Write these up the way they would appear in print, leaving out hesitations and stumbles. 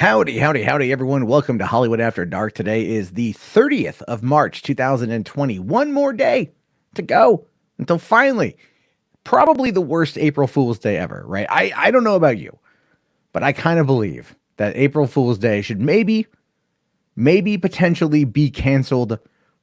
Howdy, howdy, howdy, everyone. Welcome to Hollywood After Dark. Today is the 30th of March, 2020. One more day to go until finally, probably the worst April Fool's Day ever, right? I don't know about you, but I kind of believe that April Fool's Day should maybe potentially be canceled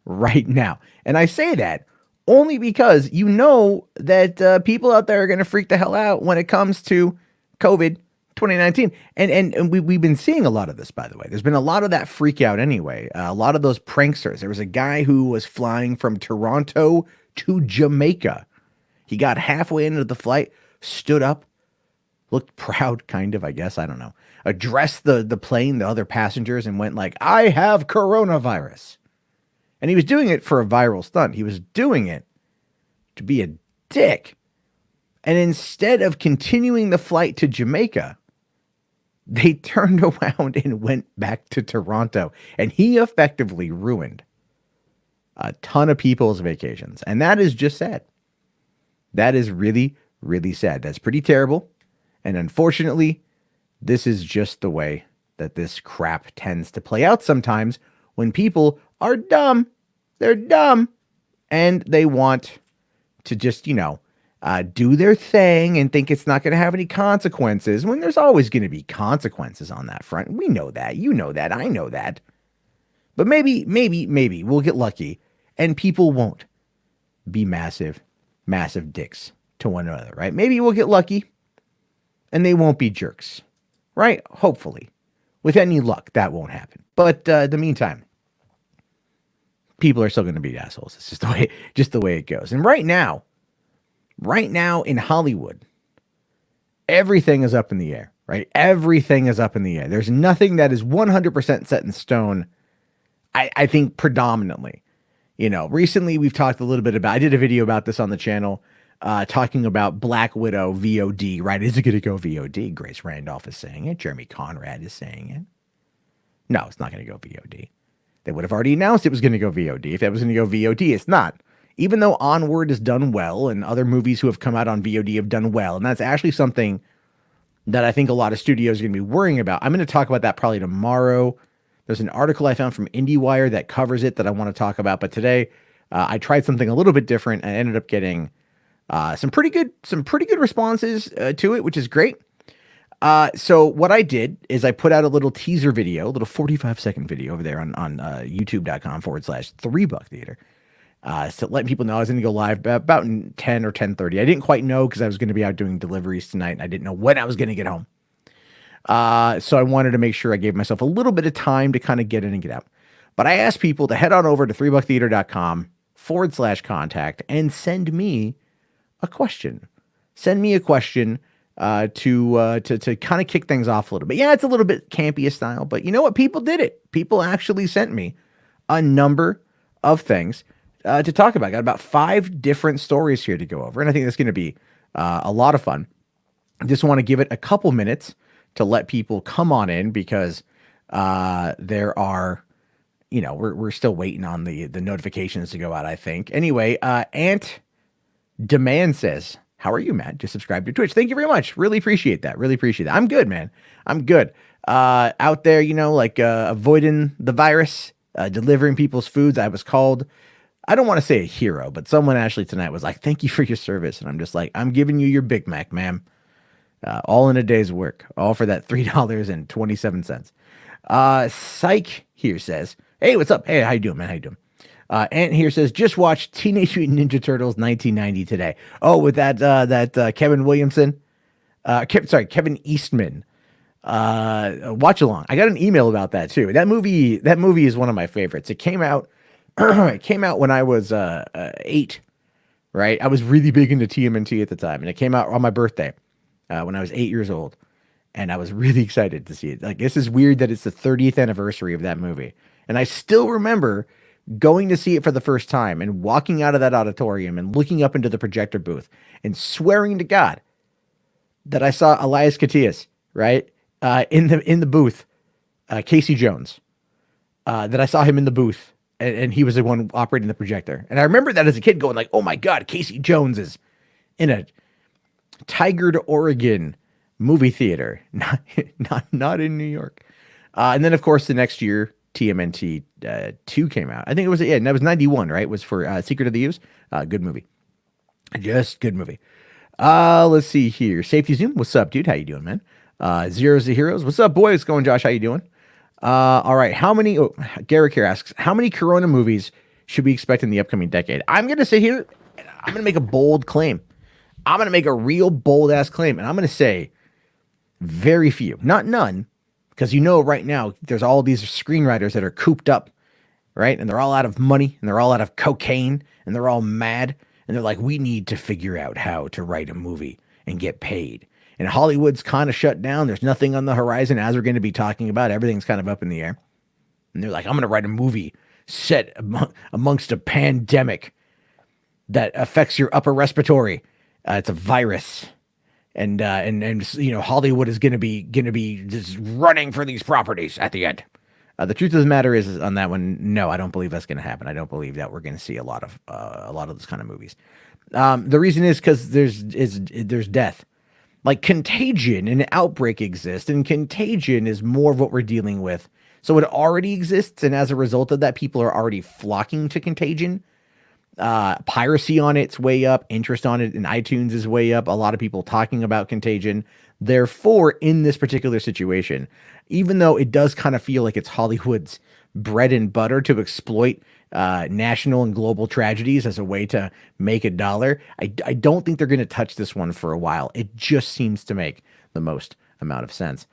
right now. And I say that only because you know that people out there are going to freak the hell out when it comes to COVID 2019. And we've been seeing a lot of this, by the way. There's been a lot of that freak out anyway. A lot of those pranksters. There was a guy who was flying from Toronto to Jamaica. He got halfway into the flight, stood up, looked proud, kind of, I guess. I don't know. Addressed the plane, the other passengers, and went like, I have coronavirus. And he was doing it for a viral stunt. He was doing it to be a dick. And instead of continuing the flight to Jamaica, they turned around and went back to Toronto. And he effectively ruined a ton of people's vacations. And that is just sad. That is really, really sad. That's pretty terrible. And unfortunately, this is just the way that this crap tends to play out sometimes when people are dumb. They're dumb. And they want to just, do their thing and think it's not going to have any consequences when there's always going to be consequences on that front. We know that. You know that. I know that. But maybe we'll get lucky and people won't be massive dicks to one another, right? Maybe we'll get lucky and they won't be jerks, right? Hopefully. With any luck, that won't happen. But in the meantime, people are still going to be assholes. It's just the way it goes. And right now in Hollywood, everything is up in the air, right? Everything is up in the air. There's nothing that is 100% set in stone. I think predominantly, recently we've talked a little bit about, I did a video about this on the channel, talking about Black Widow VOD, right? Is it going to go VOD? Grace Randolph is saying it. Jeremy Conrad is saying it. No, it's not going to go VOD. They would have already announced it was going to go VOD. If that was going to go VOD, it's not. Even though Onward has done well and other movies who have come out on VOD have done well, and that's actually something that I think a lot of studios are going to be worrying about. I'm going to talk about that probably tomorrow. There's an article I found from IndieWire that covers it that I want to talk about. But today, I tried something a little bit different and I ended up getting some pretty good responses to it, which is great. So what I did is I put out a little teaser video, a little 45-second video over there on youtube.com/3bucktheater. So letting people know I was going to go live about 10 or 10:30. I didn't quite know because I was going to be out doing deliveries tonight and I didn't know when I was going to get home. So I wanted to make sure I gave myself a little bit of time to kind of get in and get out. But I asked people to head on over to 3bucktheater.com/contact and send me a question. Send me a question to kind of kick things off a little bit. Yeah, it's a little bit campy style, but you know what? People did it. People actually sent me a number of things to talk about. I got about 5 different stories here to go over, and I think that's going to be a lot of fun. I just want to give it a couple minutes to let people come on in because there are, we're still waiting on the notifications to go out, I think. Anyway, Ant Demand says, how are you, Matt? Just subscribe to Twitch. Thank you very much. Really appreciate that. I'm good, man. I'm good. Out there, avoiding the virus, delivering people's foods. I was called, I don't want to say a hero, but someone actually tonight was like, thank you for your service. And I'm just like, I'm giving you your Big Mac, ma'am. All in a day's work. All for that $3.27. Psych here says, hey, what's up? Hey, how you doing, man? How you doing? Ant here says, just watched Teenage Mutant Ninja Turtles 1990 today. Oh, with that Kevin Williamson. Kevin Eastman. Watch along. I got an email about that too. That movie is one of my favorites. It came out when I was 8, right? I was really big into TMNT at the time, and it came out on my birthday when I was 8 years old, and I was really excited to see it. Like, this is weird that it's the 30th anniversary of that movie, and I still remember going to see it for the first time and walking out of that auditorium and looking up into the projector booth and swearing to God that I saw Elias Koteas, right, in the booth, Casey Jones, that I saw him in the booth. And he was the one operating the projector. And I remember that as a kid going like, oh my God, Casey Jones is in a Tigard, Oregon movie theater. Not in New York. And then, of course, the next year, TMNT 2 came out. I think it was, yeah, and that was 91, right? It was for Secret of the Use. Good movie. Just good movie. Let's see here. Safety Zoom, what's up, dude? How you doing, man? Zeros to Heroes, what's up, boys? What's going, Josh? How you doing? All right. Garrick here asks, how many Corona movies should we expect in the upcoming decade? I'm going to sit here and I'm going to make a bold claim. I'm going to make a real bold ass claim. And I'm going to say very few, not none, because right now there's all these screenwriters that are cooped up, right? And they're all out of money and they're all out of cocaine and they're all mad. And they're like, we need to figure out how to write a movie and get paid. And Hollywood's kind of shut down. There's nothing on the horizon, as we're going to be talking about. Everything's kind of up in the air. And they're like, I'm going to write a movie set amongst a pandemic that affects your upper respiratory. It's a virus. And Hollywood is going to be just running for these properties at the end. The truth of the matter is on that one, no, I don't believe that's going to happen. I don't believe that we're going to see a lot of those kind of movies. The reason is because there's death. Like Contagion and Outbreak exist, and Contagion is more of what we're dealing with. So it already exists, and as a result of that, people are already flocking to Contagion. Piracy on it's way up. Interest on it in iTunes is way up. A lot of people talking about Contagion. Therefore, in this particular situation, even though it does kind of feel like it's Hollywood's bread and butter to exploit national and global tragedies as a way to make a dollar, I don't think they're going to touch this one for a while. It just seems to make the most amount of sense.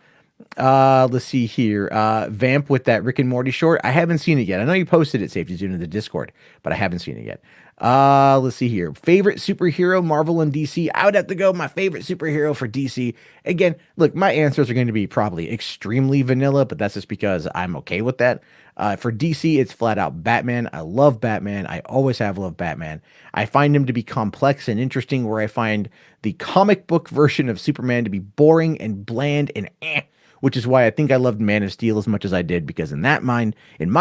Let's see here. Vamp with that Rick and Morty short. I haven't seen it yet. I know you posted it, Safety Zone, in the Discord, but I haven't seen it yet. Let's see here. Favorite superhero, Marvel and DC. I would have to go my favorite superhero for DC. Again, look, my answers are going to be probably extremely vanilla, but that's just because I'm okay with that. For DC, it's flat out Batman. I love Batman. I always have loved Batman. I find him to be complex and interesting, where I find the comic book version of Superman to be boring and bland and which is why I think I loved Man of Steel as much as I did, because in my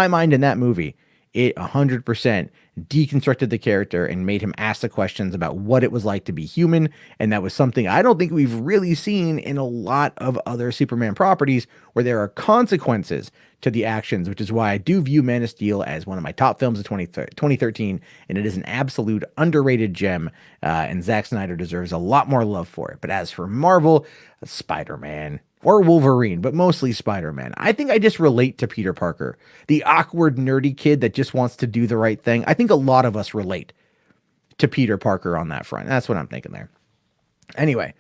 mind, in that movie, it 100% deconstructed the character and made him ask the questions about what it was like to be human. And that was something I don't think we've really seen in a lot of other Superman properties, where there are consequences to the actions, which is why I do view Man of Steel as one of my top films of 2013. And it is an absolute underrated gem. And Zack Snyder deserves a lot more love for it. But as for Marvel, Spider-Man, or Wolverine, but mostly Spider-Man. I think I just relate to Peter Parker, the awkward, nerdy kid that just wants to do the right thing. I think a lot of us relate to Peter Parker on that front. That's what I'm thinking there. Anyway,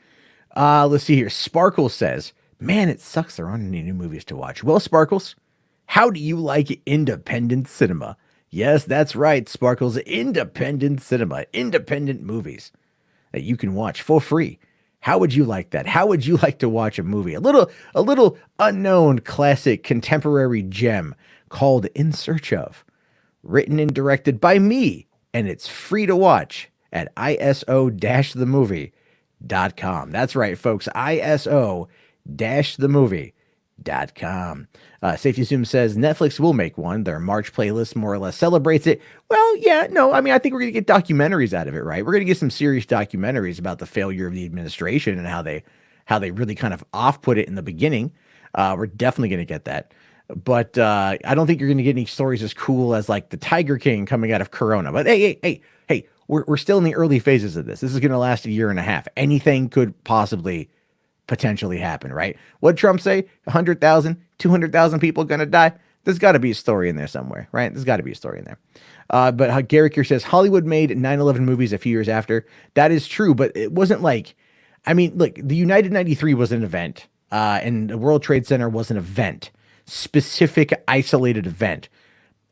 let's see here. Sparkles says, man, it sucks there aren't any new movies to watch. Well, Sparkles, how do you like independent cinema? Yes, that's right, Sparkles. Independent cinema, independent movies that you can watch for free. How would you like that? How would you like to watch a movie? A little unknown classic contemporary gem called In Search Of, written and directed by me, and it's free to watch at iso-themovie.com. That's right, folks, iso-themovie.com. Safety Zoom says Netflix will make one. Their March playlist more or less celebrates it. Well, yeah, no, I mean, I think we're going to get documentaries out of it, right? We're going to get some serious documentaries about the failure of the administration and how they really kind of off-put it in the beginning. We're definitely going to get that. But I don't think you're going to get any stories as cool as like the Tiger King coming out of Corona. But hey, we're still in the early phases of this. This is going to last a year and a half. Anything could possibly potentially happen, right? What'd Trump say? 100,000, 200,000 people going to die? There's got to be a story in there somewhere, right? There's got to be a story in there. But Garrick here says Hollywood made 9/11 movies a few years after. That is true, but it wasn't like, I mean, look, the United 93 was an event, and the World Trade Center was an event, specific isolated event.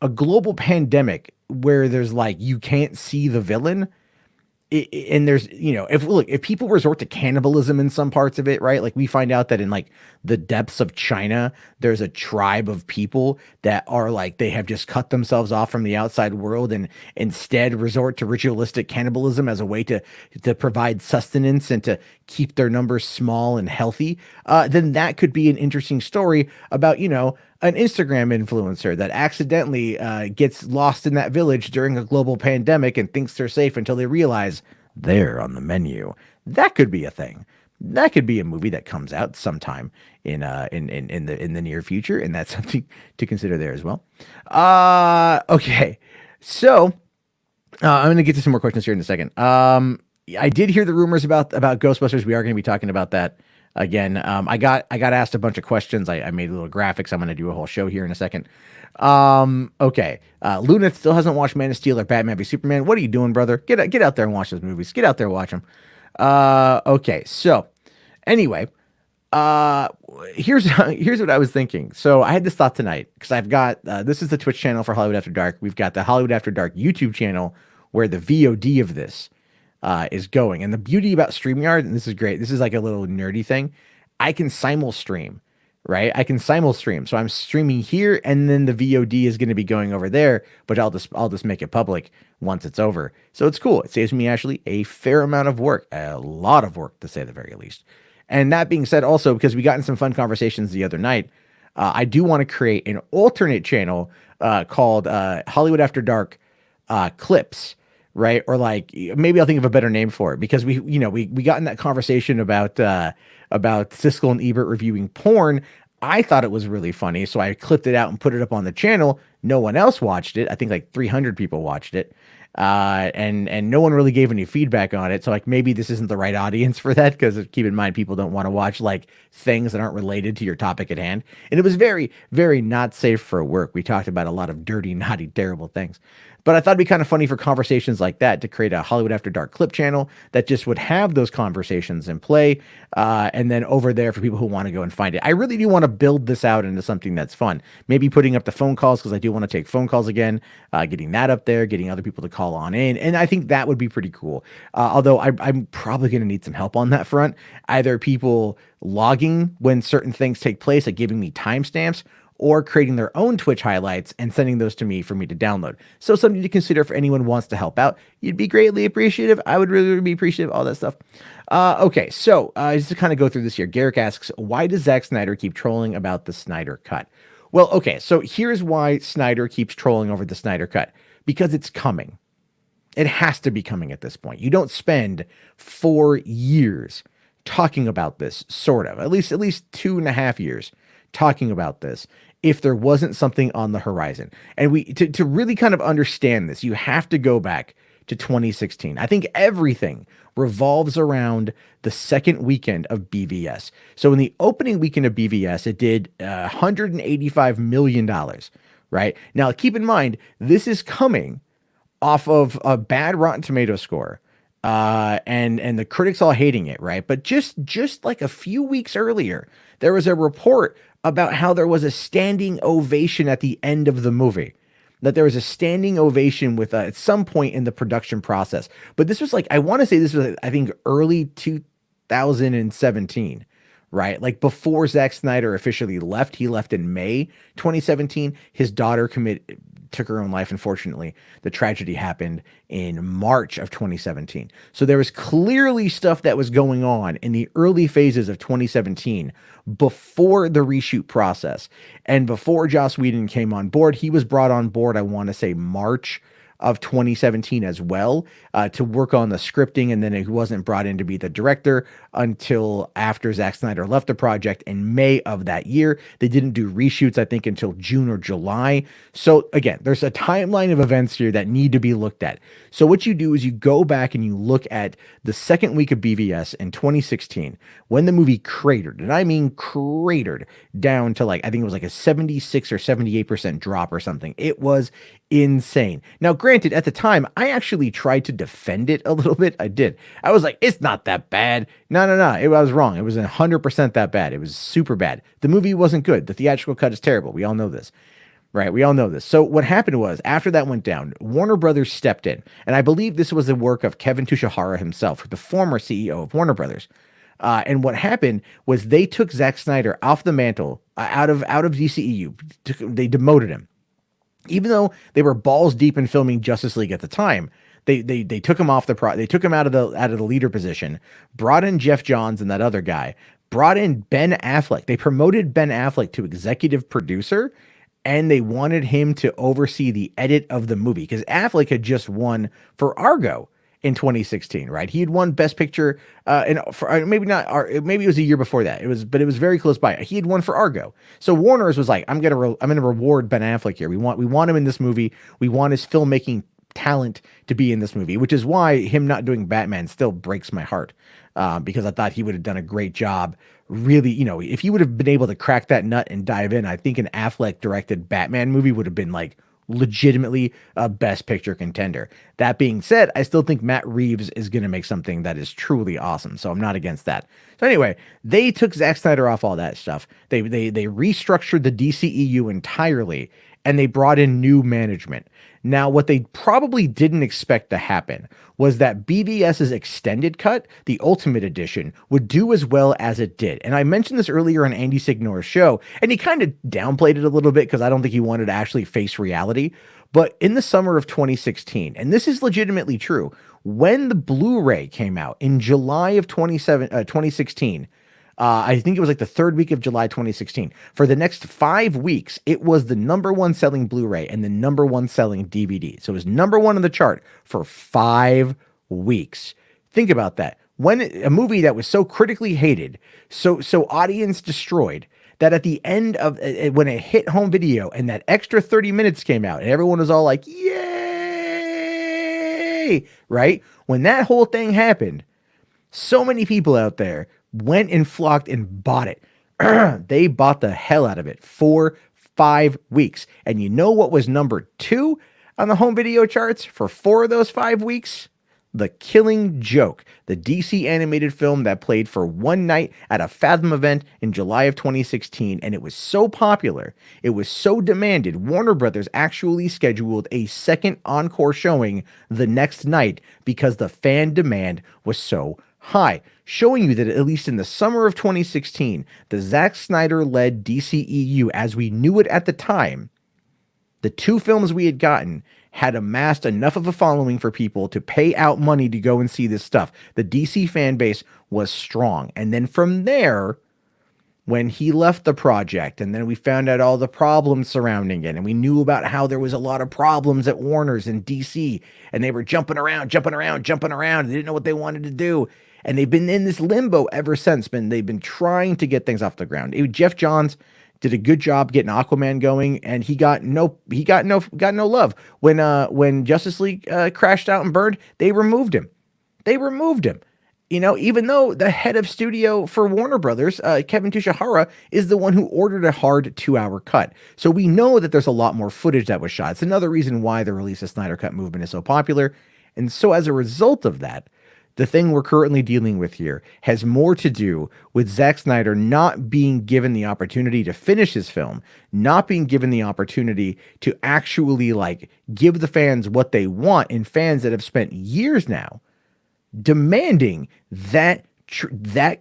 A global pandemic where there's like, you can't see the villain. And there's, if people resort to cannibalism in some parts of it, right? Like we find out that in like the depths of China, there's a tribe of people that are like, they have just cut themselves off from the outside world and instead resort to ritualistic cannibalism as a way to provide sustenance and to keep their numbers small and healthy. Then that could be an interesting story about, an Instagram influencer that accidentally gets lost in that village during a global pandemic and thinks they're safe until they realize they're on the menu. That could be a thing. that could be a movie that comes out sometime in the near future, and that's something to consider there as well. Okay, so I'm going to get to some more questions here in a second. I did hear the rumors about Ghostbusters. We are going to be talking about that again. I got asked a bunch of questions. I made little graphics. I'm going to do a whole show here in a second. Okay. Luna still hasn't watched Man of Steel or Batman v Superman. What are you doing, brother? Get out there and watch those movies. Get out there and watch them. Okay. So anyway, here's what I was thinking. So I had this thought tonight because I've got this is the Twitch channel for Hollywood After Dark. We've got the Hollywood After Dark YouTube channel where the VOD of this is going. And the beauty about StreamYard, and this is great. This is like a little nerdy thing. I can simul stream, right? I can simul stream. So I'm streaming here, and then the VOD is going to be going over there. But I'll just make it public once it's over. So it's cool. It saves me actually a fair amount of work, a lot of work to say the very least. And that being said, also because we got in some fun conversations the other night, I do want to create an alternate channel called Hollywood After Dark Clips, right? Or like maybe I'll think of a better name for it because we got in that conversation about Siskel and Ebert reviewing porn. I thought it was really funny, so I clipped it out and put it up on the channel. No one else watched it. I think like 300 people watched it. And no one really gave any feedback on it. So like maybe this isn't the right audience for that because keep in mind people don't want to watch like things that aren't related to your topic at hand. And it was very, very not safe for work. We talked about a lot of dirty, naughty, terrible things. But I thought it'd be kind of funny for conversations like that to create a Hollywood After Dark clip channel that just would have those conversations in play. And then over there for people who want to go and find it. I really do want to build this out into something that's fun. Maybe putting up the phone calls because I do want to take phone calls again, getting that up there, getting other people to call on in. And I think that would be pretty cool. Although I'm probably going to need some help on that front. Either people logging when certain things take place, like giving me timestamps, or creating their own Twitch highlights and sending those to me for me to download. So something to consider if anyone wants to help out. You'd be greatly appreciative. I would really, really be appreciative, all that stuff. Okay, so just to kind of go through this here, Garrick asks, why does Zack Snyder keep trolling about the Snyder Cut? Well, okay, so here's why Snyder keeps trolling over the Snyder Cut. Because it's coming. It has to be coming at this point. You don't spend 4 years talking about this, sort of. At least 2.5 years talking about this if there wasn't something on the horizon. And to really kind of understand this, you have to go back to 2016. I think everything revolves around the second weekend of BVS. So in the opening weekend of BVS, it did $185 million, right? Now, keep in mind, this is coming off of a bad Rotten Tomato score. And the critics all hating it, right? But just like a few weeks earlier, there was a report about how there was a standing ovation at the end of the movie. That there was a standing ovation with at some point in the production process. But this was like, I want to say this was, I think, early 2017, right? Like before Zack Snyder officially left. He left in May 2017. His daughter took her own life. Unfortunately, the tragedy happened in March of 2017. So there was clearly stuff that was going on in the early phases of 2017 before the reshoot process. And before Joss Whedon came on board, he was brought on board, I want to say March of 2017 as well, to work on the scripting. And then he wasn't brought in to be the director until after Zack Snyder left the project in May of that year. They didn't do reshoots, I think, until June or July. So again, there's a timeline of events here that need to be looked at. So what you do is you go back and you look at the second week of BVS in 2016, when the movie cratered, and I mean cratered down to like, I think it was like a 76 or 78% drop or something. It was insane. Now, granted, at the time, I actually tried to defend it a little bit. I did. I was like, it's not that bad. No. I was wrong. It was 100% that bad. It was super bad. The movie wasn't good. The theatrical cut is terrible. We all know this. Right, we all know this. So what happened was, after that went down, Warner Brothers stepped in. And I believe this was the work of Kevin Tushihara himself, the former CEO of Warner Brothers. And what happened was they took Zack Snyder off the mantle, out of DCEU. They demoted him. Even though they were balls deep in filming Justice League at the time, they took him off they took him out of the leader position, brought in Jeff Johns and that other guy, brought in Ben Affleck. They promoted Ben Affleck to executive producer, and they wanted him to oversee the edit of the movie because Affleck had just won for Argo. in 2016, right? He had won Best Picture, and for maybe not, maybe it was a year before that. But it was very close by. He had won for Argo. So Warner's was like, I'm gonna reward Ben Affleck here. We want him in this movie. We want his filmmaking talent to be in this movie, which is why him not doing Batman still breaks my heart, because I thought he would have done a great job. Really, if he would have been able to crack that nut and dive in, I think an Affleck directed Batman movie would have been like legitimately a Best Picture contender. That being said, I still think Matt Reeves is going to make something that is truly awesome, so I'm not against that. So anyway, they took Zack Snyder off all that stuff. They restructured the DCEU entirely, and they brought in new management. Now, what they probably didn't expect to happen was that BVS's extended cut, the Ultimate Edition, would do as well as it did. And I mentioned this earlier on Andy Signore's show, and he kind of downplayed it a little bit because I don't think he wanted to actually face reality. But in the summer of 2016, and this is legitimately true, when the Blu-ray came out in July of 2016, I think it was like the third week of July 2016. For the next 5 weeks, it was the number one selling Blu-ray and the number one selling DVD. So it was number one on the chart for 5 weeks. Think about that. When a movie that was so critically hated, so audience destroyed, that at the end of when it hit home video and that extra 30 minutes came out and everyone was all like, yay, right? When that whole thing happened, so many people out there went and flocked and bought it. They bought the hell out of it for 5 weeks. And you know what was number 2 on the home video charts for 4 of those 5 weeks? The Killing Joke, the DC animated film that played for one night at a Fathom event in July of 2016. And it was so popular, it was so demanded, Warner Brothers actually scheduled a second encore showing the next night because the fan demand was so high, showing you that at least in the summer of 2016, the Zack Snyder-led DCEU, as we knew it at the time, the 2 films we had gotten had amassed enough of a following for people to pay out money to go and see this stuff. The DC fan base was strong. And then from there, when he left the project, and then we found out all the problems surrounding it, and we knew about how there was a lot of problems at Warner's and DC, and they were jumping around, they didn't know what they wanted to do. And they've been in this limbo ever since. They've been trying to get things off the ground. Jeff Johns did a good job getting Aquaman going, and he got no love when Justice League crashed out and burned. They removed him. Even though the head of studio for Warner Brothers, Kevin Tushihara, is the one who ordered a hard 2-hour cut. So we know that there's a lot more footage that was shot. It's another reason why the release of Snyder Cut movement is so popular. And so as a result of that, the thing we're currently dealing with here has more to do with Zack Snyder not being given the opportunity to finish his film, not being given the opportunity to actually give the fans what they want, and fans that have spent years now demanding that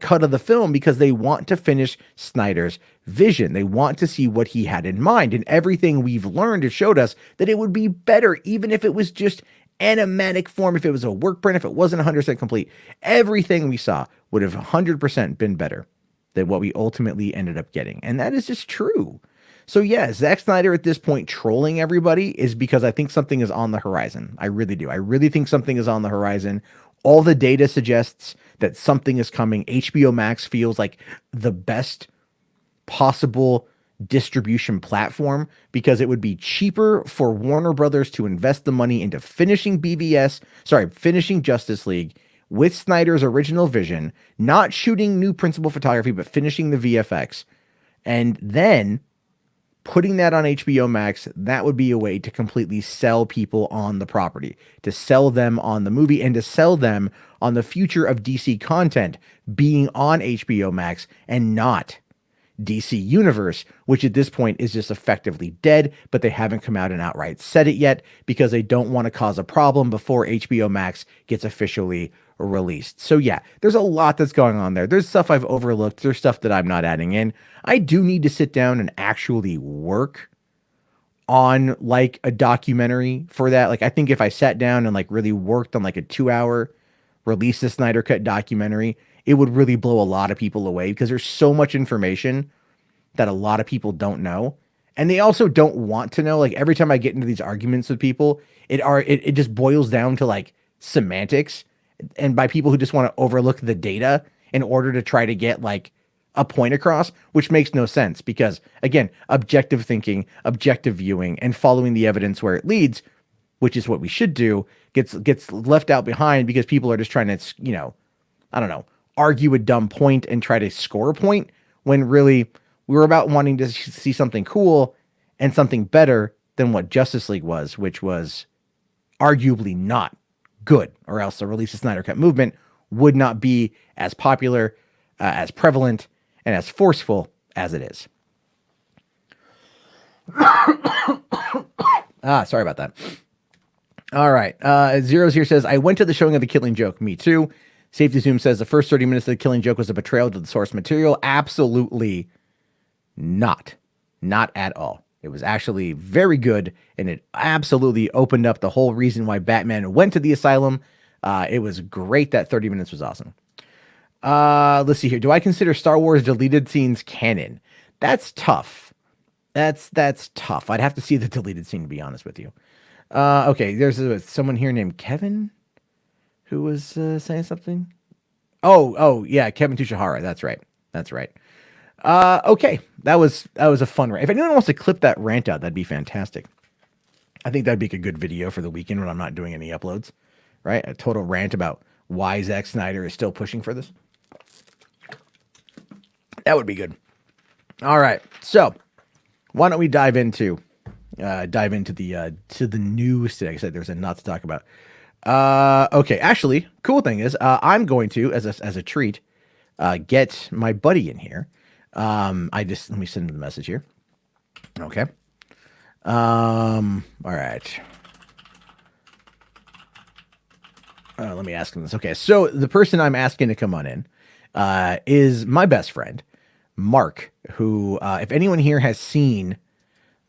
cut of the film because they want to finish Snyder's vision. They want to see what he had in mind, and everything we've learned has showed us that it would be better even if it was just animatic form, if it was a work print, if it wasn't 100% complete. Everything we saw would have 100% been better than what we ultimately ended up getting. And that is just true. So yeah, Zack Snyder at this point trolling everybody is because I think something is on the horizon. I really do. I really think something is on the horizon. All the data suggests that something is coming. HBO Max feels like the best possible distribution platform because it would be cheaper for Warner Brothers to invest the money into finishing Justice League with Snyder's original vision, not shooting new principal photography, but finishing the VFX, and then putting that on HBO Max. That would be a way to completely sell people on the property, to sell them on the movie, and to sell them on the future of DC content being on HBO Max and not DC Universe, which at this point is just effectively dead, but they haven't come out and outright said it yet because they don't want to cause a problem before HBO Max gets officially released. So yeah, there's a lot that's going on there. There's stuff I've overlooked. There's stuff that I'm not adding in. I do need to sit down and actually work on a documentary for that. I think if I sat down and really worked on a 2-hour release the Snyder Cut documentary, it would really blow a lot of people away because there's so much information that a lot of people don't know. And they also don't want to know. Every time I get into these arguments with people, it just boils down to semantics and by people who just want to overlook the data in order to try to get like a point across, which makes no sense because again, objective thinking, objective viewing, and following the evidence where it leads, which is what we should do, gets left out behind because people are just trying to, you know, I don't know, argue a dumb point and try to score a point when really we were about wanting to see something cool and something better than what Justice League was, which was arguably not good, or else the release of Snyder Cut movement would not be as popular, as prevalent, and as forceful as it is. Sorry about that. All right. Zeros here says, I went to the showing of The Killing Joke. Me too. Safety Zoom says the first 30 minutes of The Killing Joke was a betrayal to the source material. Absolutely not. Not at all. It was actually very good, and it absolutely opened up the whole reason why Batman went to the asylum. It was great. That 30 minutes was awesome. Let's see here. Do I consider Star Wars deleted scenes canon? That's tough. That's tough. I'd have to see the deleted scene, to be honest with you. Okay, there's someone here named Kevin who was saying something. Oh, yeah, Kevin Tushihara. That's right. Okay, that was a fun rant. If anyone wants to clip that rant out, that'd be fantastic. I think that'd make a good video for the weekend when I'm not doing any uploads, right? A total rant about why Zack Snyder is still pushing for this. That would be good. All right, so why don't we dive into the to the news today? Like I said, there's a lot to talk about. Okay, actually, cool thing is, I'm going to, as a treat, get my buddy in here. Let me send him the message here. Okay. All right. Let me ask him this. Okay. So the person I'm asking to come on in, is my best friend, Mark, who, if anyone here has seen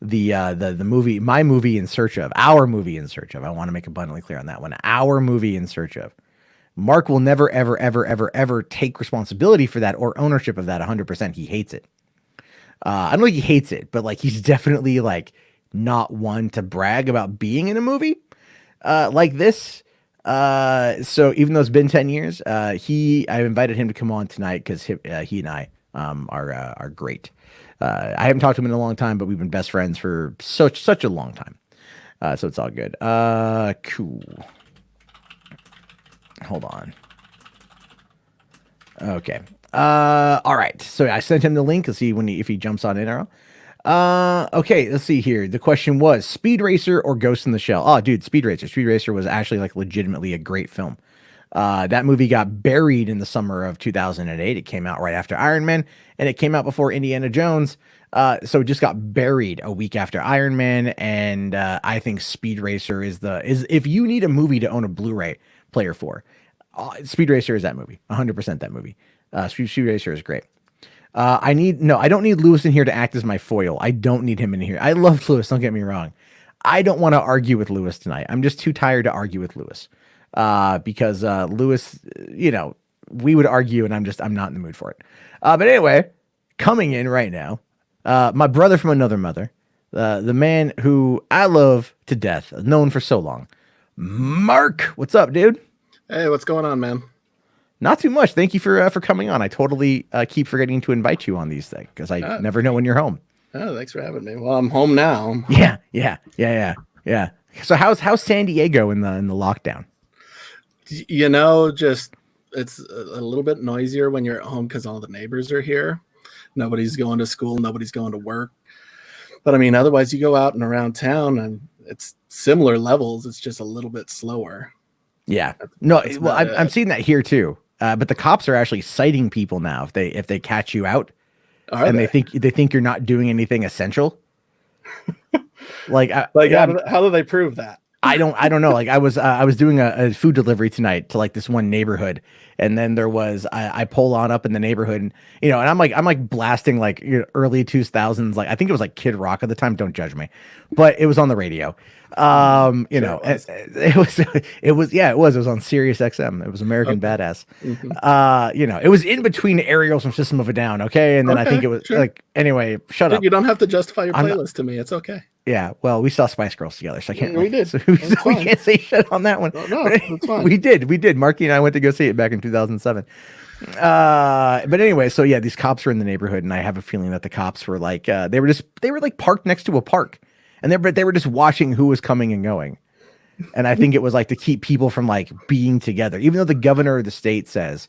the movie, our movie in search of, I want to make abundantly clear on that one, our movie in search of, Mark will never, ever, ever, ever, ever take responsibility for that or ownership of that 100%. He hates it. I don't know if he hates it, but like he's definitely like not one to brag about being in a movie like this. So even though it's been 10 years, I invited him to come on tonight because he and I are great. I haven't talked to him in a long time, but we've been best friends for such a long time. So it's all good. Cool. Hold on. Okay. All right. So I sent him the link. Let's see if he jumps on in or not. Okay. Let's see here. The question was Speed Racer or Ghost in the Shell? Oh, dude, Speed Racer. Speed Racer was actually like legitimately a great film. That movie got buried in the summer of 2008. It came out right after Iron Man, and it came out before Indiana Jones. So it just got buried a week after Iron Man. And I think Speed Racer is if you need a movie to own a Blu-ray player for, Speed Racer is that movie. 100% that movie. Speed Racer is great. I don't need Lewis in here to act as my foil. I don't need him in here. I love Lewis. Don't get me wrong. I don't want to argue with Lewis tonight. I'm just too tired to argue with Lewis. Because Lewis, we would argue and I'm not in the mood for it. But anyway, coming in right now, my brother from another mother, the man who I love to death, known for so long, Mark. What's up, dude? Hey, what's going on, man? Not too much. Thank you for coming on. I totally keep forgetting to invite you on these things because I never know when you're home. Oh, thanks for having me. Well, I'm home now. Yeah. So how's San Diego in the lockdown? Just it's a little bit noisier when you're at home because all the neighbors are here. Nobody's going to school. Nobody's going to work. But I mean, otherwise you go out and around town and it's similar levels. It's just a little bit slower. Yeah. No, well, I'm seeing that here too. But the cops are actually citing people now if they catch you out, they think you're not doing anything essential. How do they prove that? I don't know. Like I was doing a food delivery tonight to like this one neighborhood, and then there was I pull on up in the neighborhood, and and I'm like blasting like early 2000s, like I think it was like Kid Rock at the time. Don't judge me, but it was on the radio. It was on Sirius XM. It was American Badass. Mm-hmm. It was in between aerials from System of a Down. Okay, and then I think it was anyway. Shut up. You don't have to justify your playlist to me. It's okay. Yeah, well, we saw Spice Girls together, so I can't. We did. So we That's we fine. can't say shit on that one. No, But that's fine. we did. Marky and I went to go see it back in 2007. But anyway, so yeah, these cops were in the neighborhood, and I have a feeling that the cops were like, they were like parked next to a park, and they were just watching who was coming and going. And I think it was like to keep people from like being together, even though the governor of the state says,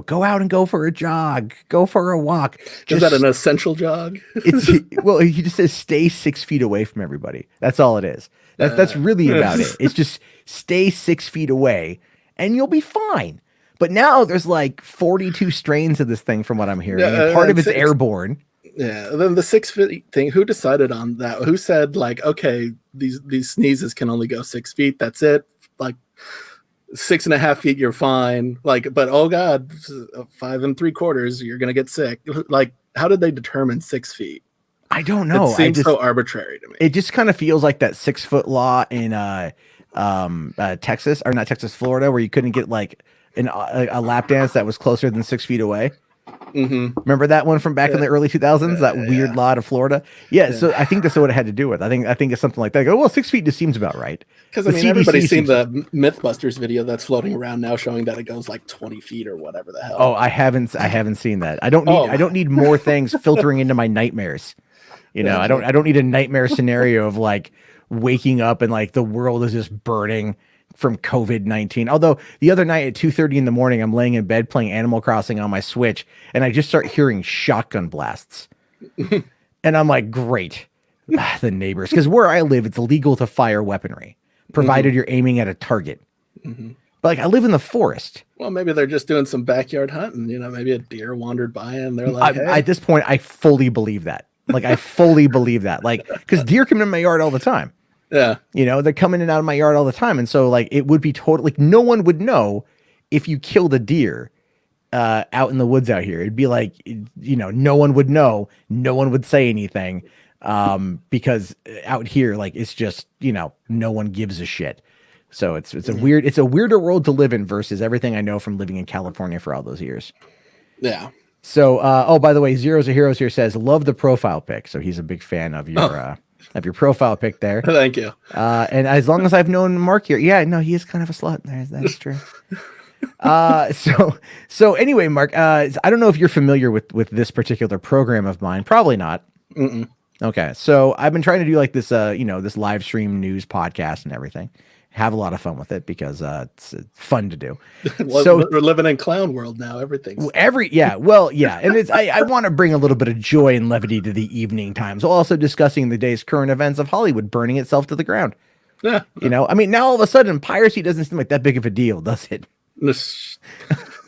go out and go for a jog, go for a walk. Is that an essential jog? Well, he just says stay 6 feet away from everybody. That's all it is. That's really about it. It's just stay 6 feet away and you'll be fine. But now there's like 42 strains of this thing from what I'm hearing. And part of it's airborne. Yeah. Then the 6 feet thing, who decided on that? Who said like, okay, these sneezes can only go 6 feet. That's it. Like 6.5 feet, you're fine. Like, but oh God, 5 3/4, you're going to get sick. Like, how did they determine 6 feet? I don't know. It seems so arbitrary to me. It just kind of feels like that 6 foot law in Texas, or not Texas, Florida, where you couldn't get like a lap dance that was closer than 6 feet away. Mm-hmm. Remember that one from back in the early 2000s? That weird law to Florida. Yeah, so I think that's what it had to do with. I think it's something like that. I go, well, 6 feet just seems about right. Because I mean, everybody's seen the MythBusters video that's floating around now, showing that it goes like 20 feet or whatever the hell. Oh, I haven't seen that. I don't need more things filtering into my nightmares. I don't need a nightmare scenario of like waking up and like the world is just burning from COVID-19. Although the other night at 2:30 in the morning, I'm laying in bed playing Animal Crossing on my Switch, and I just start hearing shotgun blasts. And I'm like, great. The neighbors. Because where I live, it's illegal to fire weaponry, provided you're aiming at a target. But like, I live in the forest. Well, maybe they're just doing some backyard hunting. Maybe a deer wandered by and they're like, hey. At this point, I fully believe that. Like, I fully believe that. Like, because deer come in my yard all the time. Yeah. They're coming in and out of my yard all the time. And so like, it would be totally, like, no one would know if you killed a deer out in the woods out here. It'd be like, no one would know. No one would say anything because out here, like, it's just, no one gives a shit. So it's a weirder world to live in versus everything I know from living in California for all those years. Yeah. So, by the way, Zeros of Heroes here says, love the profile pic. So he's a big fan of your profile pic there. Thank you. And as long as I've known Mark here, yeah, no, he is kind of a slut. That's true. So anyway, Mark, I don't know if you're familiar with this particular program of mine. Probably not. Mm-mm. Okay. So I've been trying to do like this, this live stream news podcast and everything. Have a lot of fun with it because it's fun to do. Well, so we're living in clown world now. Everything's and it's I want to bring a little bit of joy and levity to the evening times, while also discussing the day's current events of Hollywood burning itself to the ground. Yeah, I mean, now all of a sudden piracy doesn't seem like that big of a deal, does it?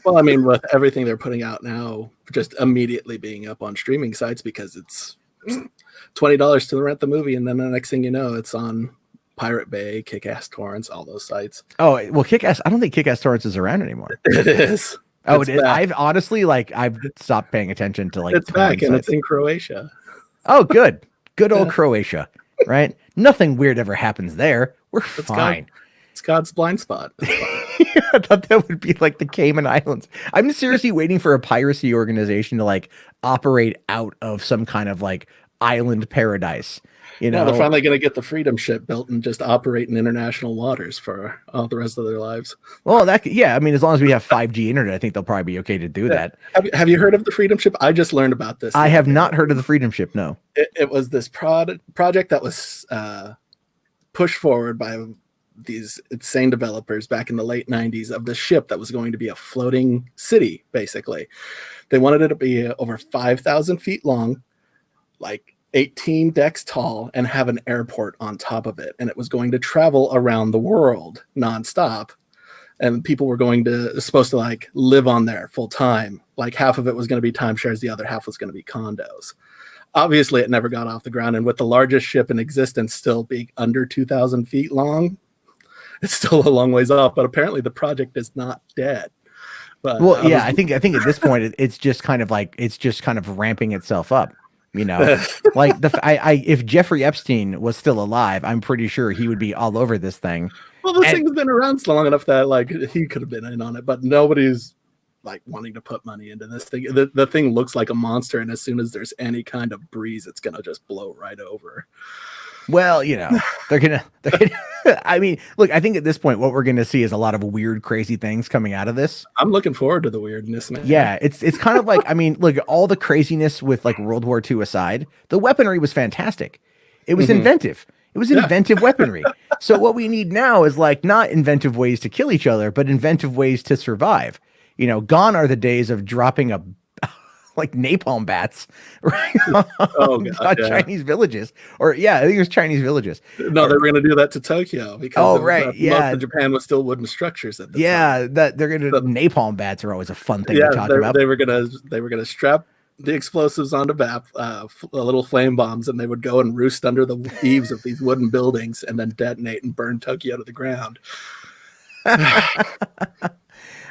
Well, I mean, with everything they're putting out now, just immediately being up on streaming sites because it's $20 to rent the movie, and then the next thing you know, it's on Pirate Bay, Kick-Ass Torrents, all those sites. Oh, well, Kick-Ass, I don't think Kick-Ass Torrents is around anymore. It is. Oh, it is. I've honestly, I've stopped paying attention to it's back and it's in Croatia. Oh, good. Good old Croatia, right? Nothing weird ever happens there. We're fine. It's God's blind spot. I thought that would be like the Cayman Islands. I'm seriously waiting for a piracy organization to operate out of some kind of island paradise. They're finally going to get the Freedom ship built and just operate in international waters for all the rest of their lives. Well, I mean, as long as we have 5G internet, I think they'll probably be okay to do that. Have you heard of the Freedom ship? I just learned about this. I have not heard of the Freedom ship. No. It was this project that was pushed forward by these insane developers back in the late 90s of the ship that was going to be a floating city. Basically, they wanted it to be over 5,000 feet long, 18 decks tall, and have an airport on top of it. And it was going to travel around the world nonstop. And people were supposed to live on there full time. Half of it was going to be timeshares, the other half was going to be condos. Obviously, it never got off the ground. And with the largest ship in existence still being under 2,000 feet long, it's still a long ways off. But apparently the project is not dead. But I think at this point it's just kind of ramping itself up. If Jeffrey Epstein was still alive, I'm pretty sure he would be all over this thing. Well, this thing's been around long enough that he could have been in on it, but nobody's wanting to put money into this thing. The thing looks like a monster, and as soon as there's any kind of breeze, it's gonna just blow right over. Well, they're gonna. I mean, look, I think at this point, what we're gonna see is a lot of weird, crazy things coming out of this. I'm looking forward to the weirdness, man. Yeah, it's kind of like, I mean, look, all the craziness with like World War II aside, the weaponry was fantastic. It was inventive. It was inventive weaponry. So what we need now is like not inventive ways to kill each other, but inventive ways to survive. Gone are the days of dropping a like napalm bats, right? Oh God, yeah. Chinese villages, or I think it was Chinese villages. No, they were going to do that to Tokyo because most of Japan was still wooden structures at the time. That they're going to napalm bats are always a fun thing to talk about. They were gonna strap the explosives onto little flame bombs, and they would go and roost under the eaves of these wooden buildings and then detonate and burn Tokyo to the ground.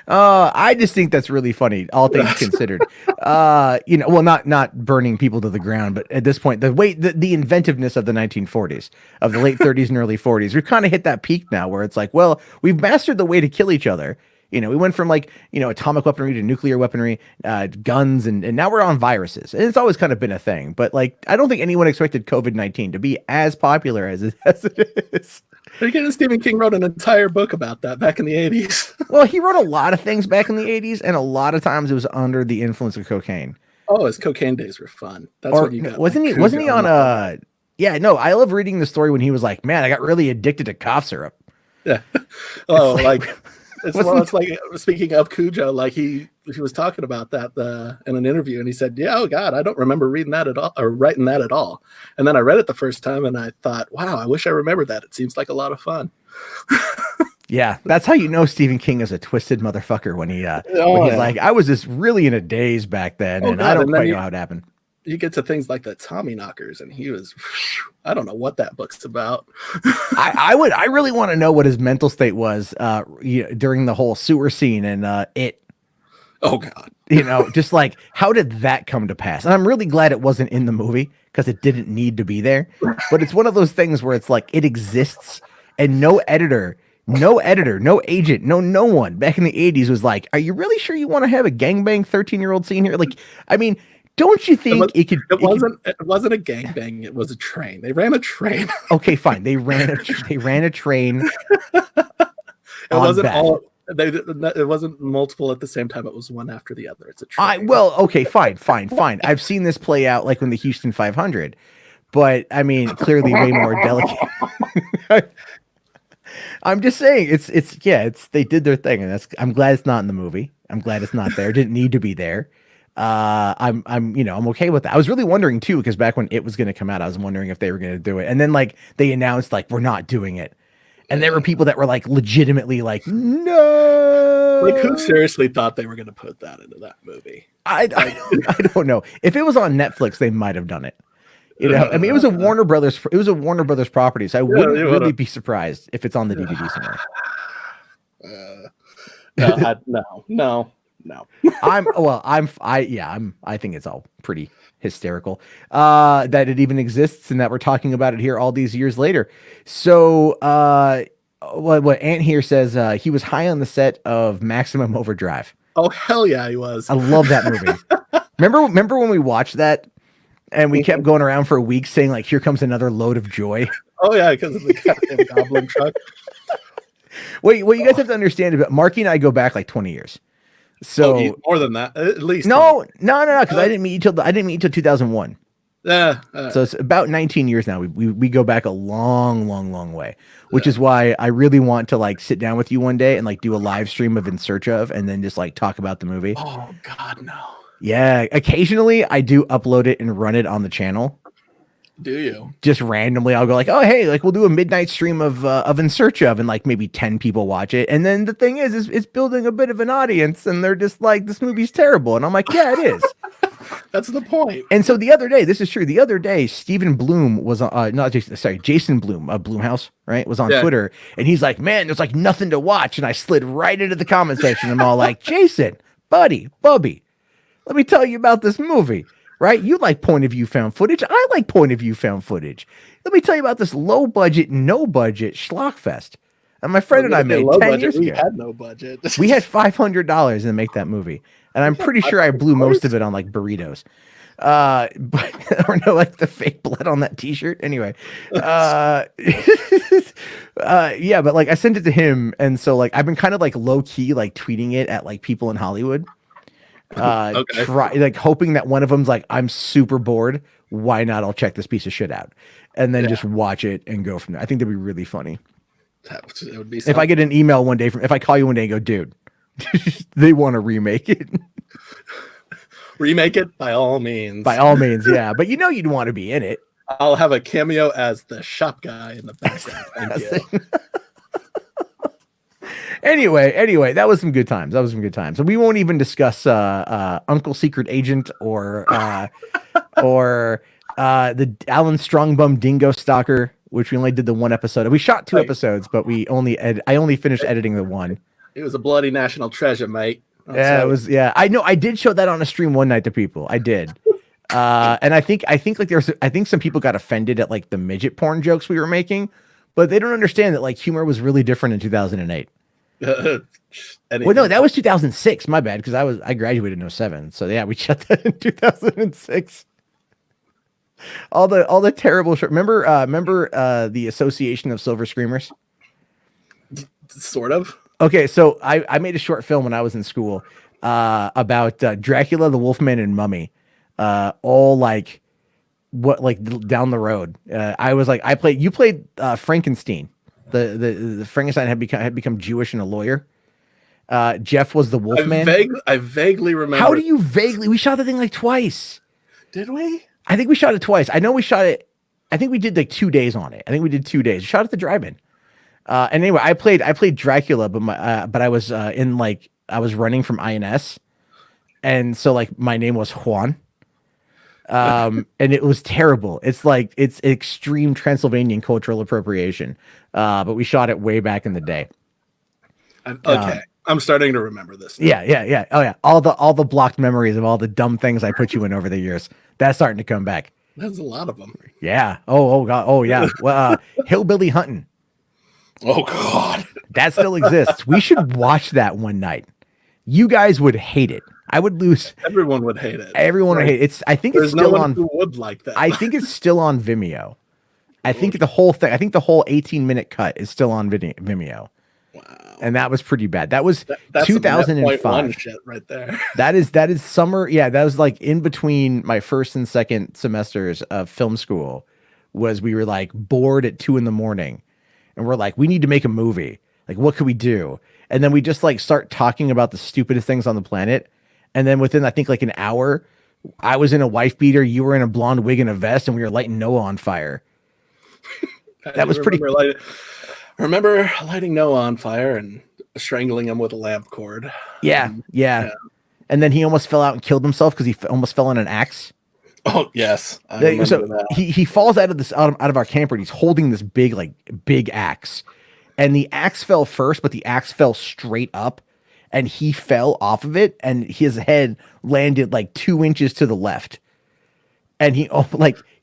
I just think that's really funny, all things considered. Well, not burning people to the ground, but at this point, the inventiveness of the 1940s, of the late 30s and early 40s, we've kind of hit that peak now where it's like, well, we've mastered the way to kill each other. We went from atomic weaponry to nuclear weaponry, guns, and now we're on viruses. And it's always kind of been a thing, but I don't think anyone expected COVID-19 to be as popular as it is. Again, Stephen King wrote an entire book about that back in the 80s. Well, he wrote a lot of things back in the 80s, and a lot of times it was under the influence of cocaine. Oh, his cocaine days were fun. That's what you got. Wasn't he on a... Yeah, no, I love reading the story when he was like, man, I got really addicted to cough syrup. Yeah. Oh, it's like speaking of Cujo, like he was talking about that in an interview, and he said, "Yeah, oh God, I don't remember reading that at all or writing that at all." And then I read it the first time, and I thought, "Wow, I wish I remembered that. It seems like a lot of fun." Yeah, that's how you know Stephen King is a twisted motherfucker when he's like, "I was just really in a daze back then, and I don't quite know how it happened." You get to things like the Tommy Knockers, and he was, I don't know what that book's about. I really want to know what his mental state was during the whole sewer scene and it. Oh God. Just like, how did that come to pass? And I'm really glad it wasn't in the movie because it didn't need to be there. But it's one of those things where it's like, it exists and no editor, no agent, no one back in the 80s was like, are you really sure you want to have a gangbang 13-year-old scene here? Like, I mean, don't you think it wasn't a gangbang? It was a train. They ran a train. Okay, fine. They ran a train. It wasn't multiple at the same time. It was one after the other. It's a train. Okay, fine. I've seen this play out like when the Houston 500, but I mean, clearly way more delicate. I'm just saying they did their thing, and I'm glad it's not in the movie. I'm glad it's not there. It didn't need to be there. I'm okay with that. I was really wondering too, because back when it was going to come out, I was wondering if they were going to do it. And then they announced we're not doing it. And there were people that were legitimately no. Who seriously thought they were going to put that into that movie? I don't know. If it was on Netflix, they might have done it. I mean, it was a Warner Brothers property. So I wouldn't really be surprised if it's on the DVD somewhere. No. I think it's all pretty hysterical that it even exists and that we're talking about it here all these years later. So what Ant here says, he was high on the set of Maximum Overdrive. Oh hell yeah, he was. I love that movie. remember when we watched that and we kept going around for a week saying here comes another load of joy? Oh yeah, because of the goddamn goblin truck. What you guys have to understand about Marky and I go back 20 years. So more than that, at least. No, because I didn't meet you till 2001. So it's about 19 years now. We go back a long way, which is why I really want to sit down with you one day and do a live stream of In Search Of, and then just talk about the movie. Oh God, no. Yeah, occasionally I do upload it and run it on the channel. Do you? Just randomly, I'll go oh hey, we'll do a midnight stream of In Search Of, and maybe 10 people watch it. And then the thing is it's building a bit of an audience, and they're just this movie's terrible. And I'm yeah, it is. That's the point. And so the other day, this is true. The other day, Stephen Bloom was on, Jason Bloom, Bloomhouse, right? Was on Twitter, and he's man, there's nothing to watch. And I slid right into the comment section. I'm all Jason, buddy, Bubby, let me tell you about this movie. Right? You like point of view found footage. I like point of view found footage. Let me tell you about this low budget, no budget schlockfest. And my friend and I made 10 years ago. We had no budget. We had $500 to make that movie. And I'm pretty sure I blew most of it on burritos. But or no, like the fake blood on that t-shirt. Anyway, yeah, but like I sent it to him, and so like I've been kind of like low key like tweeting it at like people in Hollywood. Okay. Try like hoping that one of them's like, I'm super bored. Why not? I'll check this piece of shit out, and then just watch it and go from there. I think that'd be really funny. That would be If I get an email one day if I call you one day and go, dude, they want to remake it. Remake it by all means. By all means, yeah. But you know you'd want to be in it. I'll have a cameo as the shop guy in the background. Thank you. Anyway, that was some good times. So we won't even discuss Uncle Secret Agent or the Alan Strongbum Dingo Stalker, which we only did the one episode. We shot 2 episodes, but I only finished editing the one. It was a bloody national treasure, mate. It was. Yeah, I know. I did show that on a stream one night to people. I did. And I think like some people got offended at like the midget porn jokes we were making, but they don't understand that like humor was really different in 2008. Well, no, that was 2006. My bad, because I graduated in 07. So yeah, we shot that in 2006. All the terrible short. Remember the Association of Silver Screamers? Sort of. Okay, so I made a short film when I was in school about Dracula, the Wolfman, and Mummy, all like down the road. You played Frankenstein. The Frankenstein had become Jewish and a lawyer. Jeff was the Wolfman. I vaguely remember. How do you vaguely? We shot the thing like twice. Did we? I think we shot it twice. I know we shot it. I think we did like 2 days on it. I think we did 2 days. We shot at the drive-in. And anyway, I played Dracula, but I was I was running from INS, and so like my name was Juan, and it was terrible. It's extreme Transylvanian cultural appropriation, but we shot it way back in the day. Okay, I'm starting to remember this now. Yeah. Oh yeah, all the blocked memories of all the dumb things I put you in over the years. That's starting to come back. There's a lot of them. Yeah. Oh god. Oh yeah. Well, Hillbilly Hunting. Oh God, that still exists. We should watch that one night. You guys would hate it. I would lose. Everyone would hate it. Everyone would hate it. I think it's still on. Who would like that? I think it's still on Vimeo. I think the whole thing. I think the whole 18-minute cut is still on Vimeo. Wow. And that was pretty bad. That was that's 2005 shit right there. That is summer. Yeah, that was like in between my first and second semesters of film school. Was we were like bored at 2 a.m. and we're like, we need to make a movie. Like, what could we do? And then we just like start talking about the stupidest things on the planet. And then within, I think like an hour, I was in a wife beater. You were in a blonde wig and a vest, and we were lighting Noah on fire. That was pretty. Remember lighting Noah on fire and strangling him with a lamp cord. Yeah. And then he almost fell out and killed himself because he almost fell on an axe. Oh yes. So he falls out of our camper and he's holding this big axe, and the axe fell first, but the axe fell straight up, and he fell off of it, and his head landed like 2 inches to the left, and he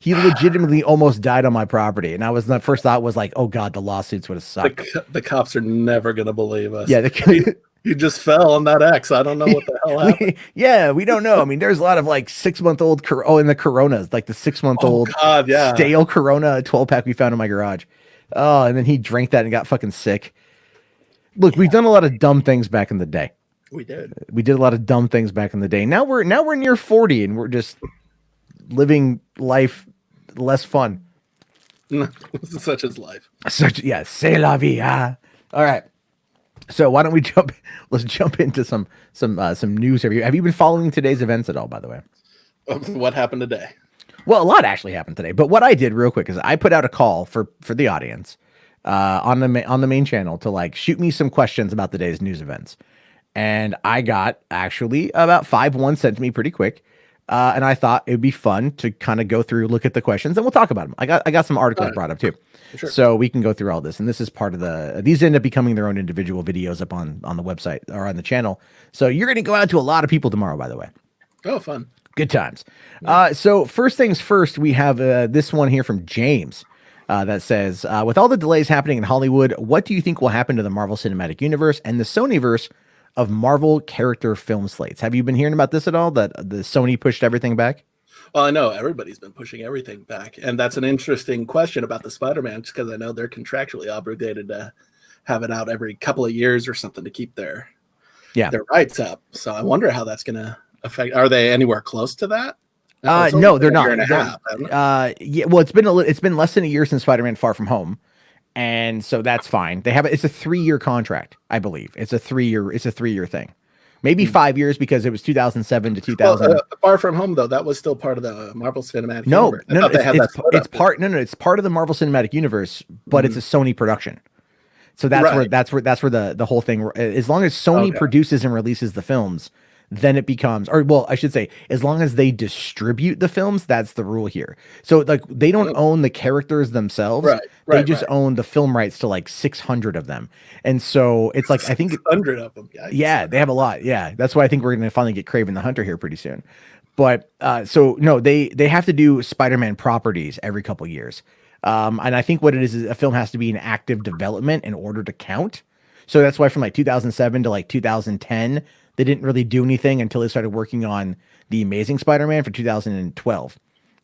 legitimately almost died on my property. And my first thought was like, oh god, the lawsuits would have sucked. The cops are never gonna believe us. Yeah, you just fell on that X. I don't know what the hell happened. Yeah, we don't know. I mean, there's a lot of like 6-month-old in the Coronas, like the 6-month-old stale Corona 12-pack we found in my garage. Oh, and then he drank that and got fucking sick. Look, we've done a lot of dumb things back in the day. We did. We did a lot of dumb things back in the day. Now we're near 40 and we're just living life less fun. Such is life. C'est la vie. All right. So why don't we let's jump into some news here. Have you been following today's events at all, by the way? What happened today? Well, a lot actually happened today, but what I did real quick is I put out a call for the audience on the main channel to like shoot me some questions about today's news events. And I got actually about 5 ones sent to me pretty quick. And I thought it'd be fun to kind of go through, look at the questions, and we'll talk about them. I got some articles brought up too. Sure. So we can go through all this. And this is part of these end up becoming their own individual videos up on the website or on the channel. So you're going to go out to a lot of people tomorrow, by the way. Oh, fun. Good times. So first things first, we have this one here from James that says, with all the delays happening in Hollywood, what do you think will happen to the Marvel Cinematic Universe and the Sonyverse of Marvel character film slates? Have you been hearing about this at all, that the Sony pushed everything back? Well, I know everybody's been pushing everything back, and that's an interesting question about the Spider-Man, just because I know they're contractually obligated to have it out every couple of years or something to keep their rights up. So I wonder how that's going to affect. Are they anywhere close to that? No, they're not. Year and a half, yeah, well, it's been less than a year since Spider-Man: Far From Home, and so that's fine. They have it's a 3-year contract, I believe. It's a 3-year thing. Maybe 5 years because it was 2007 to 2000. Well, Far From Home, though, that was still part of the Marvel Cinematic Universe. It's part of the Marvel Cinematic Universe, but it's a Sony production. So that's where the whole thing. As long as Sony produces and releases the films, then it becomes, or well, I should say, as long as they distribute the films, that's the rule here. So like they don't own the characters themselves. They just own the film rights to like 600 of them. And so it's like, I think 600 of them. Yeah, they have a lot. Yeah. That's why I think we're going to finally get Kraven the Hunter here pretty soon. But so no, they have to do Spider-Man properties every couple years. And I think what it is a film has to be in active development in order to count. So that's why from like 2007 to like 2010, they didn't really do anything until they started working on The Amazing Spider-Man for 2012.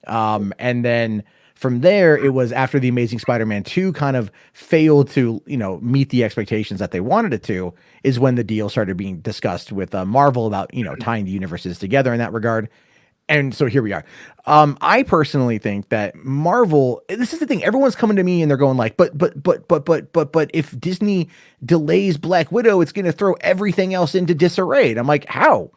And then from there, it was after The Amazing Spider-Man 2 kind of failed to, meet the expectations that they wanted it to, is when the deal started being discussed with Marvel about, tying the universes together in that regard. And so here we are. I personally think that Marvel, this is the thing, everyone's coming to me and they're going like, but if Disney delays Black Widow, it's going to throw everything else into disarray. And I'm like, how?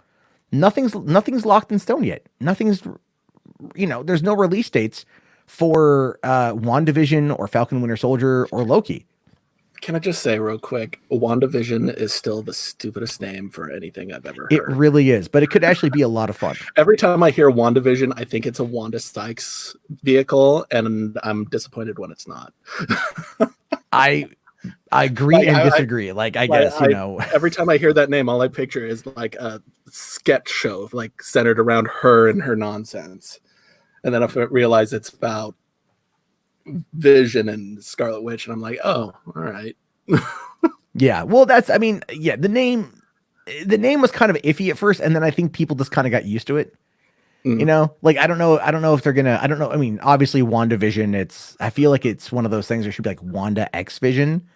Nothing's locked in stone yet. There's no release dates for WandaVision or Falcon Winter Soldier or Loki. Can I just say real quick, WandaVision is still the stupidest name for anything I've ever heard. It really is, but it could actually be a lot of fun. Every time I hear WandaVision, I think it's a Wanda Sykes vehicle, and I'm disappointed when it's not. I agree and disagree. Every time I hear that name, all I picture is like a sketch show, like centered around her and her nonsense. And then I realize it's about Vision and Scarlet Witch, and I'm like, oh, all right. Yeah, well, the name was kind of iffy at first, and then I think people just kind of got used to it. Like I don't know if they're gonna. I don't know. I mean, obviously, WandaVision. I feel like it's one of those things. There should be like Wanda X Vision,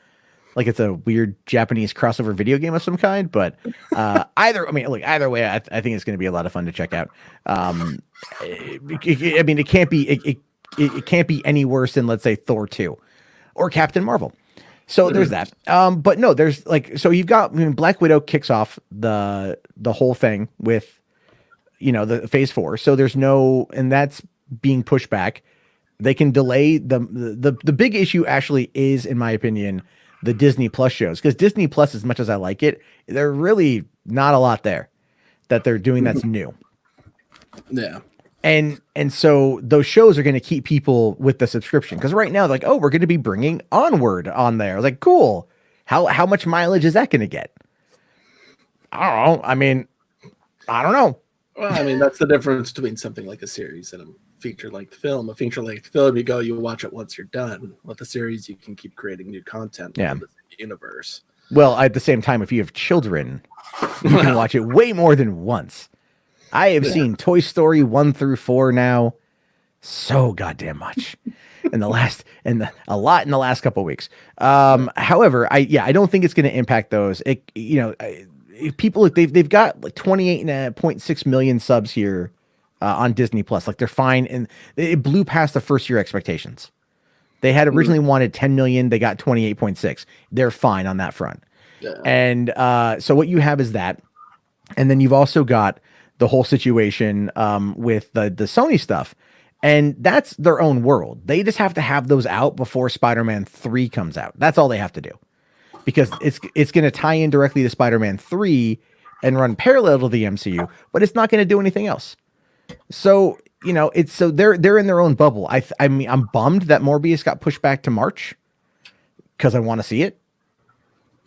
like it's a weird Japanese crossover video game of some kind. But either way, I think it's going to be a lot of fun to check out. It can't be. It can't be any worse than, let's say, Thor 2 or Captain Marvel. So there's that. But no, there's so you've got Black Widow kicks off the whole thing with, the phase 4. So there's no, and that's being pushed back. They can delay the big issue actually is, in my opinion, the Disney Plus shows, because Disney Plus, as much as I like it, they're really not a lot there that they're doing that's new. Yeah. And so those shows are going to keep people with the subscription, because right now, like, oh, we're going to be bringing Onward on there. Like, cool. How much mileage is that going to get? I don't know. I don't know. Well, that's the difference between something like a series and a feature-length film. A feature-length film, you watch it once you're done. With a series, you can keep creating new content in the universe. Well, at the same time, if you have children, you can watch it way more than once. I have seen Toy Story 1 through 4 now so goddamn much a lot in the last couple of weeks. However, I don't think it's going to impact those. People, they've got like 28.6 million subs here on Disney Plus. Like, they're fine, and it blew past the first year expectations. They had originally wanted 10 million. They got 28.6. They're fine on that front. Yeah. And so what you have is that, and then you've also got the whole situation with the Sony stuff, and that's their own world. They just have to have those out before Spider-Man 3 comes out. That's all they have to do, because it's going to tie in directly to Spider-Man 3 and run parallel to the MCU, but it's not going to do anything else. So, they're in their own bubble. I'm bummed that Morbius got pushed back to March, because I want to see it.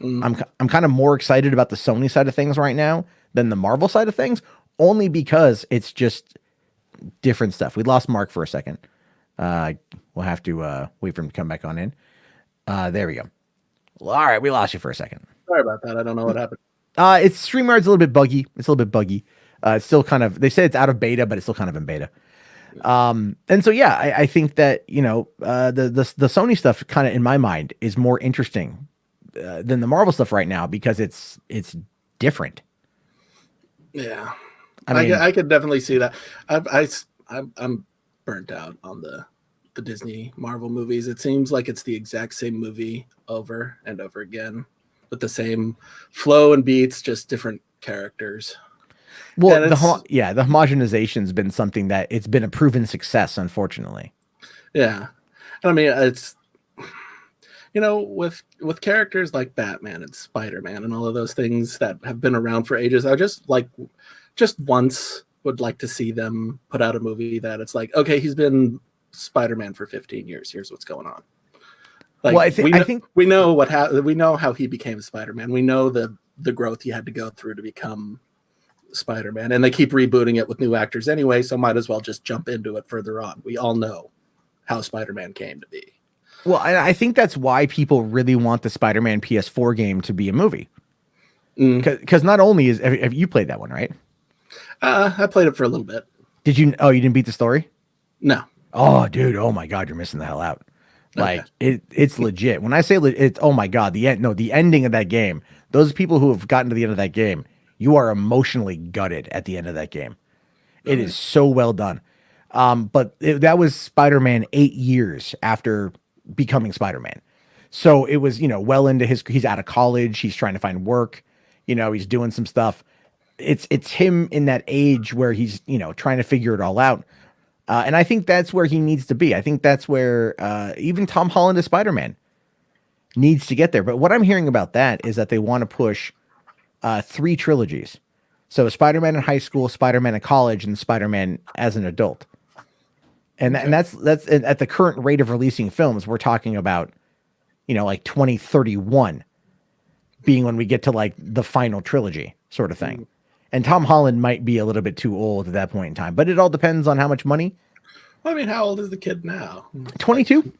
I'm kind of more excited about the Sony side of things right now than the Marvel side of things, only because it's just different stuff. We lost Mark for a second. We'll have to wait for him to come back on in. There we go. Well, all right, we lost you for a second. Sorry about that. I don't know what happened. It's StreamYard's a little bit buggy. It's still kind of, they say it's out of beta, but it's still kind of in beta. And so yeah, I think that the Sony stuff kind of in my mind is more interesting than the Marvel stuff right now because it's different. Yeah, I mean, I could definitely see that. I'm burnt out on the Disney Marvel movies. It seems like it's the exact same movie over and over again with the same flow and beats, just different characters. well, And it's the homogenization's been something that it's been a proven success, unfortunately. yeah. And I mean, it's with characters like Batman and Spider-Man and all of those things that have been around for ages, I just once would like to see them put out a movie that it's like, okay, he's been Spider-Man for 15 years. Here's what's going on. Like, well, I think we know we know how he became Spider-Man. We know the growth he had to go through to become Spider-Man, and they keep rebooting it with new actors anyway, so might as well just jump into it further on. We all know how Spider-Man came to be. well, I think that's why people really want the Spider-Man PS4 game to be a movie. Because not only have you played that one, right? I played it for a little bit. Did you? Oh, you didn't beat the story? No. Oh, dude. Oh my God, you're missing the hell out. Like it's legit. When I say it's oh my God, the ending of that game. Those people who have gotten to the end of that game, you are emotionally gutted at the end of that game. It is so well done. But that was Spider-Man 8 years after becoming Spider-Man. So it was, well into he's out of college. He's trying to find work. He's doing some stuff. It's him in that age where he's, trying to figure it all out. And I think that's where he needs to be. I think that's where even Tom Holland as Spider-Man needs to get there. But what I'm hearing about that is that they want to push 3 trilogies. So Spider-Man in high school, Spider-Man in college, and Spider-Man as an adult. And that's at the current rate of releasing films, we're talking about, like 2031 being when we get to like the final trilogy sort of thing. And Tom Holland might be a little bit too old at that point in time, but it all depends on how much money. Well, I mean, how old is the kid now? 22.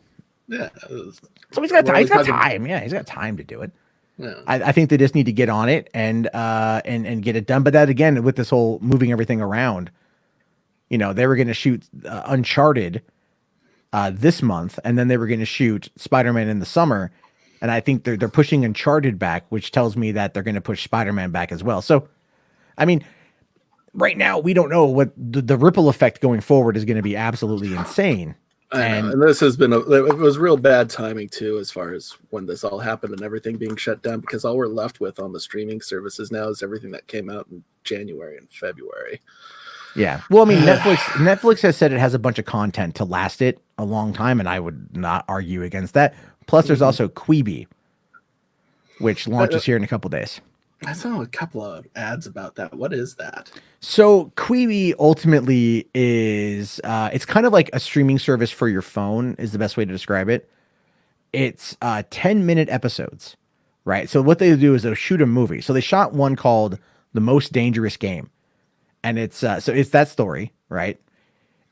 Yeah. So he's got time. He's got time. Yeah, he's got time to do it. Yeah. I think they just need to get on it and get it done. But that again, with this whole moving everything around, they were going to shoot Uncharted this month, and then they were going to shoot Spider-Man in the summer. And I think they're pushing Uncharted back, which tells me that they're going to push Spider-Man back as well. So, I mean, right now we don't know what the ripple effect going forward is going to be. Absolutely insane. And this has been it was real bad timing too, as far as when this all happened and everything being shut down, because all we're left with on the streaming services now is everything that came out in January and February. Yeah. Well, I mean, Netflix has said it has a bunch of content to last it a long time, and I would not argue against that. Plus, there's also Quibi, which launches here in a couple days. I saw a couple of ads about that. What is that? So Quibi ultimately is it's kind of like a streaming service for your phone is the best way to describe it. It's 10-minute episodes, right? So what they do is they'll shoot a movie. So they shot one called The Most Dangerous Game. And it's that story, right?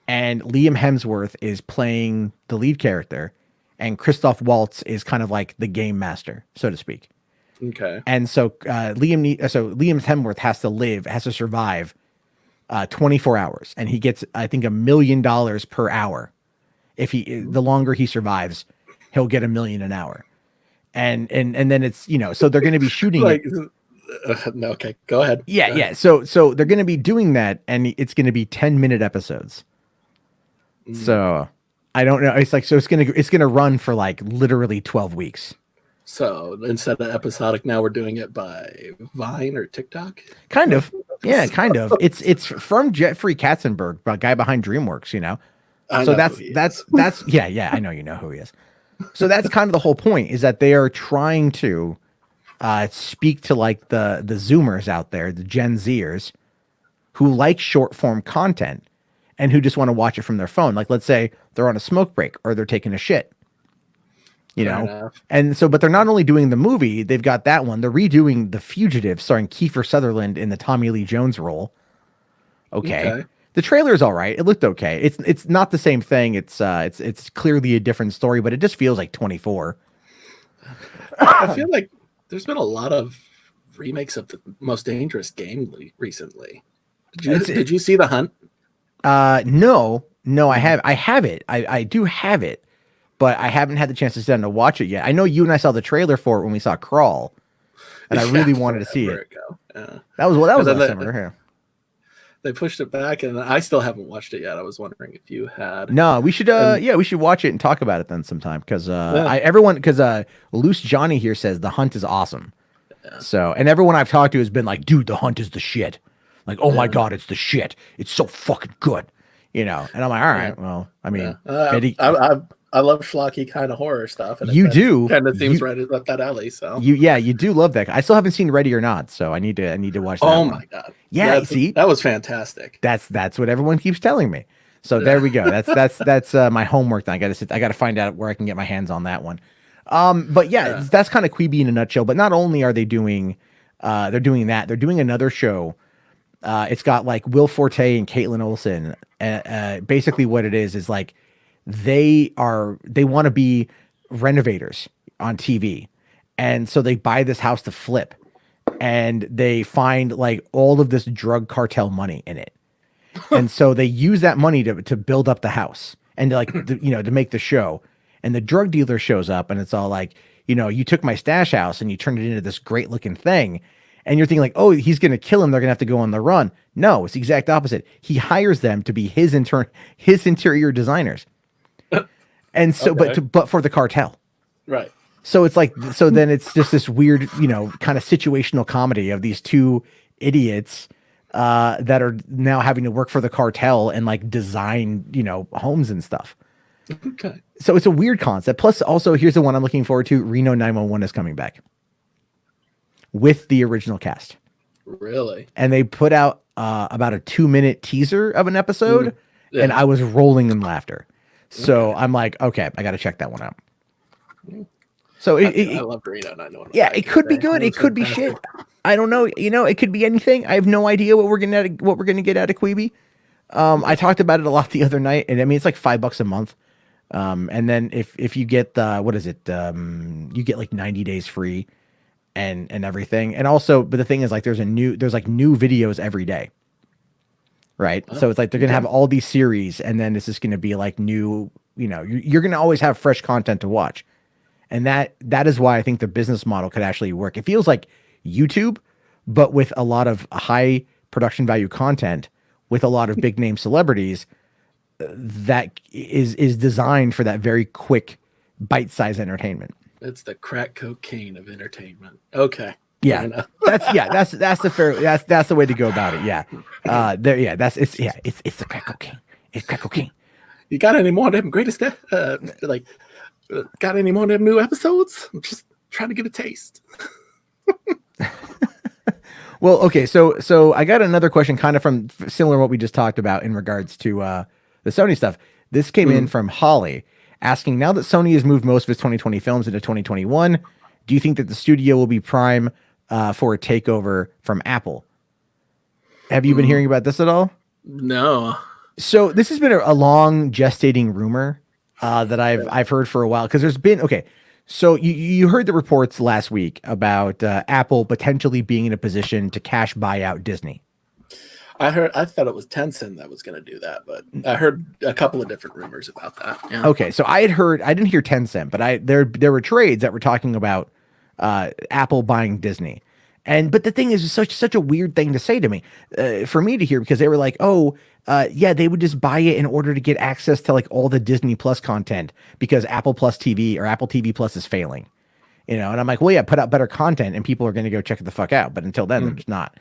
And Liam Hemsworth is playing the lead character, and Christoph Waltz is kind of like the game master, so to speak. Okay. And so Liam Hemsworth has to survive 24 hours, and he gets, I think, $1 million per hour. The longer he survives, he'll get $1 million an hour. And then it's, so they're going to be shooting like, no, okay, go ahead. Yeah, go ahead. Yeah. So they're going to be doing that, and it's going to be 10-minute episodes. So I don't know. It's like, so it's going to run for like literally 12 weeks. So instead of episodic, now we're doing it by Vine or TikTok. Kind of. Yeah, kind of. It's from Jeffrey Katzenberg, the guy behind DreamWorks, So that's yeah, I know you know who he is. So that's kind of the whole point, is that they are trying to speak to like the Zoomers out there, the Gen Zers, who like short form content and who just want to watch it from their phone. Like, let's say they're on a smoke break or they're taking a shit, and so, but they're not only doing the movie, they've got that one. They're redoing The Fugitive, starring Kiefer Sutherland in the Tommy Lee Jones role. Okay. The trailer is all right. It looked okay. It's not the same thing. It's clearly a different story, but it just feels like 24. I feel like there's been a lot of remakes of The Most Dangerous Game recently. Did you see The Hunt? No, No, I have it. I do have it, but I haven't had the chance to sit down to watch it yet. I know you and I saw the trailer for it when we saw Crawl, and I really wanted to see it. Ago. Yeah. That was last they, summer. Yeah. They pushed it back, and I still haven't watched it yet. I was wondering if you had. No, we should. We should watch it and talk about it then sometime because Loose Johnny here says The Hunt is awesome. Yeah. So, and everyone I've talked to has been like, dude, The Hunt is the shit. Like, oh my god, it's the shit. It's so fucking good. And I'm like, all right, well, I mean, I love schlocky kind of horror stuff. And you do kind of seems right up that alley. So you do love that. I still haven't seen Ready or Not, so I need to watch that. Oh one. My god, yeah, see, that was fantastic. That's what everyone keeps telling me. So there we go. That's my homework. Then I got to find out where I can get my hands on that one. But that's kind of Quibi in a nutshell. But not only are they doing, they're doing that. They're doing another show. It's got like Will Forte and Caitlin Olsen. Basically, what it is like they want to be renovators on TV, and so they buy this house to flip, and they find like all of this drug cartel money in it, and so they use that money to build up the house and to make the show. And the drug dealer shows up, and it's all like, you took my stash house and you turned it into this great looking thing. And you're thinking like, oh, he's going to kill him. They're going to have to go on the run. No, it's the exact opposite. He hires them to be his interior designers. And so, okay. but for the cartel. Right. So it's like, so then it's just this weird, kind of situational comedy of these two idiots that are now having to work for the cartel and like design, homes and stuff. Okay. So it's a weird concept. Plus also, here's the one I'm looking forward to. Reno 911 is coming back with the original cast. Really? And they put out about a 2-minute teaser of an episode, and I was rolling in laughter. So I'm like, okay, I got to check that one out. So I love Reno 911. Yeah, it could be good. It could be shit. I don't know. It could be anything. I have no idea what we're gonna get out of Quibi. I talked about it a lot the other night, and I mean it's like $5 a month. And then if you get what is it? You get like 90 days free. And everything. And also, but the thing is like, there's new videos every day. Right. Oh, so it's like, they're going to have all these series, and then this is going to be like new, you're going to always have fresh content to watch. And that is why I think the business model could actually work. It feels like YouTube, but with a lot of high production value content with a lot of big name celebrities that is designed for that very quick bite-sized entertainment. It's the crack cocaine of entertainment. Okay. Yeah. That's the way to go about it. Yeah. It's the crack cocaine. It's crack cocaine. You got any more of them greatest got any more of them new episodes? I'm just trying to get a taste. Well, okay, so I got another question kind of from similar to what we just talked about in regards to the Sony stuff. This came in from Holly, asking, now that Sony has moved most of its 2020 films into 2021, do you think that the studio will be prime for a takeover from Apple? Have you been hearing about this at all? No. So this has been a long gestating rumor that I've heard for a while, because there's been, okay, so you heard the reports last week about Apple potentially being in a position to cash buy out Disney. I thought it was Tencent that was going to do that, but I heard a couple of different rumors about that. Yeah. Okay, so I didn't hear Tencent, but there were trades that were talking about Apple buying Disney. But the thing is, it's such a weird thing to say to me, for me to hear, because they were like, they would just buy it in order to get access to like all the Disney Plus content because Apple Plus TV or Apple TV Plus is failing, and I'm like, well, yeah, put out better content and people are going to go check it the fuck out. But until then, they're just not.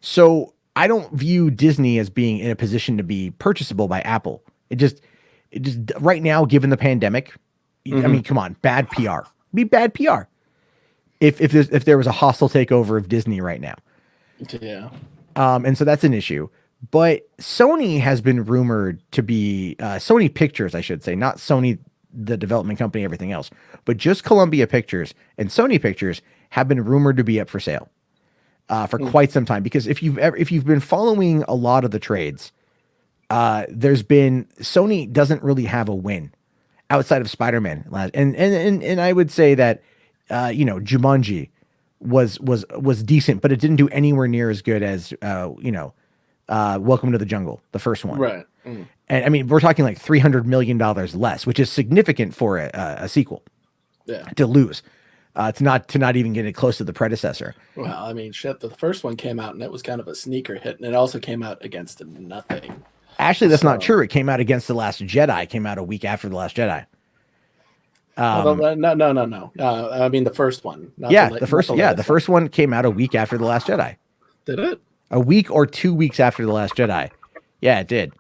So I don't view Disney as being in a position to be purchasable by Apple. It just right now, given the pandemic, I mean, come on, bad PR. Be bad PR. If there was a hostile takeover of Disney right now. Yeah. And so that's an issue. But Sony has been rumored to be Sony Pictures, I should say, not Sony, the development company, everything else, but just Columbia Pictures and Sony Pictures have been rumored to be up for sale for quite some time. Because if you've been following a lot of the trades, there's been, Sony doesn't really have a win outside of Spider-Man. And I would say that Jumanji was decent, but it didn't do anywhere near as good as Welcome to the Jungle, the first one. Right. And I mean, we're talking like $300 million less, which is significant for a sequel. Yeah. To lose, to not even get it close to the predecessor. Well, I mean, shit. The first one came out and it was kind of a sneaker hit, and it also came out against nothing. Actually, that's not true. It came out against The Last Jedi. It came out a week after The Last Jedi. No. I mean, the first one. The first one came out a week after The Last Jedi. Did it? A week or 2 weeks after The Last Jedi. Yeah, it did.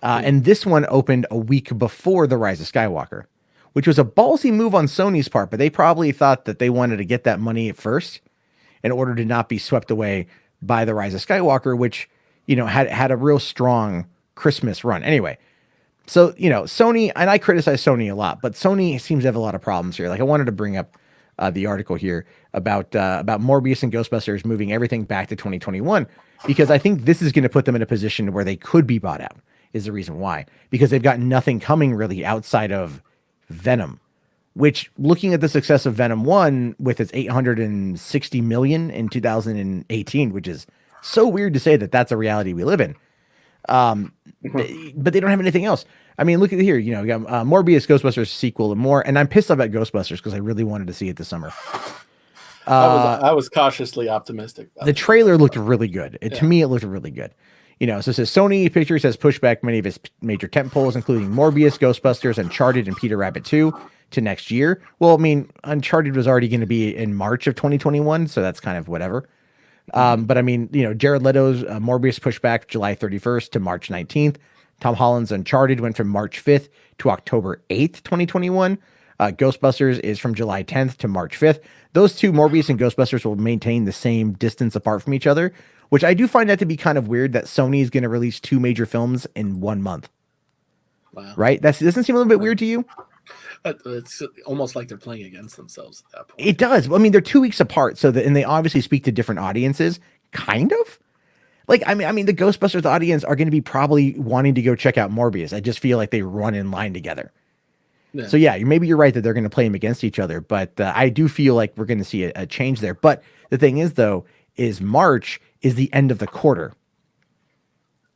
And this one opened a week before The Rise of Skywalker, which was a ballsy move on Sony's part, but they probably thought that they wanted to get that money at first in order to not be swept away by The Rise of Skywalker, which, had a real strong Christmas run. Anyway, so, Sony, and I criticize Sony a lot, but Sony seems to have a lot of problems here. Like, I wanted to bring up the article here about Morbius and Ghostbusters moving everything back to 2021, because I think this is going to put them in a position where they could be bought out, is the reason why, because they've got nothing coming really outside of Venom, which, looking at the success of Venom 1 with its $860 million in 2018, which is so weird to say that that's a reality we live in. But they don't have anything else. I mean, look at here, you got Morbius, Ghostbusters sequel and more. And I'm pissed about Ghostbusters because I really wanted to see it this summer. I was cautiously optimistic. The trailer looked really good. To me, it looked really good. So it says Sony Pictures has pushed back many of its major tentpoles, including Morbius, Ghostbusters, Uncharted, and Peter Rabbit 2 to next year. Well, I mean, Uncharted was already going to be in March of 2021, so that's kind of whatever. But I mean, Jared Leto's Morbius pushed back July 31st to March 19th. Tom Holland's Uncharted went from March 5th to October 8th, 2021. Ghostbusters is from July 10th to March 5th. Those two, Morbius and Ghostbusters, will maintain the same distance apart from each other, which I do find that to be kind of weird that Sony is going to release two major films in 1 month. Wow. Right? That doesn't seem a little bit weird to you? It's almost like they're playing against themselves at that point. It does. I mean, they're 2 weeks apart, and they obviously speak to different audiences, kind of. Like, I mean, the Ghostbusters audience are going to be probably wanting to go check out Morbius. I just feel like they run in line together. Yeah. So yeah, maybe you're right that they're going to play them against each other, but I do feel like we're going to see a change there. But the thing is, though, is March is the end of the quarter,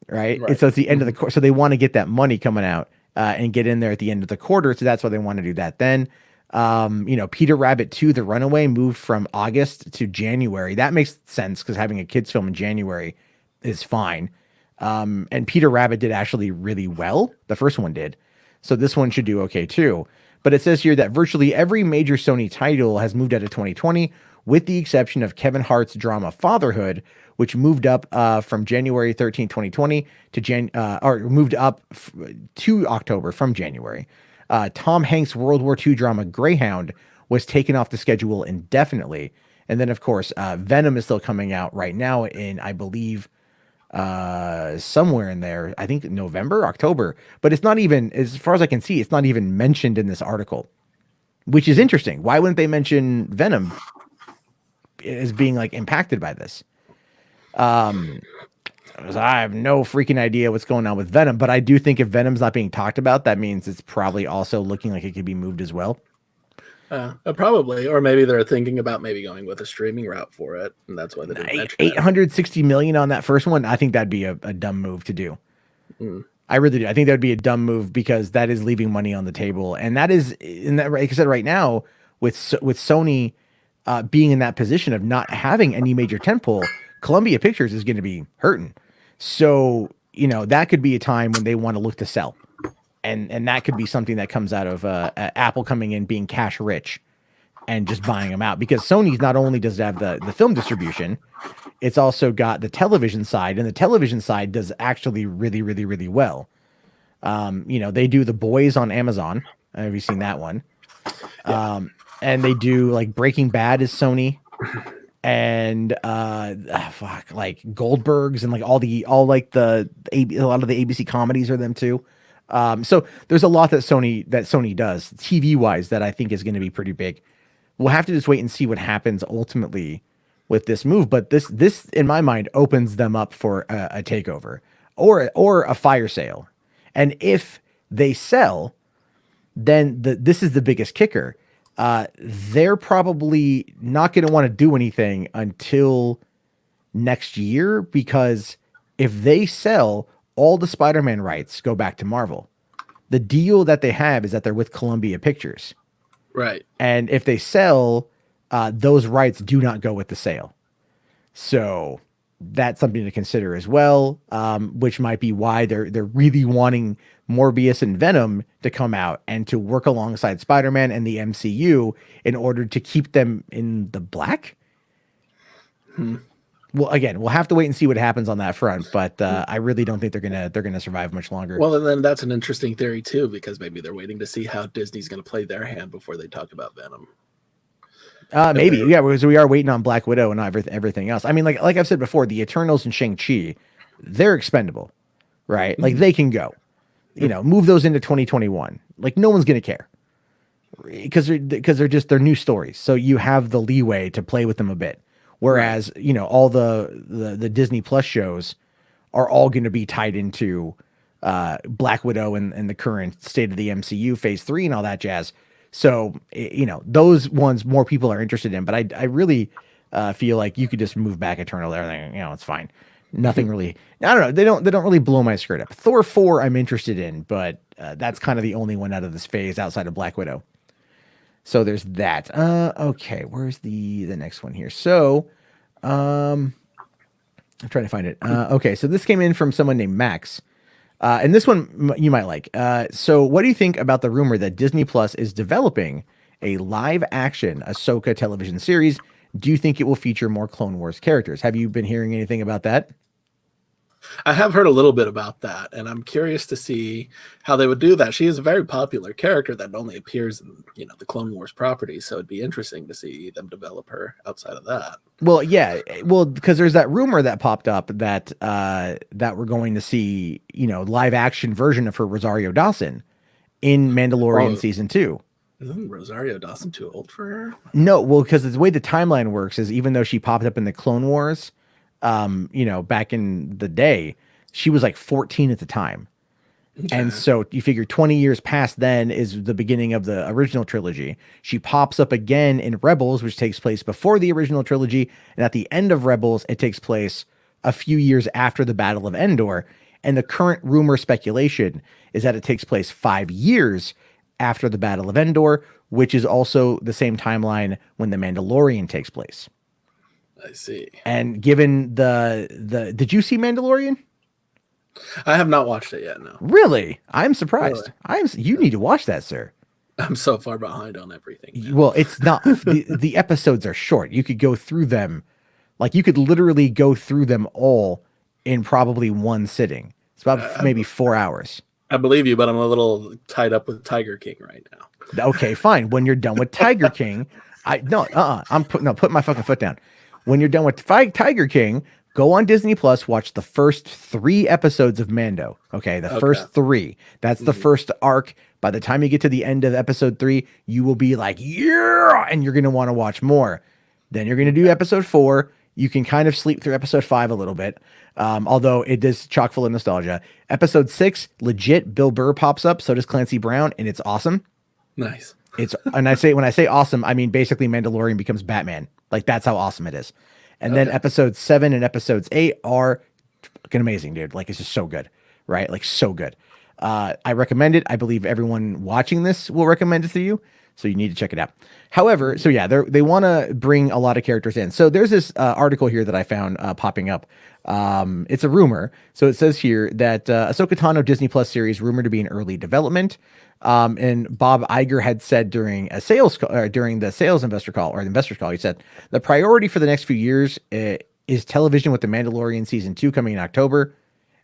right? And so it's the end of the quarter. So they want to get that money coming out and get in there at the end of the quarter. So that's why they want to do that then. Peter Rabbit 2, The Runaway, moved from August to January. That makes sense because having a kids film in January is fine. And Peter Rabbit did actually really well. The first one did. So this one should do okay too. But it says here that virtually every major Sony title has moved out of 2020, with the exception of Kevin Hart's drama Fatherhood, which moved up from January 13, 2020 to moved up to October from January. Tom Hanks' World War II drama Greyhound was taken off the schedule indefinitely. And then, of course, Venom is still coming out right now in, I believe, somewhere in there, I think November, October, but it's not even, as far as I can see, it's not even mentioned in this article, which is interesting. Why wouldn't they mention Venom as being like impacted by this? I have no freaking idea what's going on with Venom, but I do think if Venom's not being talked about, that means it's probably also looking like it could be moved as well. Probably, or maybe they're thinking about maybe going with a streaming route for it, and that's why they didn't mention it. $860 million on that first one. I think that'd be a dumb move to do. I really do. I think that'd be a dumb move because that is leaving money on the table, and that is, like I said, right now with Sony being in that position of not having any major tentpole, Columbia Pictures is going to be hurting. So that could be a time when they want to look to sell. And that could be something that comes out of Apple coming in, being cash rich and just buying them out, because Sony's not only does it have the film distribution, it's also got the television side, and the television side does actually really, really, really well. They do The Boys on Amazon. Have you seen that one? Yeah. And they do like Breaking Bad is Sony, and like Goldbergs, and like a lot of the ABC comedies are them too. So there's a lot that Sony does TV wise that I think is going to be pretty big. We'll have to just wait and see what happens ultimately with this move. But this in my mind opens them up for a takeover or a fire sale. And if they sell, then this is the biggest kicker. They're probably not going to want to do anything until next year, because If they sell, all the Spider-Man rights go back to Marvel. The deal that they have is that they're with Columbia Pictures. Right. And if they sell, those rights do not go with the sale. So that's something to consider as well, which might be why they're really wanting Morbius and Venom to come out and to work alongside Spider-Man and the MCU in order to keep them in the black. Well, again, we'll have to wait and see what happens on that front, but I really don't think they're gonna survive much longer. Well, and then that's an interesting theory too, because maybe they're waiting to see how Disney's going to play their hand before they talk about Venom. Maybe, yeah, because we are waiting on Black Widow and everything else. I mean, like I've said before, the Eternals and Shang-Chi, they're expendable, right? Like they can go, move those into 2021. Like no one's gonna care because they're new stories. So you have the leeway to play with them a bit. Whereas all the Disney Plus shows are all going to be tied into Black Widow and the current state of the MCU Phase 3 and all that jazz. So, those ones more people are interested in, but I really feel like you could just move back Eternal, everything, it's fine. Nothing really, I don't know. They don't really blow my skirt up. Thor 4 I'm interested in, but that's kind of the only one out of this phase outside of Black Widow. So there's that. Okay. Where's the next one here? So, I'm trying to find it. Okay. So this came in from someone named Max. And this one you might like. So what do you think about the rumor that Disney Plus is developing a live action Ahsoka television series? Do you think it will feature more Clone Wars characters? Have you been hearing anything about that? I have heard a little bit about that, and I'm curious to see how they would do that. She is a very popular character that only appears in, the Clone Wars property, so it'd be interesting to see them develop her outside of that. Well, yeah, because there's that rumor that popped up that we're going to see, live action version of her, Rosario Dawson, in Mandalorian season 2. Isn't Rosario Dawson too old for her? No, well, because the way the timeline works is even though she popped up in the Clone Wars, back in the day, she was like 14 at the time. Okay. And so you figure 20 years past then is the beginning of the original trilogy. She pops up again in Rebels, which takes place before the original trilogy. And at the end of Rebels, it takes place a few years after the Battle of Endor. And the current rumor speculation is that it takes place 5 years after the Battle of Endor, which is also the same timeline when The Mandalorian takes place. I see. And given the did you see Mandalorian? I have not watched it yet, no. Really? I'm surprised. Really? You need to watch that, sir. I'm so far behind on everything now. Well, it's not the episodes are short. You could go through them, like you could literally go through them all in probably one sitting. It's about maybe 4 hours. I believe you, but I'm a little tied up with Tiger King right now. Okay, fine. When you're done with Tiger King, I'm put my fucking foot down. When you're done with Tiger King, go on Disney Plus, watch the first 3 episodes of Mando. Okay, first 3. That's the first arc. By the time you get to the end of episode 3, you will be like, yeah, and you're going to want to watch more. Then you're going to do episode 4. You can kind of sleep through episode 5 a little bit, although it is chock full of nostalgia. Episode 6, legit, Bill Burr pops up, so does Clancy Brown, and it's awesome. Nice. When I say awesome, I mean basically Mandalorian becomes Batman. Like that's how awesome it is. And then episodes 7 and episodes 8 are fucking amazing, dude. Like it's just so good, right? Like so good. I recommend it. I believe everyone watching this will recommend it to you. So you need to check it out. However, so yeah, they want to bring a lot of characters in. So there's this article here that I found popping up. It's a rumor. So it says here that Ahsoka Tano Disney Plus series rumored to be in early development. And Bob Iger had said during the sales investor call, he said the priority for the next few years is television, with The Mandalorian season 2 coming in October,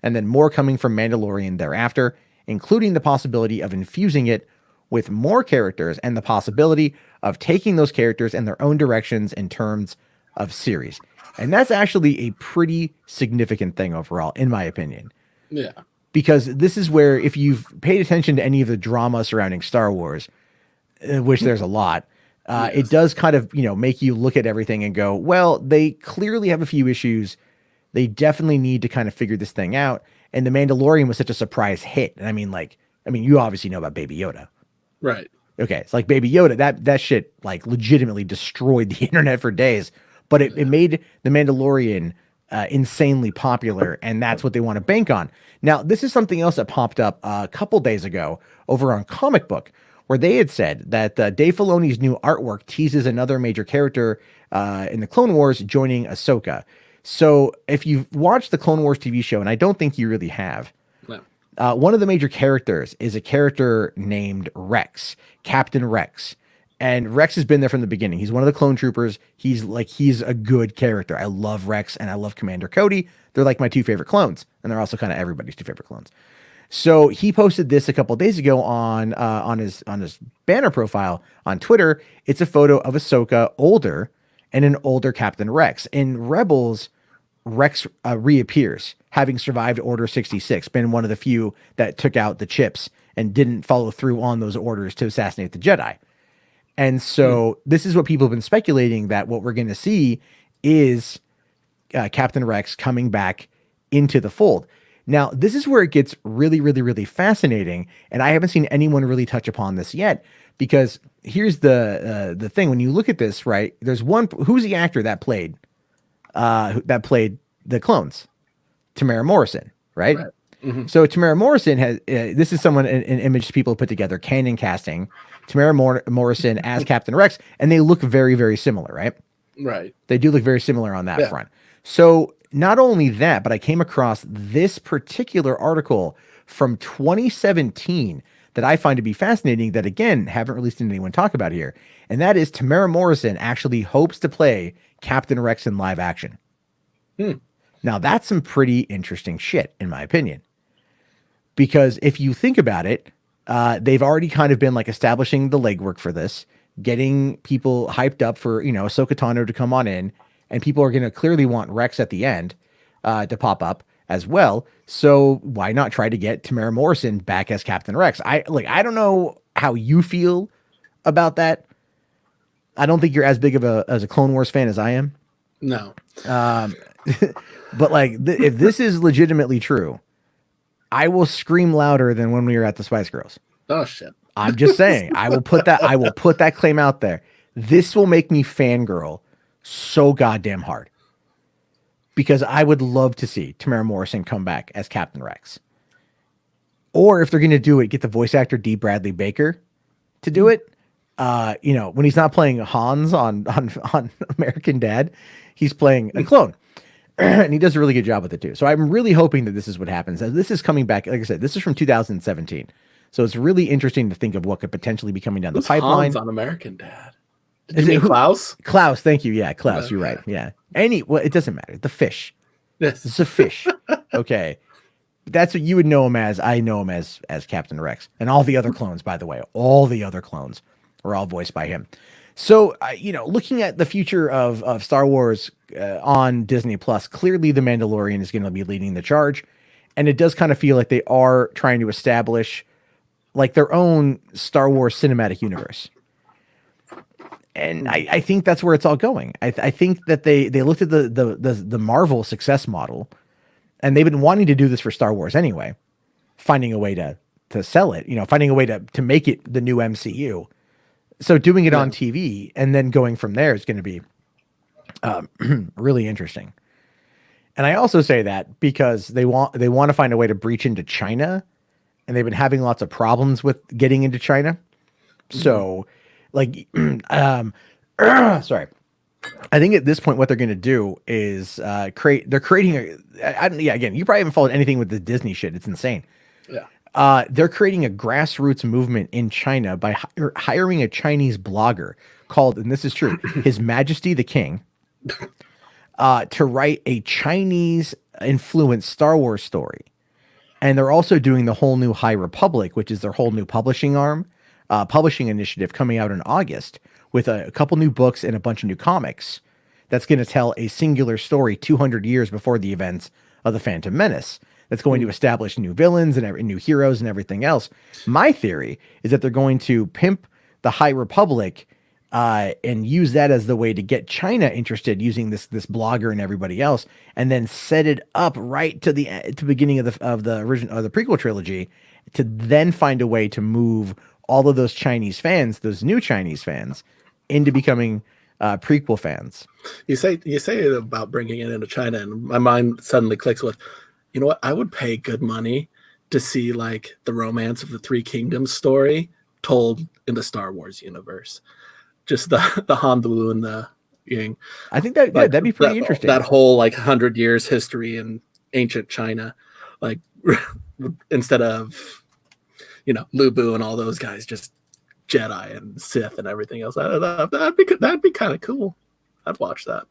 and then more coming from Mandalorian thereafter, including the possibility of infusing it with more characters and the possibility of taking those characters in their own directions in terms of series. And that's actually a pretty significant thing overall, in my opinion. Yeah. Because this is where, if you've paid attention to any of the drama surrounding Star Wars, which there's a lot, yes, it does kind of, make you look at everything and go, well, they clearly have a few issues. They definitely need to kind of figure this thing out. And The Mandalorian was such a surprise hit. And I mean, you obviously know about Baby Yoda. Right. Okay. It's like Baby Yoda, that shit like legitimately destroyed the internet for days, but it made The Mandalorian insanely popular, and that's what they want to bank on. Now, this is something else that popped up a couple days ago over on Comic Book, where they had said that Dave Filoni's new artwork teases another major character in the Clone Wars joining Ahsoka. So if you've watched the Clone Wars TV show, and I don't think you really have, No. one of the major characters is a character named Rex, Captain Rex. And Rex has been there from the beginning. He's one of the clone troopers. He's a good character. I love Rex and I love Commander Cody. They're like my two favorite clones. And they're also kind of everybody's two favorite clones. So he posted this a couple of days ago on his banner profile on Twitter. It's a photo of Ahsoka older and an older Captain Rex. In Rebels, Rex reappears, having survived Order 66, been one of the few that took out the chips and didn't follow through on those orders to assassinate the Jedi. And so this is what people have been speculating, that what we're going to see is Captain Rex coming back into the fold. Now, this is where it gets really, really, really fascinating. And I haven't seen anyone really touch upon this yet, because here's the thing. When you look at this, right, there's one, who's the actor that played the clones? Tamara Morrison, right? Mm-hmm. So Tamara Morrison has, this is someone, an image people put together, canon casting, Tamara Morrison as Captain Rex, and they look very, very similar, right? Right. They do look very similar on that front. So not only that, but I came across this particular article from 2017 that I find to be fascinating, that again, haven't really seen anyone talk about here. And that is Tamara Morrison actually hopes to play Captain Rex in live action. Now that's some pretty interesting shit, in my opinion. Because if you think about it, they've already kind of been like establishing the legwork for this, getting people hyped up for, Ahsoka Tano to come on in, and people are going to clearly want Rex at the end to pop up as well. So why not try to get Tamara Morrison back as Captain Rex? I don't know how you feel about that. I don't think you're as big of a Clone Wars fan as I am. No. But if this is legitimately true, I will scream louder than when we were at the Spice Girls. Oh shit. I'm just saying, I will put that claim out there. This will make me fangirl so goddamn hard, because I would love to see Tamara Morrison come back as Captain Rex. Or if they're going to do it, get the voice actor D. Bradley Baker to do it. When he's not playing Hans on American Dad, he's playing a clone. And he does a really good job with it too. So I'm really hoping that this is what happens. This is coming back. Like I said, this is from 2017. So it's really interesting to think of what could potentially be coming down the pipeline. Hans on American Dad? Is it Klaus? Klaus, thank you. Yeah, Klaus, okay. You're right. Yeah. It doesn't matter. The fish. Yes. It's a fish. Okay. That's what you would know him as. I know him as Captain Rex. And all the other clones, by the way, all the other clones are all voiced by him. So, looking at the future of Star Wars on Disney Plus, clearly The Mandalorian is going to be leading the charge. And it does kind of feel like they are trying to establish like their own Star Wars cinematic universe. And I think that's where it's all going. I think that they looked at the Marvel success model, and they've been wanting to do this for Star Wars anyway, finding a way to sell it, finding a way to make it the new MCU. So doing it on TV and then going from there is going to be really interesting. And I also say that because they want to find a way to breach into China, and they've been having lots of problems with getting into China. So sorry. I think at this point, what they're going to do is they're creating again, you probably haven't followed anything with the Disney shit. It's insane. Yeah. They're creating a grassroots movement in China by hiring a Chinese blogger called, and this is true, His Majesty the King, to write a Chinese influenced Star Wars story. And they're also doing the whole new High Republic, which is their whole new publishing arm, publishing initiative coming out in August with a couple new books and a bunch of new comics. That's going to tell a singular story 200 years before the events of the Phantom Menace. That's going to establish new villains and new heroes and everything else. My theory is that they're going to pimp the High Republic and use that as the way to get China interested, using this blogger and everybody else, and then set it up right to the beginning of the original of the prequel trilogy, to then find a way to move all of those Chinese fans, those new Chinese fans, into becoming prequel fans. You say it about bringing it into China, and my mind suddenly clicks with, you know what? I would pay good money to see like the Romance of the Three Kingdoms story told in the Star Wars universe. Just the Han, the Wu, and the Ying. I think that that'd be pretty interesting. That whole like 100 years history in ancient China, like instead of Lu Bu and all those guys, just Jedi and Sith and everything else. That'd be kind of cool. I'd watch that.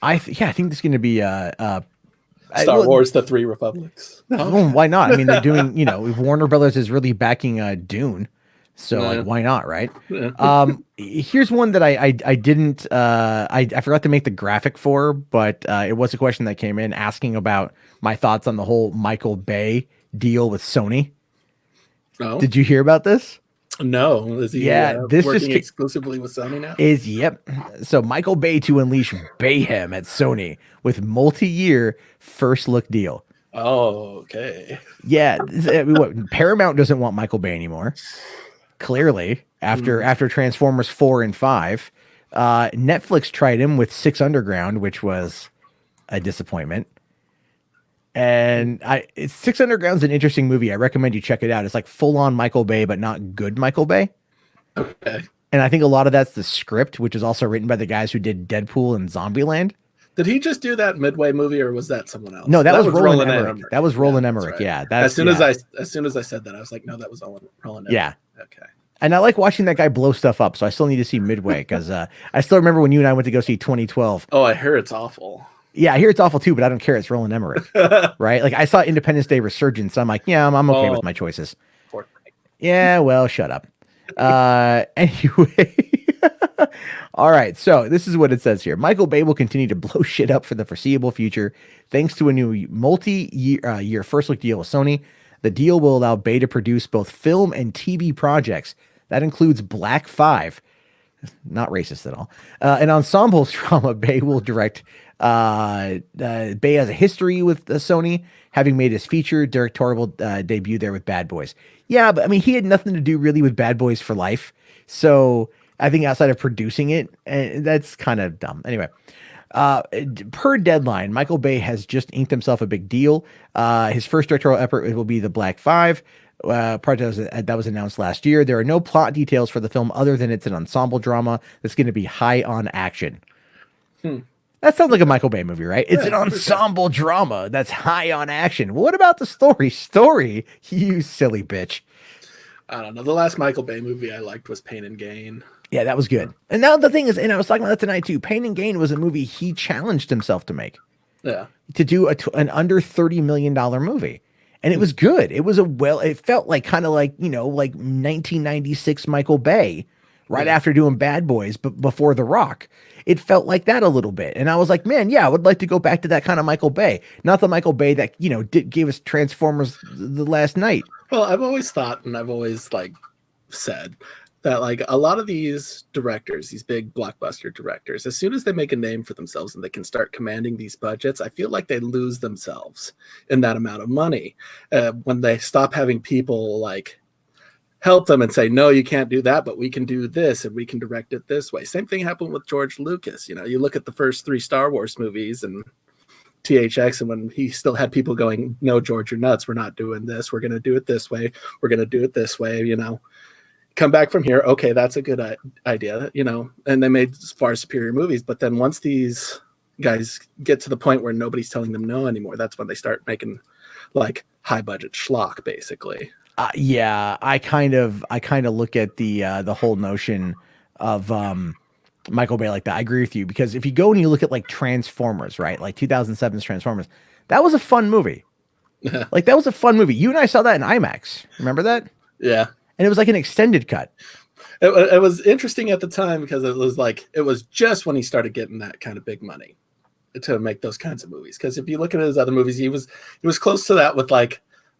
I think this is going to be Star Wars: The Three Republics. Well, why not? I mean, they're doing, Warner Brothers is really backing Dune. So like, why not, right? Yeah. Here's one that I didn't I forgot to make the graphic for, but it was a question that came in asking about my thoughts on the whole Michael Bay deal with Sony. Oh. Did you hear about this? No. Is he this working just exclusively with Sony now? Yep. So Michael Bay to unleash Bayhem at Sony with multi-year first look deal. Oh, okay. Yeah. Paramount doesn't want Michael Bay anymore. Clearly, after Transformers 4 and 5, Netflix tried him with 6 Underground, which was a disappointment. And 6 Underground's an interesting movie. I recommend you check it out. It's like full on Michael Bay, but not good Michael Bay. Okay. And I think a lot of that's the script, which is also written by the guys who did Deadpool and Zombieland. Did he just do that Midway movie, or was that someone else? No, that was Roland Emmerich. That was Roland Emmerich. Right. Yeah. As soon as I said that, I was like, no, that was Roland Emmerich. Yeah. Okay. And I like watching that guy blow stuff up, so I still need to see Midway because I still remember when you and I went to go see 2012. Oh, I hear it's awful. Yeah, I hear it's awful too, but I don't care. It's Roland Emmerich, right? Like I saw Independence Day Resurgence. So I'm like, yeah, I'm okay with my choices. Poor thing. Yeah, well, shut up. Anyway. All right, so this is what it says here. Michael Bay will continue to blow shit up for the foreseeable future thanks to a new multi-year first look deal with Sony. The deal will allow Bay to produce both film and TV projects. That includes Black 5. Not racist at all. An ensemble drama. Bay will direct. Bay has a history with Sony, having made his feature directorial debut there with Bad Boys. Yeah, but I mean, he had nothing to do really with Bad Boys for Life. So I think outside of producing it, that's kind of dumb. Anyway, per Deadline, Michael Bay has just inked himself a big deal. His first directorial effort will be the Black 5. Project that was announced last year. There are no plot details for the film other than it's an ensemble drama that's going to be high on action. That sounds like a Michael Bay movie, right? It's an ensemble drama that's high on action. What about the story? Story, you silly bitch. I don't know. The last Michael Bay movie I liked was Pain and Gain. Yeah, that was good. And now the thing is, and I was talking about that tonight too, Pain and Gain was a movie he challenged himself to make. Yeah. To do an under $30 million movie. And it was good. It was it felt like kind of like, like 1996 Michael Bay, right after doing Bad Boys, but before The Rock. It felt like that a little bit. And I was like, man, yeah, I would like to go back to that kind of Michael Bay. Not the Michael Bay that, gave us Transformers the last night. Well, I've always thought, and I've always said that a lot of these directors, these big blockbuster directors, as soon as they make a name for themselves and they can start commanding these budgets, I feel like they lose themselves in that amount of money. When they stop having people help them and say, no, you can't do that, but we can do this and we can direct it this way. Same thing happened with George Lucas. You look at the first 3 Star Wars movies and THX, and when he still had people going, no, George, you're nuts. We're not doing this. We're going to do it this way. We're going to do it this way, come back from here. Okay, that's a good idea, and they made far superior movies. But then once these guys get to the point where nobody's telling them no anymore, that's when they start making high budget schlock, basically. Yeah, I kind of look at the whole notion of Michael Bay like that. I agree with you, because if you go and you look at Transformers, right, 2007's Transformers, that was a fun movie. That was a fun movie. You and I saw that in IMAX. Remember that? Yeah. And it was like an extended cut. It was interesting at the time because it was just when he started getting that kind of big money to make those kinds of movies. Because if you look at his other movies, he was close to that with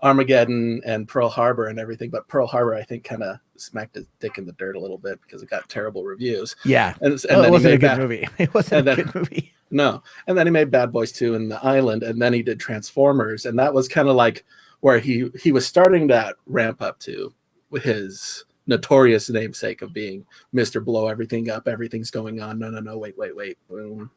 Armageddon and Pearl Harbor and everything. But Pearl Harbor, I think, kind of smacked his dick in the dirt a little bit because it got terrible reviews. Yeah, and then it wasn't a good movie. It wasn't a good movie. No, and then he made Bad Boys 2 and The Island, and then he did Transformers, and that was kind of where he was starting to ramp up to his notorious namesake of being Mr. Blow everything up, everything's going on. No, wait, boom.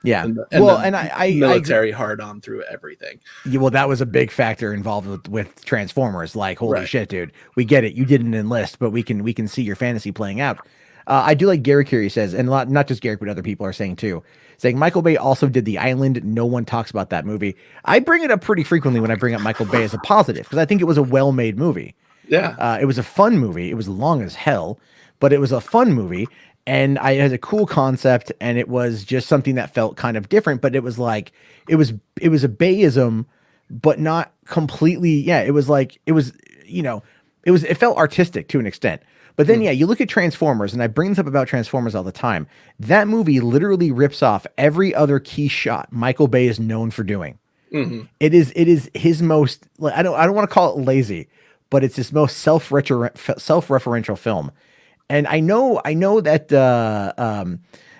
Yeah. And Well, the and I military hard on through everything. Yeah, well, that was a big factor involved with Transformers. Like, holy Right. shit, dude, we get it. You didn't enlist, but we can see your fantasy playing out. I do like Garrick here. He says, and not just Garrick, but other people are saying too, saying Michael Bay also did The Island. No one talks about that movie. I bring it up pretty frequently when I bring up Michael Bay as a positive because I think it was a well-made movie. Yeah. It was a fun movie. It was long as hell, but it was a fun movie. And I had a cool concept, and it was just something that felt kind of different. But it was like it was a Bayism, but not completely. Yeah, it was like it felt artistic to an extent. But then you look at Transformers, and I bring this up about Transformers all the time. That movie literally rips off every other key shot Michael Bay is known for doing. Mm-hmm. It is his most. I don't want to call it lazy, but it's his most self-referential film. And I know that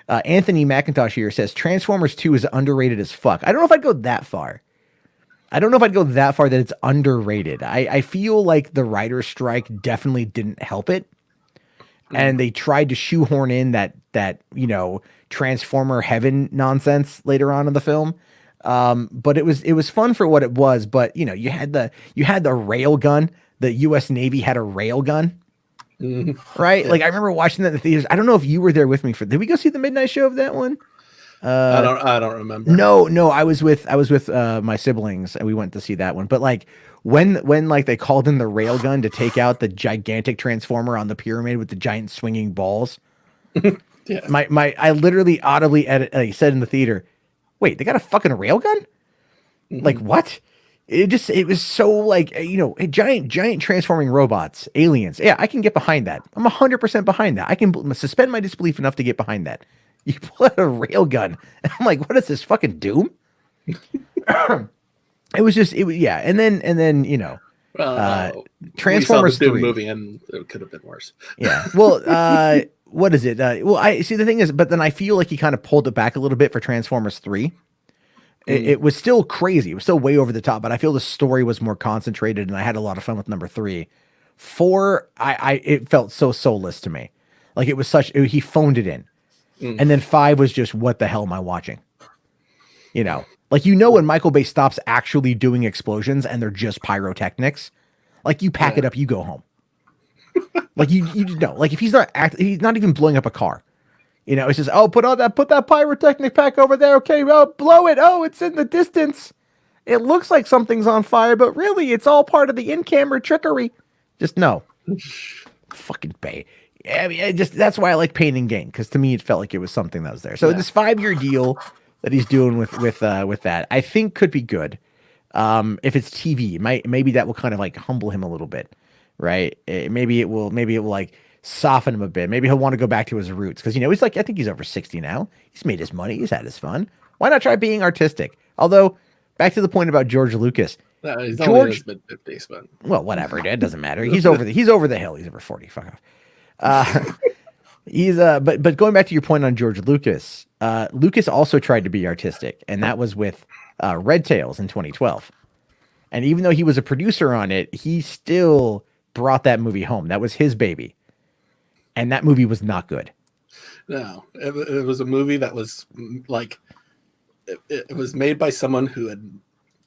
Anthony McIntosh here says Transformers 2 is underrated as fuck. I don't know if I'd go that far. That it's underrated. I feel like the writer's strike definitely didn't help it. And they tried to shoehorn in that Transformer heaven nonsense later on in the film. But it was fun for what it was. But you had the rail gun. The U.S. Navy had a rail gun. Mm-hmm. Right? Yeah. Like I remember watching that in the theaters. I don't know if you were there with me did we go see the midnight show of that one? I don't remember. No, I was with my siblings and we went to see that one. But like when like they called in the railgun to take out the gigantic transformer on the pyramid with the giant swinging balls. Yeah. I literally audibly said in the theater, "Wait, they got a fucking railgun?" Mm-hmm. Like what? It was so like, giant transforming robots, aliens. Yeah, I can get behind that. I'm 100% behind that. I can suspend my disbelief enough to get behind that. You pull out a railgun. I'm like, what is this, fucking Doom? Yeah. And then Transformers 3 movie, and it could have been worse. Yeah. Well, what is it? I see. The thing is, but then I feel like he kind of pulled it back a little bit for Transformers 3. It was still crazy. It was still way over the top, but I feel the story was more concentrated, and I had a lot of fun with number 3. 4, it felt so soulless to me. Like it was he phoned it in. And then 5 was just, what the hell am I watching? Like, when Michael Bay stops actually doing explosions and they're just pyrotechnics, like you pack it up, you go home. Like you know, like if he's not even blowing up a car. It's just, put that pyrotechnic pack over there. Okay, blow it. Oh, it's in the distance. It looks like something's on fire, but really it's all part of the in-camera trickery. Just no. Fucking Bay. I mean, that's why I like Pain and Gain, because to me it felt like it was something that was there. So this 5-year deal that he's doing with that, I think could be good. If it's TV, maybe that will kind of like humble him a little bit, right? Maybe it will like soften him a bit. Maybe he'll want to go back to his roots because he's like, I think he's over 60 now. He's made his money. He's had his fun. Why not try being artistic? Although, back to the point about George Lucas. He's only in his mid-50s, but well, whatever. It doesn't matter. He's over the hill. He's over 40. Fuck off. But going back to your point on George Lucas, Lucas also tried to be artistic, and that was with Red Tails in 2012. And even though he was a producer on it, he still brought that movie home. That was his baby. And that movie was not good. No, it was a movie that was like, it was made by someone who had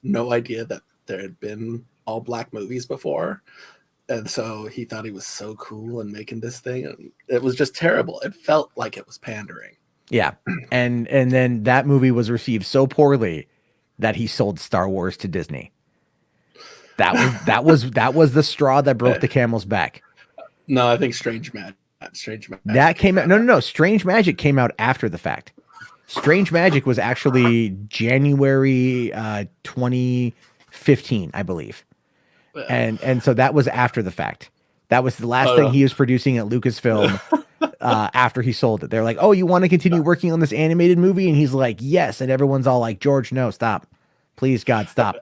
no idea that there had been all black movies before. And so he thought he was so cool and making this thing. And it was just terrible. It felt like it was pandering. Yeah. And then that movie was received so poorly that he sold Star Wars to Disney. That was the straw that broke the camel's back. No, I think Strange Magic. That came out. No. Strange Magic came out after the fact. Strange Magic was actually January 2015, I believe. And so that was after the fact. That was the last thing he was producing at Lucasfilm after he sold it. They're like, "Oh, you want to continue working on this animated movie?" And he's like, "Yes." And everyone's all like, "George, no, stop. Please, God, stop."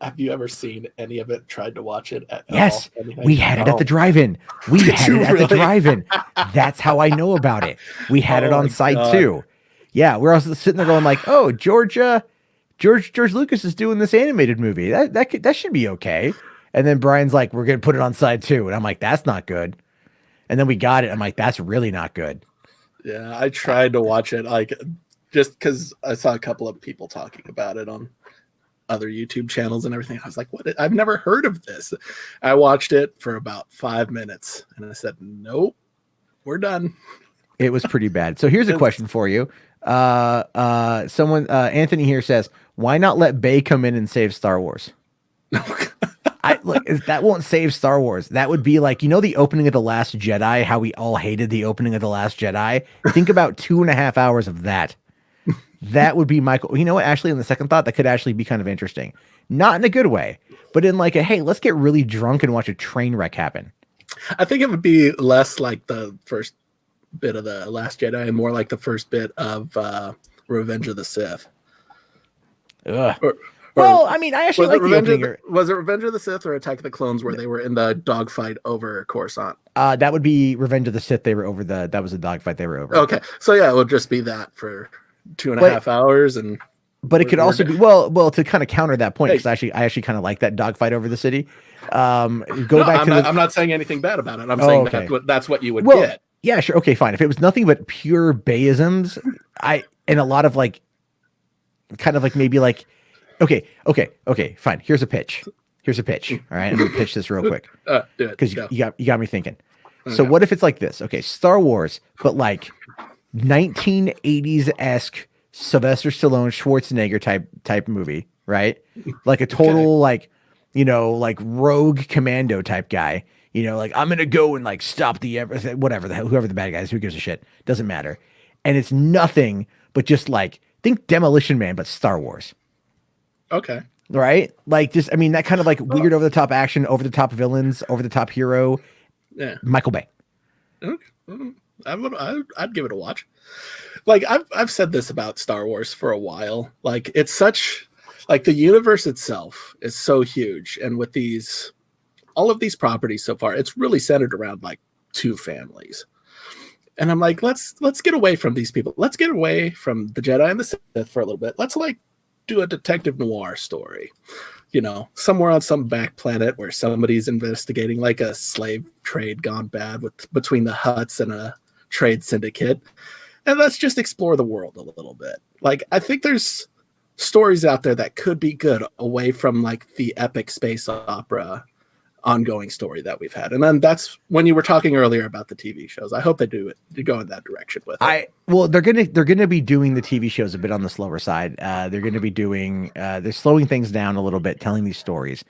Have you ever seen any of it? Tried to watch it? Yes, we had it at the drive-in. The drive-in. That's how I know about it. We had it on site too. Yeah, we're also sitting there going like, "Oh, George Lucas is doing this animated movie. That should be okay." And then Brian's like, "We're gonna put it on side too," and I'm like, "That's not good." And then we got it. I'm like, that's really not good. Yeah, I tried to watch it, like, just because I saw a couple of people talking about it on other YouTube channels and everything. I was like, what? I've never heard of this. I watched it for about 5 minutes and I said, nope, we're done. It was pretty bad. So here's a question for you. Anthony here says, why not let Bay come in and save Star Wars? That won't save Star Wars. That would be like, the opening of The Last Jedi, how we all hated the opening of The Last Jedi. Think about 2.5 hours of that. That would be Michael. You know what? Actually, in the second thought, that could actually be kind of interesting. Not in a good way, but in like hey, let's get really drunk and watch a train wreck happen. I think it would be less like the first bit of The Last Jedi and more like the first bit of Revenge of the Sith. Well, I mean, I actually like the opening. Was it Revenge of the Sith or Attack of the Clones where they were in the dogfight over Coruscant? That would be Revenge of the Sith. That was a dogfight they were over. Okay, so yeah, it would just be that for 2.5 hours, but it could also be well to kind of counter that point, because I actually kind of like that dogfight over the city. I'm not saying anything bad about it. I'm saying that's what you would get. Yeah, sure. Okay, fine. If it was nothing but pure Bayisms, and a lot of like, kind of like maybe like, okay, fine. Here's a pitch. All right, I'm gonna pitch this real quick because you got me thinking. Okay. So what if it's like this? Okay, Star Wars, but like 1980s-esque Sylvester Stallone, Schwarzenegger type movie, right? Like a total like rogue commando type guy. Like I'm gonna go and like stop whoever the bad guy is. Who gives a shit? Doesn't matter. And it's nothing but just like think Demolition Man, but Star Wars. Okay. Right? Like just that kind of like weird over the top action, over the top villains, over the top hero. Yeah. Michael Bay. Okay. I'd give it a watch. Like I've said this about Star Wars for a while. Like it's such like the universe itself is so huge, and with all of these properties so far, it's really centered around like two families. And I'm like, let's get away from these people. Let's get away from the Jedi and the Sith for a little bit. Let's like do a detective noir story. Somewhere on some back planet where somebody's investigating like a slave trade gone bad between the Hutts and a trade syndicate. And let's just explore the world a little bit. Like, I think there's stories out there that could be good away from like the epic space opera ongoing story that we've had. And then that's when you were talking earlier about the TV shows. I hope they do go in that direction with it. Well, they're gonna be doing the TV shows a bit on the slower side. They're gonna be doing they're slowing things down a little bit, telling these stories.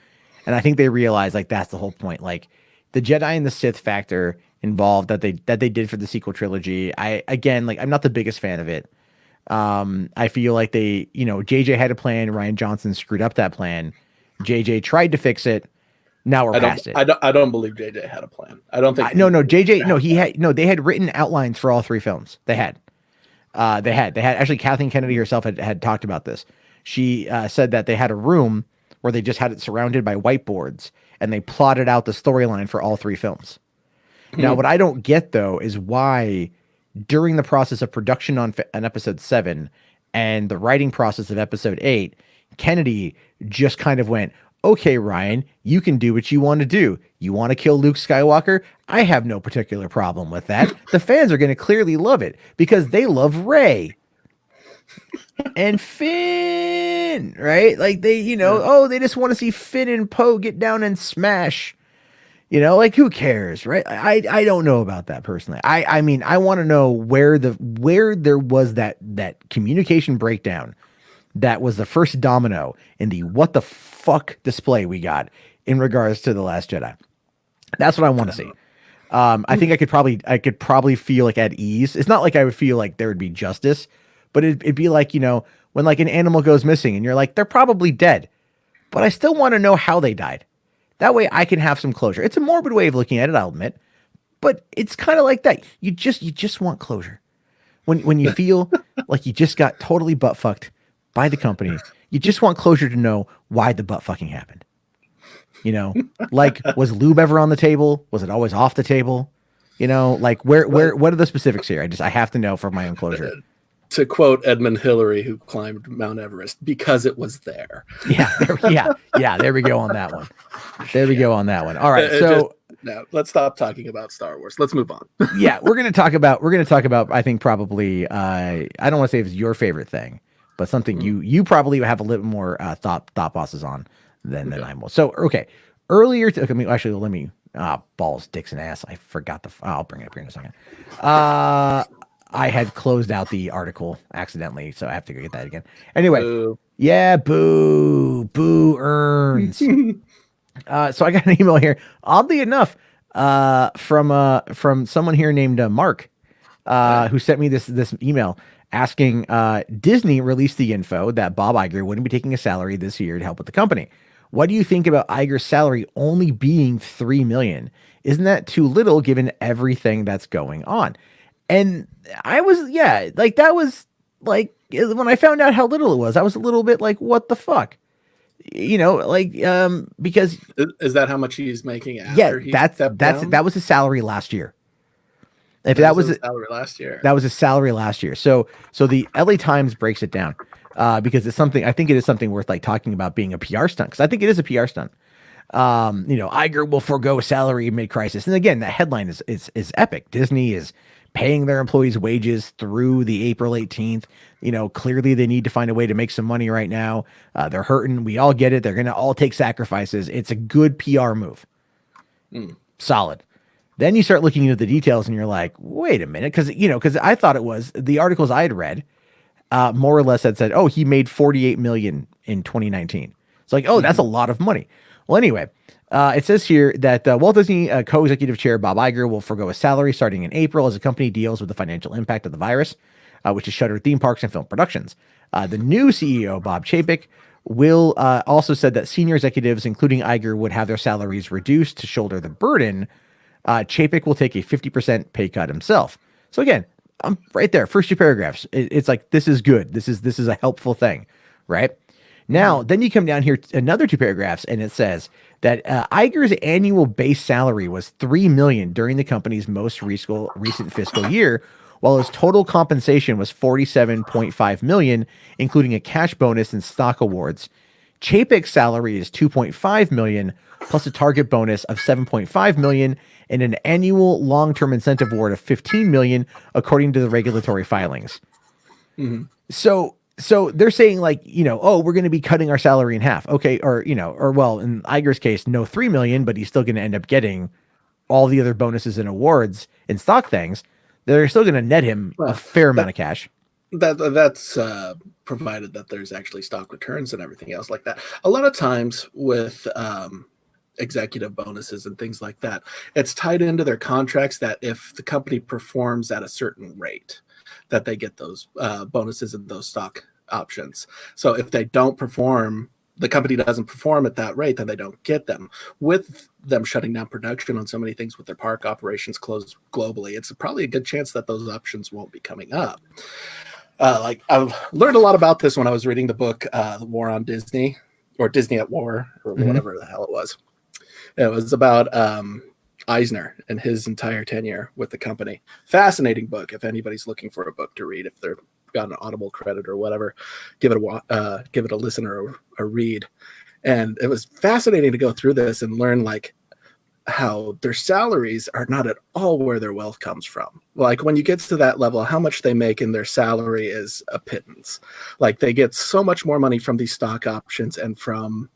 And I think they realize like that's the whole point. Like the Jedi and the Sith factor involved that they did for the sequel trilogy. I'm not the biggest fan of it. I feel like JJ had a plan, Rian Johnson screwed up that plan. JJ tried to fix it. Now we're past it. I don't believe JJ had a plan. I don't think. They had written outlines for all three films. They had actually Kathleen Kennedy herself had talked about this. She said that they had a room where they just had it surrounded by whiteboards and they plotted out the storyline for all three films. Now, what I don't get though is why during the process of production on episode 7 and the writing process of episode 8, Kennedy just kind of went, okay, Ryan, you can do what you want to do. You want to kill Luke Skywalker? I have no particular problem with that. The fans are going to clearly love it because they love Rey and Finn, right? Like they just want to see Finn and Poe get down and smash. Like who cares, right? I don't know about that personally. I mean, I want to know where there was that communication breakdown. That was the first domino in the what the fuck display we got in regards to The Last Jedi. That's what I want to see. I think I could probably feel like at ease. It's not like I would feel like there would be justice, but it'd be like, when like an animal goes missing and you're like, they're probably dead, but I still want to know how they died. That way I can have some closure. It's a morbid way of looking at it, I'll admit, but it's kind of like that. You just want closure. When you feel like you just got totally butt fucked by the company, you just want closure to know why the butt fucking happened. Like was lube ever on the table? Was it always off the table? Like where what are the specifics here? I have to know for my own closure. To quote Edmund Hillary, who climbed Mount Everest, because it was there. Yeah. There we go on that one. All right. So No, let's stop talking about Star Wars. Let's move on. Yeah, we're gonna talk about. I think probably. I don't want to say it's your favorite thing, but something you probably have a little more thought process on than I will. So okay, earlier. Let me. Balls, dicks, and ass. I forgot I'll bring it up here in a second. I had closed out the article accidentally, so I have to go get that again. Anyway, yeah, boo earns. So I got an email here, oddly enough, from someone here named Mark, who sent me this email asking, Disney released the info that Bob Iger wouldn't be taking a salary this year to help with the company. What do you think about Iger's salary only being $3 million? Isn't that too little given everything that's going on? And I was, that was like, when I found out how little it was, I was a little bit like, what the fuck? Because is that how much he's making after that was his salary last year. If that was his salary last year. That was his salary last year. So the LA Times breaks it down because it's something, I think it is something worth like talking about being a PR stunt, because I think it is a PR stunt. Iger will forego salary mid-crisis. And again, that headline is epic. Disney is paying their employees wages through the April 18th. Clearly they need to find a way to make some money right now. They're hurting. We all get it. They're going to all take sacrifices. It's a good PR move. Solid. Then you start looking into the details and you're like, wait a minute. Because I thought it was the articles I had read, more or less had said, oh, he made $48 million in 2019. It's like, oh, that's a lot of money. Well, anyway, it says here that Walt Disney co-executive chair Bob Iger will forgo a salary starting in April as the company deals with the financial impact of the virus, which has shuttered theme parks and film productions. The new CEO, Bob Chapek, will also said that senior executives, including Iger, would have their salaries reduced to shoulder the burden. Chapek will take a 50% pay cut himself. So again, I'm right there. First two paragraphs. It's like, this is good. This is a helpful thing, right? Now, then you come down here, another two paragraphs, and it says that Iger's annual base salary was $3 million during the company's most recent fiscal year, while his total compensation was $47.5 million, including a cash bonus and stock awards. Chapek's salary is $2.5 million, plus a target bonus of $7.5 million, and an annual long-term incentive award of $15 million, according to the regulatory filings. Mm-hmm. So they're saying like, oh, we're going to be cutting our salary in half. Okay. Or in Iger's case, no 3 million, but he's still going to end up getting all the other bonuses and awards and stock things. They're still going to net him a fair amount of cash. That's provided that there's actually stock returns and everything else like that. A lot of times with executive bonuses and things like that, it's tied into their contracts that if the company performs at a certain rate, that they get those bonuses and those stock options. So if they don't perform, the company doesn't perform at that rate, then they don't get them. With them shutting down production on so many things with their park operations closed globally, it's probably a good chance that those options won't be coming up. Like I've learned a lot about this when I was reading the book, The War on Disney, or Disney at War, or whatever the hell it was. It was about Eisner and his entire tenure with the company. Fascinating book. If anybody's looking for a book to read, if they're got an Audible credit or whatever, give it a listen or a read. And it was fascinating to go through this and learn like how their salaries are not at all where their wealth comes from. Like when you get to that level, how much they make in their salary is a pittance. Like they get so much more money from these stock options and from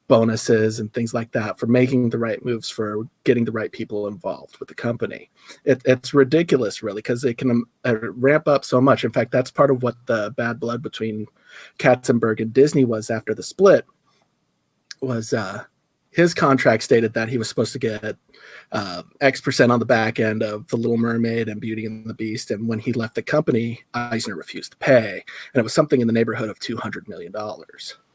bonuses and things like that for making the right moves, for getting the right people involved with the company. It's ridiculous, really, because they can ramp up so much. In fact, that's part of what the bad blood between Katzenberg and Disney was after the split. Was his contract stated that he was supposed to get X% on the back end of The Little Mermaid and Beauty and the Beast, and when he left the company, Eisner refused to pay, and it was something in the neighborhood of $200 million.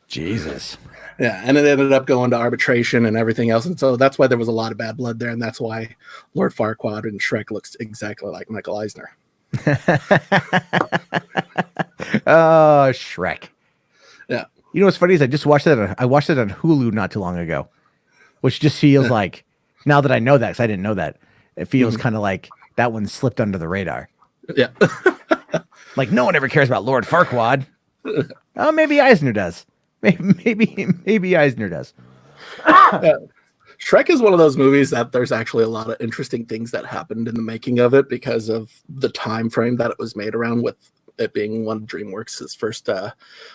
Jesus. Yeah, and it ended up going to arbitration and everything else, and so that's why there was a lot of bad blood there, and that's why Lord Farquaad and Shrek looks exactly like Michael Eisner. Oh, Shrek. Yeah. You know what's funny is I watched it on Hulu not too long ago, which just feels like, now that I know that, because I didn't know that, it feels kind of like that one slipped under the radar. Yeah. Like no one ever cares about Lord Farquaad. Oh, maybe Eisner does. Maybe Eisner does. Shrek is one of those movies that there's actually a lot of interesting things that happened in the making of it because of the time frame that it was made around, with it being one of DreamWorks' first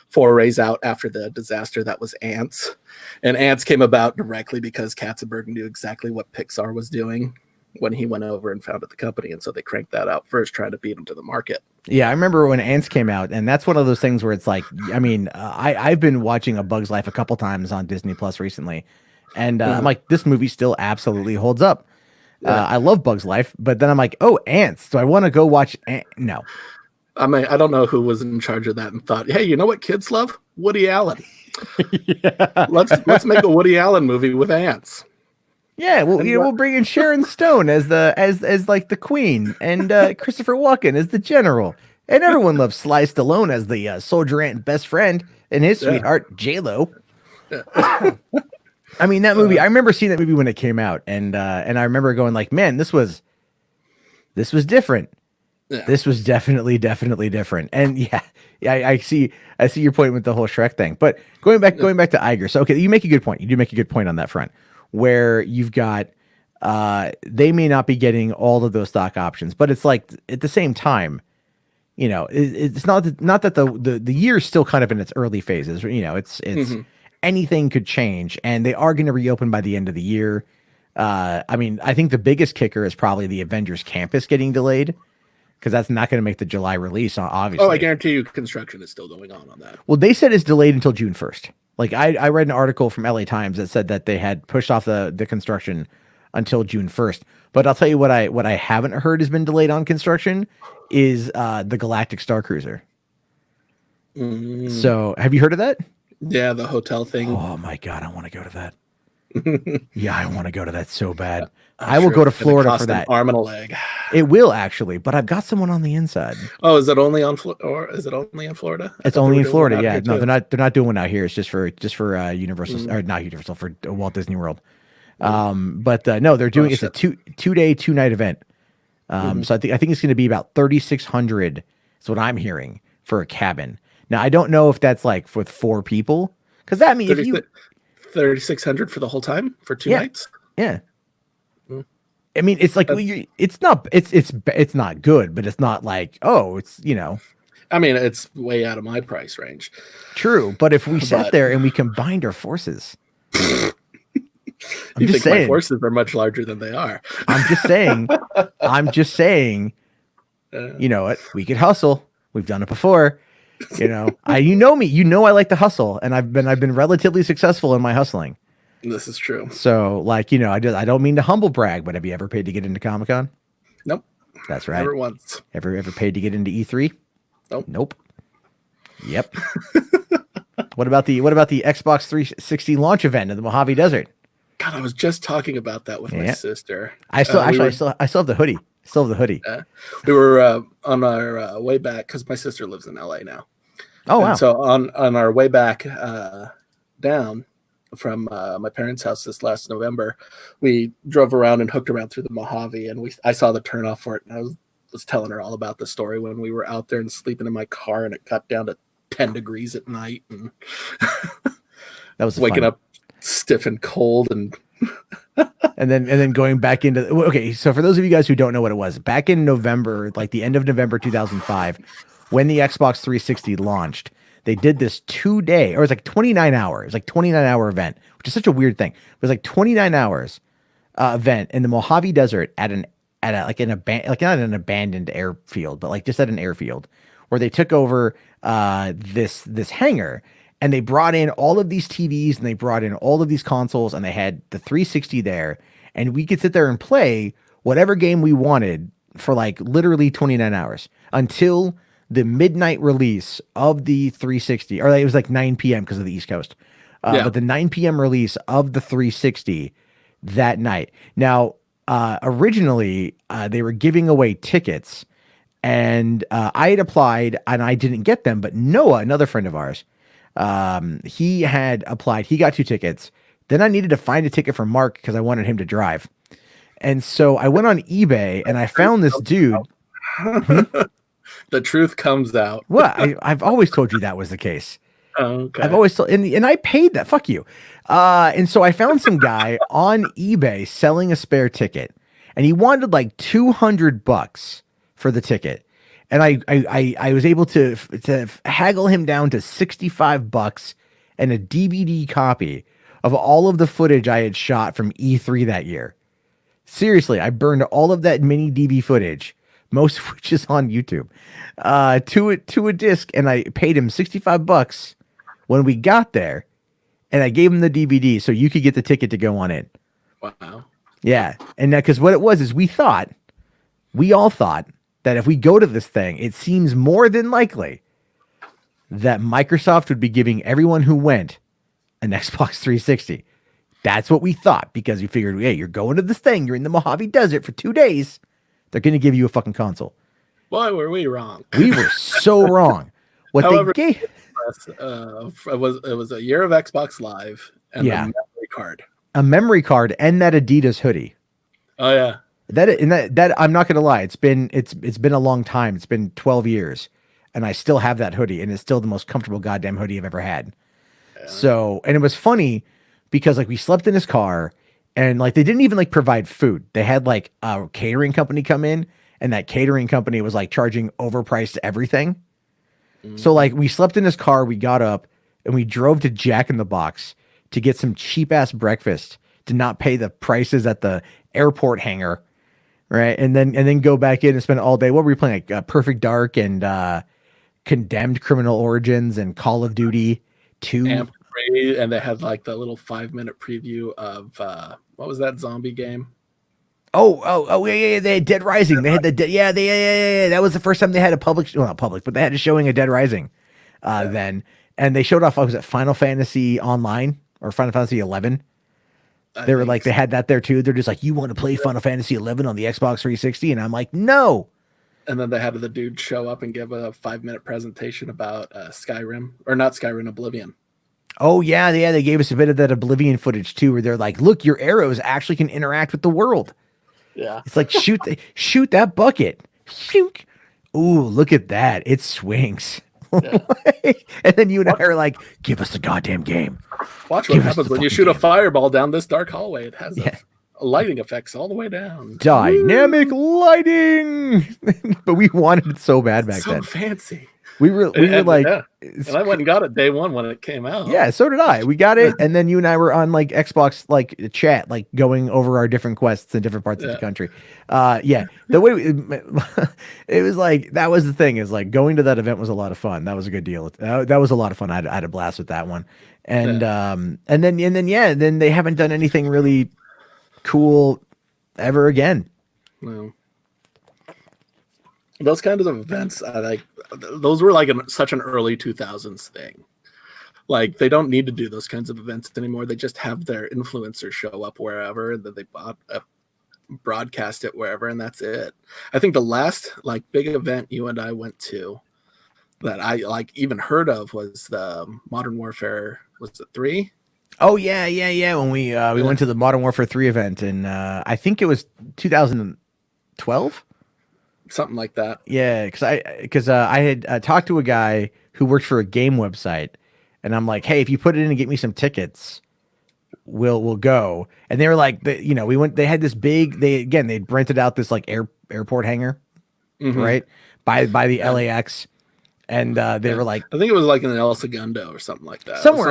forays out after the disaster that was Ants. And Ants came about directly because Katzenberg knew exactly what Pixar was doing when he went over and founded the company. And so they cranked that out first, trying to beat him to the market. Yeah, I remember when Ants came out, and that's one of those things where it's like, I mean, I've been watching A Bug's Life a couple times on Disney Plus recently, and I'm like, this movie still absolutely holds up. I love Bug's Life, but then I'm like, oh, Ants. Do I want to go watch? No. I mean, I don't know who was in charge of that and thought, hey, you know what kids love? Woody Allen. Yeah. Let's make a Woody Allen movie with ants. Yeah, well, we'll bring in Sharon Stone as like the queen, and Christopher Walken as the general, and everyone loves Sly Stallone as the soldier ant best friend and his sweetheart J-Lo. I mean, that movie. I remember seeing that movie when it came out, and I remember going like, man, this was different. Yeah. This was definitely different. And yeah, I see your point with the whole Shrek thing. But going back to Iger. So okay, you make a good point. You do make a good point on that front, where you've got they may not be getting all of those stock options, but it's like at the same time, you know, it's not that the year's still kind of in its early phases. You know, it's anything could change, and they are going to reopen by the end of the year. I mean, I think the biggest kicker is probably the Avengers Campus getting delayed, because that's not going to make the July release, obviously. Oh, I guarantee you construction is still going on that. Well, they said it's delayed until June 1st. Like, I read an article from LA Times that said that they had pushed off the construction until June 1st. But I'll tell you what I haven't heard has been delayed on construction is the Galactic Star Cruiser. So, have you heard of that? Yeah, the hotel thing. Oh, my God, I want to go to that. Yeah, I want to go to that so bad. I will go to Florida for that. An arm and a leg. It will actually, but I've got someone on the inside. Oh, is it only on Florida? It's only in Florida. Yeah, no, they're not doing one out here. It's just for Universal or not Universal, for Walt Disney World. But no, they're doing it's a 2-day 2-night event. So I think it's going to be about 3,600. That's what I'm hearing for a cabin. Now I don't know if that's like with 4 people, because that means if you 3,600 for the whole time for 2 nights. Yeah. I mean, it's like it's not good, but it's not like, oh, it's, you know. I mean, it's way out of my price range. True, but if we sat there and we combined our forces, you think my forces are much larger than they are. I'm just saying. You know what? We could hustle. We've done it before. You know, you know me. You know I like to hustle, and I've been relatively successful in my hustling. This is true. So, like, you know, I don't mean to humble brag, but have you ever paid to get into Comic-Con? Nope. That's right. Never once. Ever paid to get into E3? Nope. Yep. What about the Xbox 360 launch event in the Mojave Desert? God, I was just talking about that with my sister. I still have the hoodie. We were on our way back, because my sister lives in LA now. Oh, wow. And so on our way back down from my parents' house this last November, we drove around and hooked around through the Mojave, and I saw the turnoff for it, and I was telling her all about the story when we were out there and sleeping in my car, and it got down to 10 degrees at night, and that was waking up stiff and cold, and and then going back into, okay, so for those of you guys who don't know what it was, back in November, like the end of November 2005, when the Xbox 360 launched, they did this 2-day, or it was like 29 hours, it was like 29-hour event, which is such a weird thing. It was like 29 hours event in the Mojave Desert at not an abandoned airfield, but like just at an airfield, where they took over this hangar, and they brought in all of these TVs, and they brought in all of these consoles, and they had the 360 there, and we could sit there and play whatever game we wanted for like literally 29 hours until the midnight release of the 360, or it was like 9 p.m. because of the East Coast. But the 9 p.m. release of the 360 that night. Now, originally, they were giving away tickets, and I had applied, and I didn't get them, but Noah, another friend of ours, he had applied. He got 2 tickets. Then I needed to find a ticket for Mark because I wanted him to drive. And so I went on eBay, and I found this dude. The truth comes out. Well, I've always told you that was the case. Okay. I've always told, and I paid that. Fuck you. And so I found some guy on eBay selling a spare ticket, and he wanted like $200 for the ticket, and I was able to haggle him down to $65 and a DVD copy of all of the footage I had shot from E3 that year. Seriously, I burned all of that mini DV footage, most of which is on YouTube, to a disc, and I paid him $65 when we got there, and I gave him the DVD so you could get the ticket to go on in. Wow. Yeah, and because what it was is we all thought that if we go to this thing, it seems more than likely that Microsoft would be giving everyone who went an Xbox 360. That's what we thought, because we figured, hey, you're going to this thing, you're in the Mojave Desert for 2 days, they're going to give you a fucking console. Boy, were we wrong. We were so wrong. What However, they gave, it was a year of Xbox Live and a memory card. A memory card and that Adidas hoodie. Oh yeah. That I'm not gonna lie, it's been a long time. It's been 12 years, and I still have that hoodie, and it's still the most comfortable goddamn hoodie I've ever had. Yeah. So, and it was funny because like we slept in his car, and like they didn't even like provide food. They had like a catering company come in, and that catering company was like charging overpriced everything. So like we slept in his car, we got up, and we drove to Jack in the Box to get some cheap ass breakfast to not pay the prices at the airport hangar, right? And then go back in and spend all day. What were we playing? Like Perfect Dark and Condemned Criminal Origins and Call of Duty 2. And they had like the little 5-minute preview of what was that zombie game? Oh, yeah. They had Dead Rising. They had yeah. That was the first time they had a public, well, not public, but they had a showing of Dead Rising then. And they showed off, was it Final Fantasy Online or Final Fantasy 11? They were like, they had that there too. They're just like, you want to play Final Fantasy 11 on the Xbox 360? And I'm like, no. And then they had the dude show up and give a 5-minute presentation about Skyrim, or not Skyrim, Oblivion. Oh yeah. They gave us a bit of that Oblivion footage too, where they're like, look, your arrows actually can interact with the world. Yeah. It's like, shoot that bucket. Shoot. Ooh, look at that. It swings. Yeah. And then you and I are like, give us the goddamn game. Watch what happens when you shoot a fireball down this dark hallway. It has a lighting effects all the way down. Dynamic lighting. But we wanted it so bad back then. So fancy. We were like, and I went and got it day one when it came out. Yeah, so did I. We got it, and then you and I were on like Xbox like chat, like going over our different quests in different parts of the country. The way it was like, that was the thing, is like going to that event was a lot of fun. That was a good deal. That was a lot of fun. I had a blast with that one, and then they haven't done anything really cool ever again. No. Those kinds of events, those were like such an early 2000s thing. Like, they don't need to do those kinds of events anymore. They just have their influencers show up wherever, and then they broadcast it wherever, and that's it. I think the last like big event you and I went to that I like even heard of was the Modern Warfare. Was it 3? Oh yeah. When we went to the Modern Warfare 3 event, and I think it was 2012. Something like that. Yeah, because I had talked to a guy who worked for a game website, and I'm like, hey, if you put it in and get me some tickets, we'll go. And they were like, we went. They had this big. They'd rented out this like airport hangar, right by the LAX. And they were like, I think it was like in El Segundo or something like that. Somewhere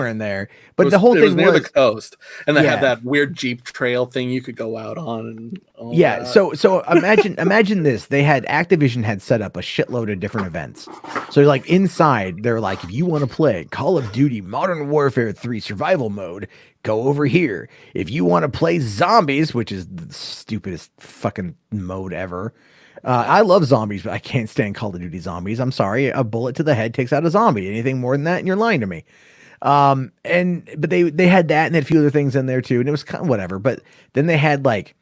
in there. But the whole thing was near the coast, and they had that weird Jeep trail thing you could go out on. And all that. So imagine this. They had Activision had set up a shitload of different events. So like inside, they're like, if you want to play Call of Duty Modern Warfare 3 survival mode, go over here. If you want to play zombies, which is the stupidest fucking mode ever. I love zombies, but I can't stand Call of Duty zombies. I'm sorry. A bullet to the head takes out a zombie. Anything more than that, and you're lying to me. But they had that, and they had a few other things in there too, and it was kind of whatever. But then they had like,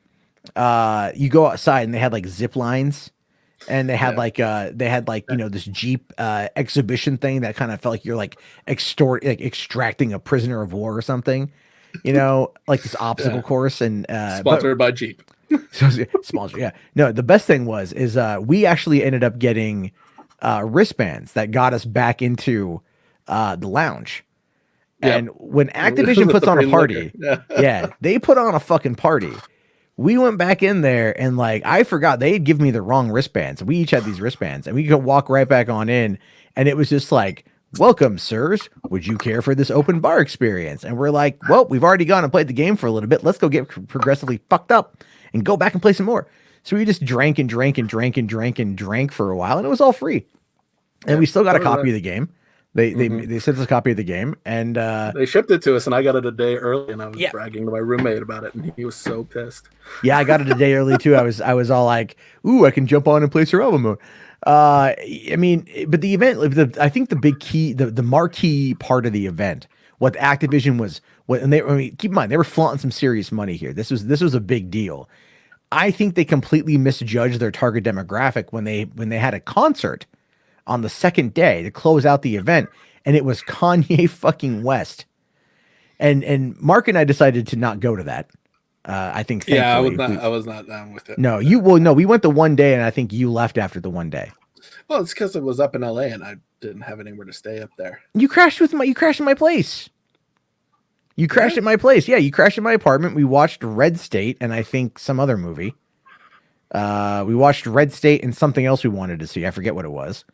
you go outside, and they had like zip lines, and they had this Jeep exhibition thing that kind of felt like you're like extracting a prisoner of war or something, like this obstacle course, and sponsored by Jeep. Sponsor, yeah. No, the best thing is we actually ended up getting wristbands that got us back into the lounge. Yep. And when Activision puts on a party, yeah, they put on a fucking party. We went back in there and like I forgot they had given me the wrong wristbands. We each had these wristbands and we could walk right back on in. And it was just like, welcome, sirs. Would you care for this open bar experience? And we're like, well, we've already gone and played the game for a little bit. Let's go get progressively fucked up and go back and play some more. So we just drank and drank and drank and drank and drank for a while, and it was all free. And we still got a copy of the game. They sent us a copy of the game, and they shipped it to us, and I got it a day early, and I was bragging to my roommate about it, and he was so pissed. Yeah, I got it a day early too. I was all like, "Ooh, I can jump on and play survival mode." I mean, but the event, I think the big key, the marquee part of the event, what Activision was, and I mean, keep in mind they were flaunting some serious money here. This was a big deal. I think they completely misjudged their target demographic when they had a concert on the second day to close out the event, and it was Kanye fucking West. And Mark and I decided to not go to that. I think. Yeah, I was not down with it. No, we went the one day, and I think you left after the one day. Well, it's because it was up in LA, and I didn't have anywhere to stay up there. You crashed in my place. You crashed at my place. Yeah, you crashed in my apartment. We watched Red State and I think some other movie. We watched Red State and something else we wanted to see. I forget what it was.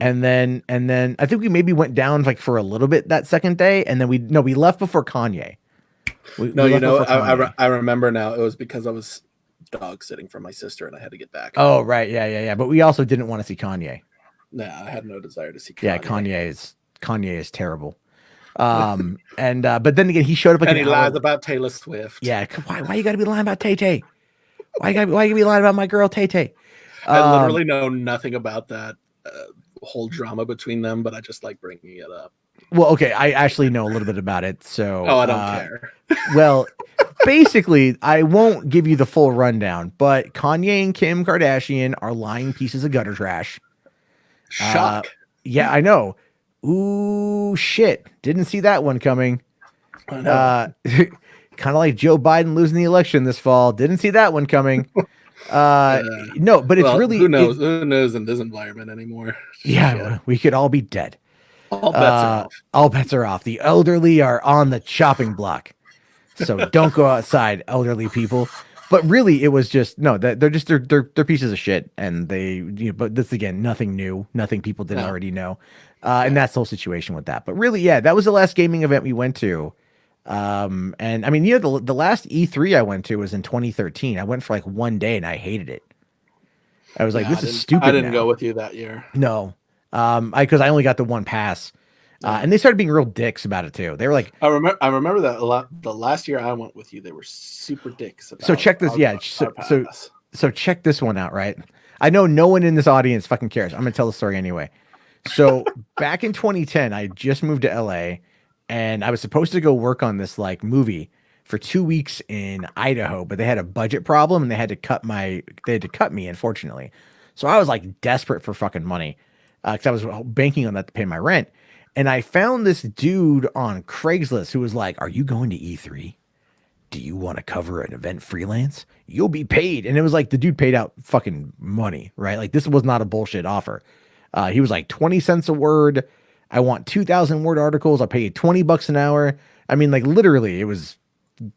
And then I think we maybe went down like for a little bit that second day, and then we left before Kanye. I remember now. It was because I was dog sitting for my sister, and I had to get back. Oh right, yeah. But we also didn't want to see Kanye. No, I had no desire to see Kanye. Yeah, Kanye is terrible. But then again, he showed up like and he lies about Taylor Swift. Yeah, why you got to be lying about Tay Tay? Why you got to be lying about my girl Tay Tay? I literally know nothing about that whole drama between them, but I just like bringing it up. Well, okay, I actually know a little bit about it, so I don't care. Well, basically, I won't give you the full rundown, but Kanye and Kim Kardashian are lying pieces of gutter trash. Shock. Yeah, I know. Ooh, shit! Didn't see that one coming. I know. Kind of like Joe Biden losing the election this fall. Didn't see that one coming. No, but it's really who knows in this environment anymore. Yeah, we could all be dead. All bets are off. All bets are off. The elderly are on the chopping block, so don't go outside, elderly people. But really, it was just they're pieces of shit, and but this again, nothing new, nothing people didn't already know, and that's the whole situation with that. But really, yeah, that was the last gaming event we went to. And I mean, the last E3 I went to was in 2013. I went for like one day and I hated it. I was like, this is stupid. I didn't go with you that year. No. Because I only got the one pass. And they started being real dicks about it too. They were like, I remember that a lot. The last year I went with you, they were super dicks. So check this. So check this one out, right? I know no one in this audience fucking cares. I'm going to tell the story anyway. So back in 2010, I just moved to LA. And I was supposed to go work on this like movie for 2 weeks in Idaho, but they had a budget problem and they had to cut me, unfortunately. So I was like desperate for fucking money because I was banking on that to pay my rent. And I found this dude on Craigslist who was like, "Are you going to E3? Do you want to cover an event freelance? You'll be paid." And it was like the dude paid out fucking money, right? Like this was not a bullshit offer. He was like 20 cents a word. I want 2,000 word articles. I'll pay you $20 an hour. I mean, like literally it was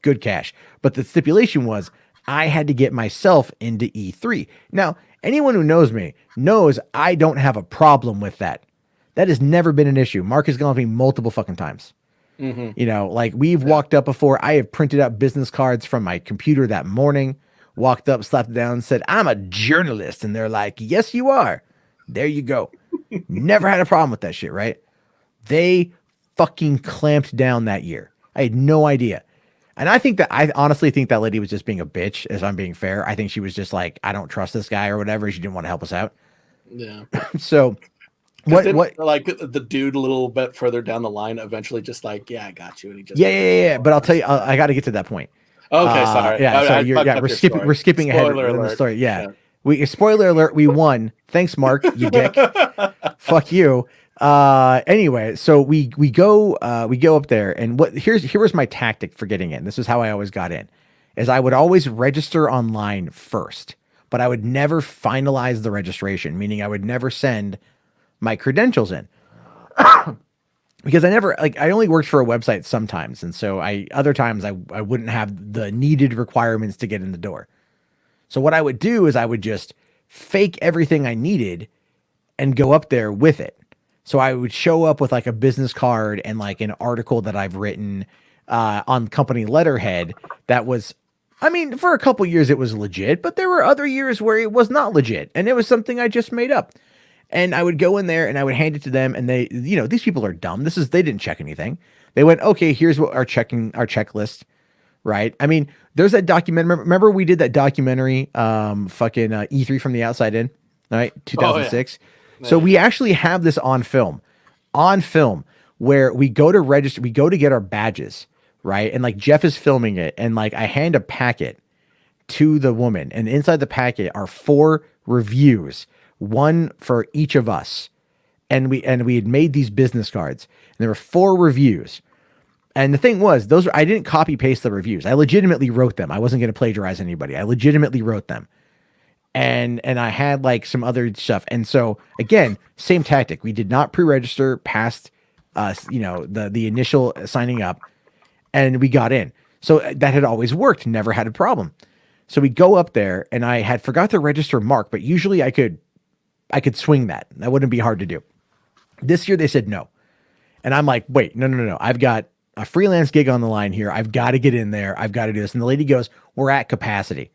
good cash, but the stipulation was I had to get myself into E3. Now, anyone who knows me knows I don't have a problem with that. That has never been an issue. Mark has gone with me multiple fucking times. Mm-hmm. Like we've walked up before. I have printed out business cards from my computer that morning, walked up, slapped it down and said, "I'm a journalist." And they're like, "Yes, you are." There you go. Never had a problem with that shit, right? They fucking clamped down that year. I had no idea. And I honestly think that lady was just being a bitch, as I'm being fair. I think she was just like, I don't trust this guy or whatever. She didn't want to help us out. Yeah. So what like the dude a little bit further down the line eventually just like, "Yeah, I got you." And he just Yeah. But I'll tell you, I got to get to that point. Okay, sorry. Yeah, we're skipping ahead in the story. Yeah. Spoiler alert, we won. Thanks, Mark, you dick. Fuck you. Anyway, so we go up there, and here was my tactic for getting in. This is how I always got in, is I would always register online first, but I would never finalize the registration, meaning I would never send my credentials in. because I only worked for a website sometimes. And so other times I wouldn't have the needed requirements to get in the door. So what I would do is I would just fake everything I needed and go up there with it. So I would show up with like a business card and like an article that I've written on company letterhead that was, I mean, for a couple years it was legit, but there were other years where it was not legit and it was something I just made up. And I would go in there and I would hand it to them, and they, these people are dumb. They didn't check anything. They went, okay, here's what our checklist, right? I mean, there's that documentary. Remember we did that documentary, E3 from the outside in, right? 2006. Oh, yeah. So we actually have this on film, where we go to register, we go to get our badges, right? And like Jeff is filming it, and like I hand a packet to the woman, and inside the packet are 4 reviews, one for each of us. And we had made these business cards, and there were 4 reviews. And the thing was, I didn't copy paste the reviews. I legitimately wrote them. I wasn't going to plagiarize anybody. I legitimately wrote them. And I had like some other stuff. And so again, same tactic. We did not pre-register past the initial signing up, and we got in. So that had always worked, never had a problem. So we go up there, and I had forgot to register Mark, but usually I could swing that. That wouldn't be hard to do. This year they said no. And I'm like, wait, no. I've got a freelance gig on the line here. I've got to get in there. I've got to do this. And the lady goes, we're at capacity,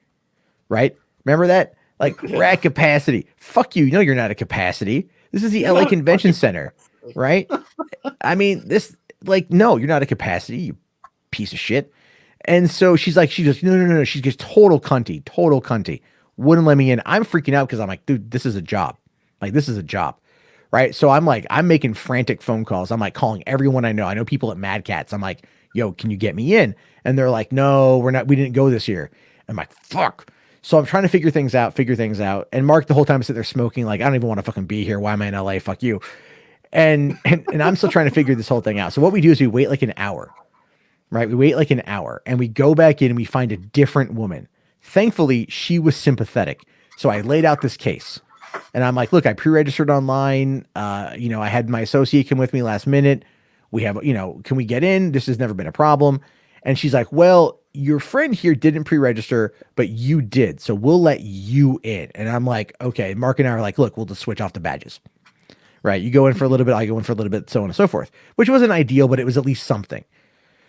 right? Remember that? Like, we're at capacity. Fuck you. No, you're not at capacity. This is the LA Convention Center, right? I mean, no, you're not at capacity, you piece of shit. And so she goes, no. She gets total cunty. Wouldn't let me in. I'm freaking out because I'm like, dude, this is a job. Like, this is a job. Right. So I'm making frantic phone calls. I'm like calling everyone I know. I know people at Mad Cats. I'm like, yo, can you get me in? And they're like, no, we didn't go this year. I'm like, fuck. So I'm trying to figure things out. And Mark the whole time sitting there smoking, like, I don't even want to fucking be here. Why am I in LA? Fuck you. And I'm still trying to figure this whole thing out. So what we do is we wait like an hour, right? We wait like an hour, and we go back in and we find a different woman. Thankfully, she was sympathetic. So I laid out this case. And I'm like, look, I pre-registered online. I had my associate come with me last minute. We have, can we get in? This has never been a problem. And she's like, well, your friend here didn't pre-register, but you did. So we'll let you in. And I'm like, okay. Mark and I are like, look, we'll just switch off the badges, right? You go in for a little bit, I go in for a little bit, so on and so forth, which wasn't ideal, but it was at least something.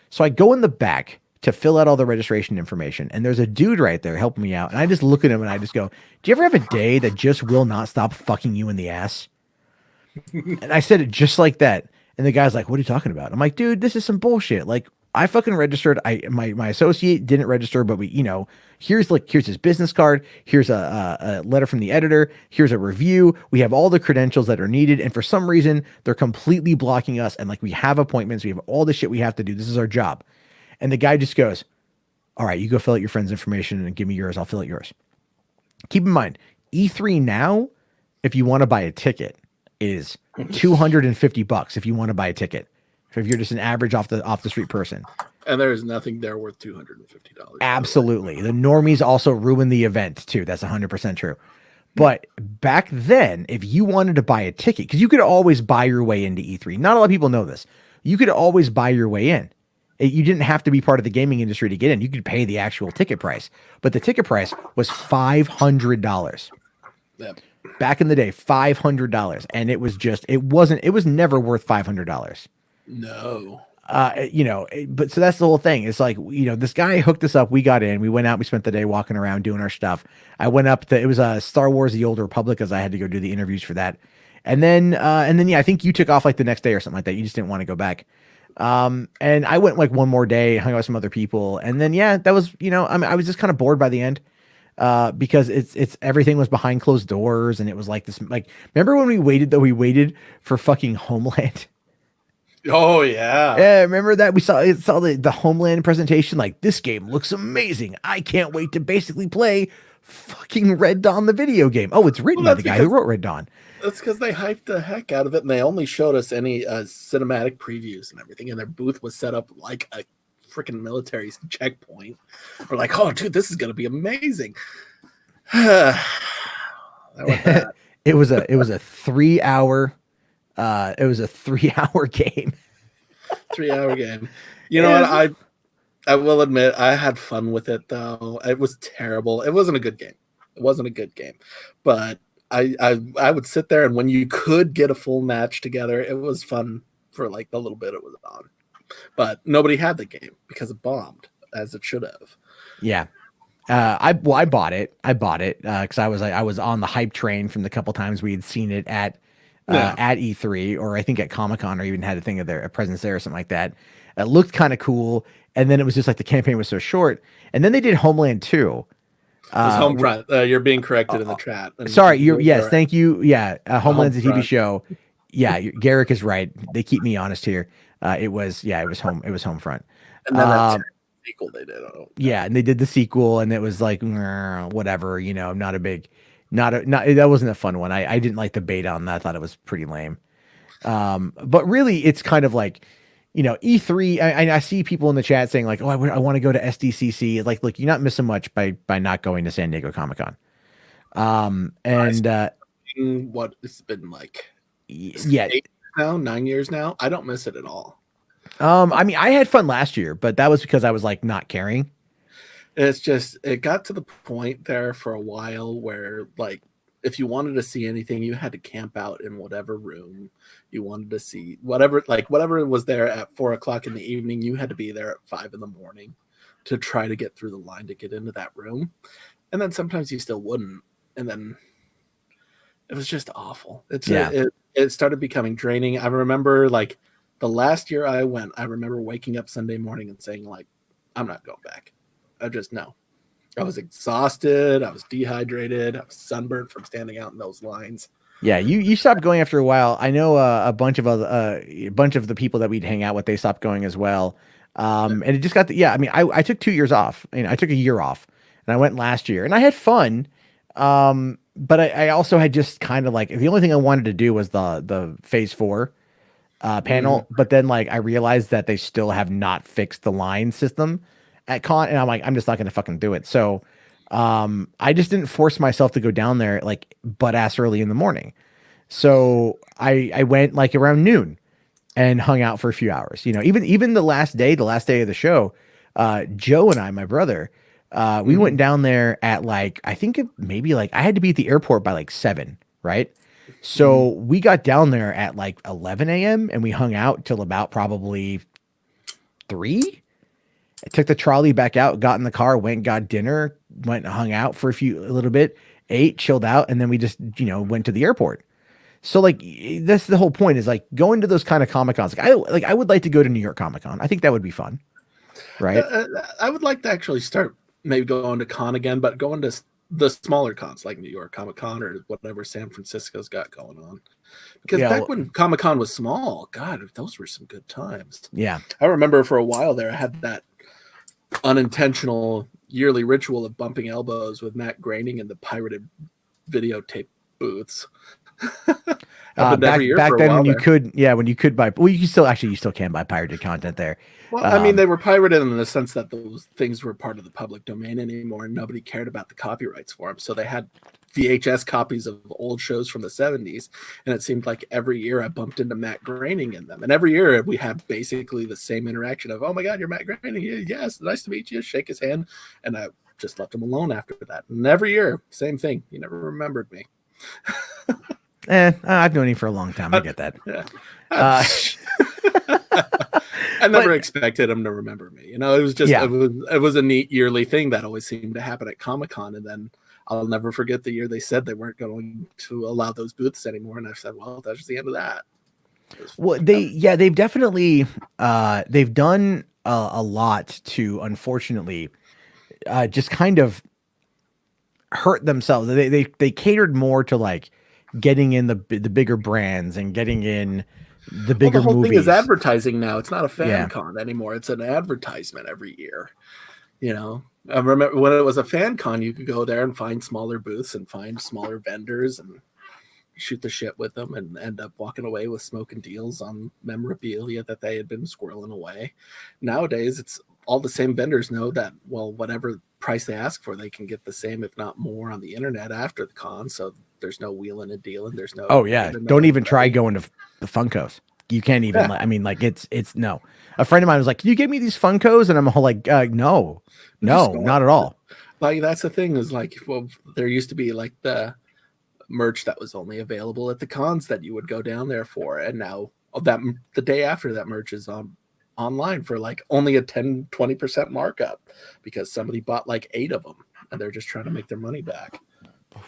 So I go in the back to fill out all the registration information. And there's a dude right there helping me out. And I just look at him and I just go, do you ever have a day that just will not stop fucking you in the ass? And I said it just like that. And the guy's like, what are you talking about? I'm like, dude, this is some bullshit. Like, I fucking registered. My associate didn't register, but here's his business card. Here's a letter from the editor. Here's a review. We have all the credentials that are needed. And for some reason, they're completely blocking us. And like, we have appointments. We have all the shit we have to do. This is our job. And the guy just goes, all right, you go fill out your friend's information and give me yours. I'll fill out yours. Keep in mind, E3 now, if you want to buy a ticket, is $250 if you want to buy a ticket. If you're just an average off the street person. And there is nothing there worth $250. Absolutely. The normies also ruin the event too. That's 100% true. But back then, if you wanted to buy a ticket, because you could always buy your way into E3. Not a lot of people know this. You could always buy your way in. You didn't have to be part of the gaming industry to get in. You could pay the actual ticket price. But the ticket price was $500. Yep. Back in the day, $500. And it was never worth $500. No. But so that's the whole thing. It's like, this guy hooked us up. We got in, we went out, we spent the day walking around doing our stuff. I went up it was Star Wars, The Old Republic, as I had to go do the interviews for that. And then, I think you took off like the next day or something like that. You just didn't want to go back. And I went like one more day, hung out with some other people. And then, that was, I was just kind of bored by the end. Because it's everything was behind closed doors, and it was like this, like, remember when we waited for fucking Homeland? Oh yeah. Yeah, remember that? We saw the Homeland presentation, like, this game looks amazing. I can't wait to basically play fucking Red Dawn, the video game. Oh, it's written by the guy who wrote Red Dawn. That's because they hyped the heck out of it, and they only showed us any cinematic previews and everything, and their booth was set up like a freaking military checkpoint. We're like, oh dude, this is gonna be amazing. It was a 3-hour It was a 3 hour game. 3 hour game. You know what? It was- I will admit I had fun with it though. It was terrible. It wasn't a good game. It wasn't a good game, but I would sit there, and when you could get a full match together, it was fun for like the little bit it was on. But nobody had the game because it bombed as it should have. yeah. I bought it. I bought it because I was on the hype train from the couple times we had seen it Yeah. at E3, or I think at Comic-Con, or even had a thing of a presence there or something like that. It looked kind of cool, and then it was just like the campaign was so short. And then they did Homeland 2. It was Homefront. You're being corrected in the chat. Sorry, yes, correct. thank you. Yeah, Homeland's a TV Homefront. show. Yeah, Garrick is right. They keep me honest here. It was Homefront. And then that sequel they did. Yeah, and they did the sequel, and it was like whatever, not a big, not that wasn't a fun one. I didn't like the beta on that. I thought it was pretty lame. But really, it's kind of like, E3. I see people in the chat saying like, oh, I want to go to SDCC. It's like, look, you're not missing much by not going to San Diego Comic-Con. What it's been like, yeah, 9 years now. I don't miss it at all. I mean, I had fun last year, but that was because I was like not caring. It's just, it got to the point there for a while where like, if you wanted to see anything, you had to camp out in whatever room you wanted to see. Whatever was there at 4 o'clock in the evening, you had to be there at 5 in the morning to try to get through the line to get into that room. And then sometimes you still wouldn't. And then it was just awful. It started becoming draining. I remember like the last year I went, I remember waking up Sunday morning and saying like, I'm not going back. No. I was exhausted. I was dehydrated. I was sunburned from standing out in those lines. Yeah, you stopped going after a while. I know a bunch of the people that we'd hang out with, they stopped going as well. And it just got I mean, I took 2 years off. I took a year off, and I went last year, and I had fun. But I also had just kind of like, the only thing I wanted to do was the Phase 4 panel. Mm-hmm. But then like I realized that they still have not fixed the line system at con, and I'm like, I'm just not going to fucking do it. So I just didn't force myself to go down there like butt ass early in the morning. So I went like around noon and hung out for a few hours. Even the last day of the show, Joe and I, my brother, we went down there at like, I think maybe like I had to be at the airport by like 7, right? So we got down there at like 11 a.m. and we hung out till about probably 3. I took the trolley back out, got in the car, went, got dinner, went and hung out for a little bit, ate, chilled out, and then we just, went to the airport. So like that's the whole point, is like going to those kind of Comic-Cons. I would like to go to New York Comic-Con. I think that would be fun. Right? I would like to actually start maybe going to con again, but going to the smaller cons like New York Comic-Con or whatever San Francisco's got going on. Because back when Comic-Con was small, God, those were some good times. Yeah. I remember for a while there, I had that unintentional yearly ritual of bumping elbows with Matt Groening in the pirated videotape booths. Back then when you could buy, well, you still can buy pirated content there. Well, I mean, they were pirated in the sense that those things were part of the public domain anymore, and nobody cared about the copyrights for them. So they had VHS copies of old shows from the 70s, and it seemed like every year I bumped into Matt Groening in them. And every year we had basically the same interaction of, oh my God, you're Matt Groening. Yes, nice to meet you. Shake his hand. And I just left him alone after that. And every year, same thing. He never remembered me. I've known him for a long time. I get that. Yeah. I never expected him to remember me. It was just it was a neat yearly thing that always seemed to happen at Comic-Con. And then I'll never forget the year they said they weren't going to allow those booths anymore. And I said, well, that's just the end of that. Well, they've definitely they've done a lot to, unfortunately, just kind of hurt themselves. They catered more to like getting in the bigger brands and getting in the bigger the whole movies. Thing is advertising now. It's not a fan con anymore. It's an advertisement every year. I remember when it was a fan con, you could go there and find smaller booths and find smaller vendors and shoot the shit with them and end up walking away with smoking deals on memorabilia that they had been squirreling away. Nowadays, it's all the same vendors know that, well, whatever price they ask for, they can get the same, if not more, on the internet after the con. So There's no wheeling and dealing. There's no. Oh yeah, don't even try going to the Funkos. You can't even. I mean, like it's no. A friend of mine was like, "Can you give me these Funkos?" And I'm all like, "No, not at all." Like that's the thing is like, well, there used to be like the merch that was only available at the cons that you would go down there for, and now that the day after that merch is online for like only a 10-20% markup because somebody bought like 8 of them and they're just trying to make their money back.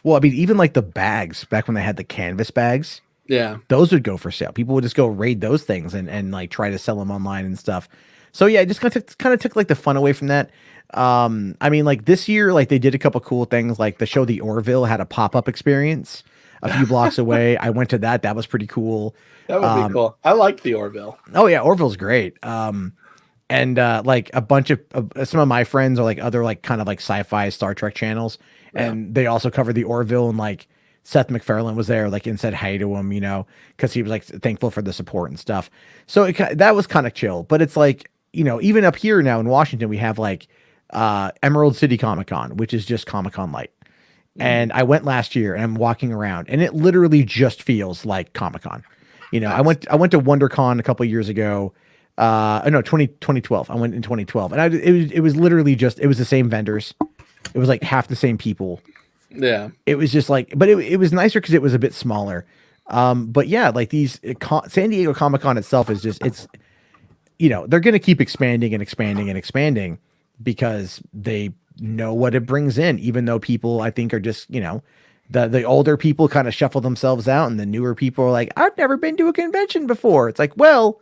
Well, I mean, even like the bags back when they had the canvas bags, yeah, those would go for sale. People would just go raid those things and like try to sell them online and stuff. So yeah, it just kind of took like the fun away from that. I mean, like this year, like they did a couple cool things. Like the show The Orville had a pop-up experience a few blocks away. I went to that. That was pretty cool. That would be cool. I liked the Orville. Oh yeah, Orville's great. And like a bunch of some of my friends are like other like kind of like sci-fi Star Trek channels, and they also covered the Orville, and like Seth MacFarlane was there, like, and said hi to him, you know, because he was like thankful for the support and stuff. So that was kind of chill. But it's like, you know, even up here now in Washington, we have like Emerald City Comic Con, which is just Comic Con Light. And I went last year and I'm walking around and it literally just feels like Comic Con. You know, nice. I went to WonderCon a couple of years ago. No, 2012. I went in 2012, and it was literally just, it was the same vendors. It was like half the same people. Yeah. It was just like, but it was nicer because it was a bit smaller. But yeah, like San Diego Comic-Con itself is just, it's, you know, they're going to keep expanding and expanding and expanding because they know what it brings in, even though people, I think, are just, you know, the older people kind of shuffle themselves out and the newer people are like, I've never been to a convention before. It's like, well,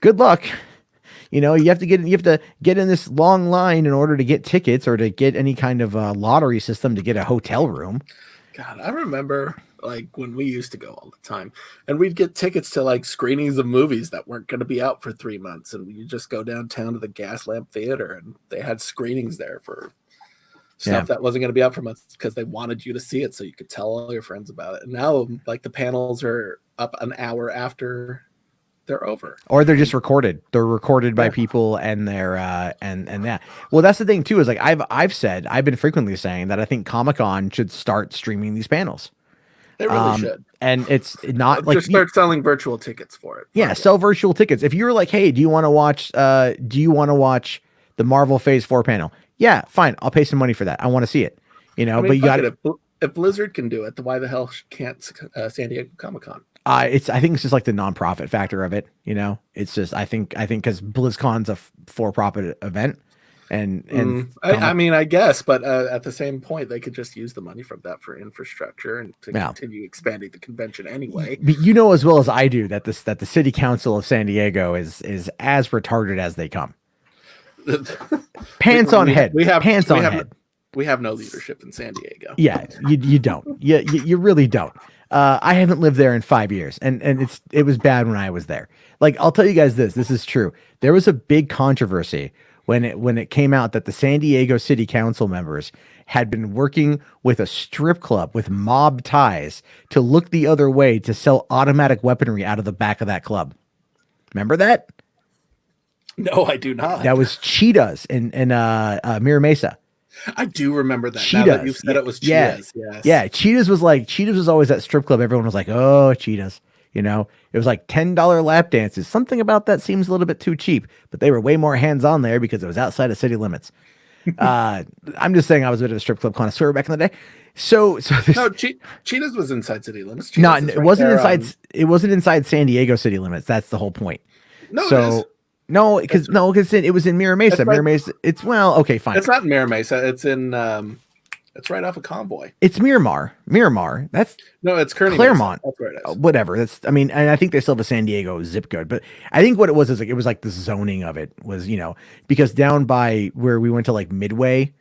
good luck. You know, you have to get in this long line in order to get tickets or to get any kind of lottery system to get a hotel room. God, I remember like when we used to go all the time and we'd get tickets to like screenings of movies that weren't going to be out for 3 months. And we just go downtown to the Gaslamp Theater and they had screenings there for stuff that wasn't going to be out for months because they wanted you to see it so you could tell all your friends about it. And now like the panels are up an hour after they're over, or they're just recorded. They're recorded by people, and they're and that. Well, that's the thing too. Is like I've been frequently saying that I think Comic-Con should start streaming these panels. They really should, and it's not like just start selling virtual tickets for it. Yeah, sell virtual tickets. If you're like, hey, do you want to watch? Do you want to watch the Marvel Phase 4 panel? Yeah, fine. I'll pay some money for that. I want to see it. You know, I mean, but you got it. If Blizzard can do it, then why the hell can't San Diego Comic-Con? I think it's just like the nonprofit factor of it. You know, it's just I think because BlizzCon's a for-profit event, and I mean, I guess, but at the same point, they could just use the money from that for infrastructure and to continue expanding the convention anyway. But you know as well as I do that the City Council of San Diego is as retarded as they come. Pants on head. We have head. We have no leadership in San Diego. Yeah, you don't. You really don't. I haven't lived there in 5 years, and it was bad when I was there. Like, I'll tell you guys this is true. There was a big controversy when it came out that the San Diego City Council members had been working with a strip club with mob ties to look the other way to sell automatic weaponry out of the back of that club. Remember that? No, I do not. That was Cheetahs in Mira Mesa. I do remember that. Cheetahs. Now that you said it was Cheetahs. Yes. Yeah. Cheetahs was always at strip club. Everyone was like, oh, Cheetahs. You know, it was like $10 lap dances. Something about that seems a little bit too cheap, but they were way more hands-on there because it was outside of city limits. I'm just saying I was a bit of a strip club connoisseur back in the day. So no, Cheetahs was inside city limits. No, it wasn't inside. It wasn't inside San Diego city limits. That's the whole point. No, it is. No, because it was in Mira Mesa. Mira Mesa. It's okay, fine. It's not in Mira Mesa. It's in. It's right off of Convoy. It's Miramar. That's it's Claremont. That's where it is. Whatever. And I think they still have a San Diego zip code. But I think what it was is like it was like the zoning of it was, you know, because down by where we went to like Midway,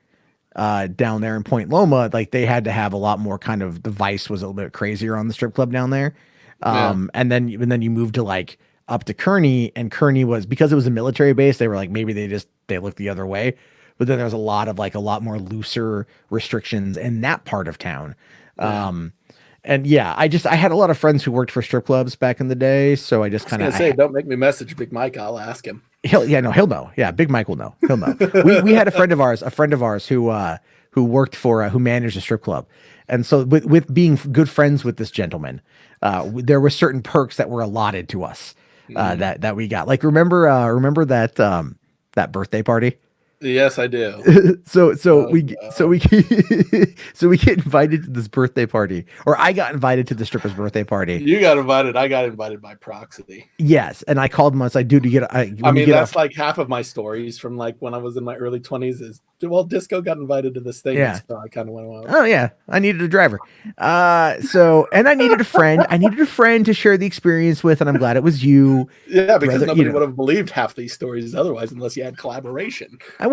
down there in Point Loma, like they had to have a lot more kind of, the vice was a little bit crazier on the strip club down there. And then you moved to like up to Kearney, and Kearney was, because it was a military base, they were like, maybe they looked the other way. But then there was a lot more looser restrictions in that part of town. And yeah, I had a lot of friends who worked for strip clubs back in the day. So I just kind of say, don't make me message Big Mike. I'll ask him. He'll know. Yeah. Big Mike will know. He'll know. we had a friend of ours who worked for who managed a strip club. And so with being good friends with this gentleman, there were certain perks that were allotted to us that we got. Like remember that that birthday party? Yes, I do. so we get invited to this birthday party, or I got invited to the stripper's birthday party. You got invited. I got invited by proxy. Yes, and I called him. I was like, "Dude, I mean, that's like half of my stories from like when I was in my early 20s. Is well, Disco got invited to this thing. Yeah, so I kind of went along. Oh yeah, I needed a driver. And I needed a friend. I needed a friend to share the experience with, and I'm glad it was you. Yeah, because nobody would have believed half these stories otherwise, unless you had collaboration. I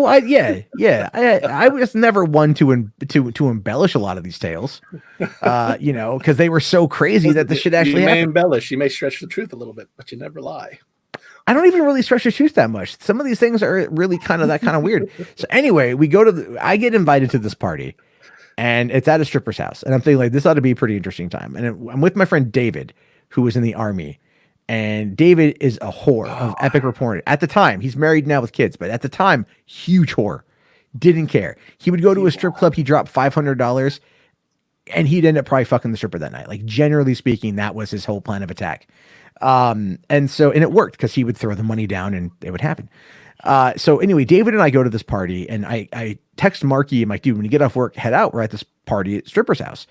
was never one to embellish a lot of these tales, because they were so crazy that the shit actually happened. Embellish, you may stretch the truth a little bit, but you never lie. I don't even really stretch the truth that much. Some of these things are really kind of weird. So anyway, I get invited to this party, and it's at a stripper's house, and I'm thinking like this ought to be a pretty interesting time. And I'm with my friend David, who was in the army, and David is a whore of epic reporting. At the time, he's married now with kids, but at the time, huge whore, didn't care. He would go to a strip club, he dropped $500, and he'd end up probably fucking the stripper that night. Like generally speaking, that was his whole plan of attack. And it worked because he would throw the money down and it would happen. So anyway, David and I go to this party, and I text Marky. I'm like, dude, when you get off work, head out. We're at this party at stripper's house.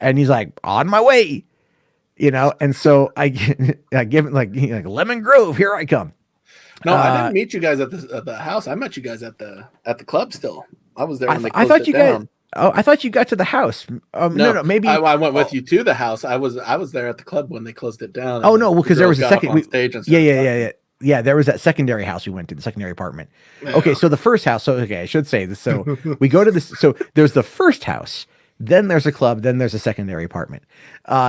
And he's like, on my way, and so I give him like Lemon Grove, here I come. No, I didn't meet you guys at the house. I met you guys at the club still. I was there when they closed it down. Oh, I thought you got to the house. No, maybe I went with you to the house. I was there at the club when they closed it down. Oh no, well, because there was a second stage. Yeah. There was that secondary house we went to, the secondary apartment. Yeah. Okay, so the first house. So okay, I should say this. So we go to this. So there's the first house, then there's a club, then there's a secondary apartment.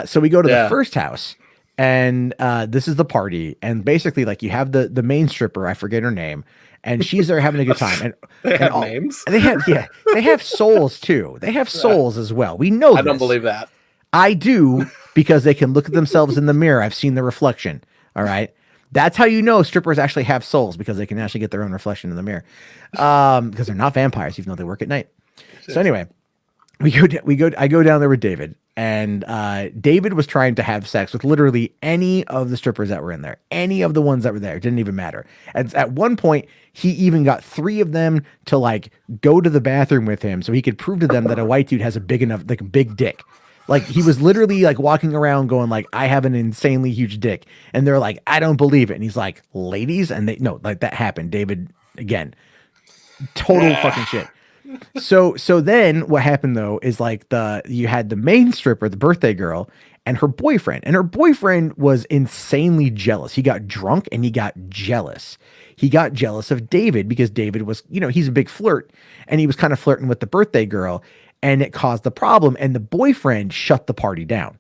So we go to the first house, and this is the party, and basically like you have the main stripper. I forget her name. And she's there having a good time. And they have names. They have souls too. They have souls as well. We know. I don't believe that. I do, because they can look at themselves in the mirror. I've seen the reflection. All right. That's how you know strippers actually have souls, because they can actually get their own reflection in the mirror. Because they're not vampires, even though they work at night. So anyway, I go down there with David, and David was trying to have sex with literally any of the strippers that were in there. Any of the ones that were there. It didn't even matter. And at one point, he even got 3 of them to like go to the bathroom with him so he could prove to them that a white dude has a big dick. Like he was literally like walking around going like, I have an insanely huge dick. And they're like, I don't believe it. And he's like, ladies? And like that happened. David, again, total fucking shit. So then what happened though is like you had the main stripper, the birthday girl, and her boyfriend was insanely jealous. He got drunk and he got jealous. He got jealous of David because David was, he's a big flirt, and he was kind of flirting with the birthday girl, and it caused the problem, and the boyfriend shut the party down.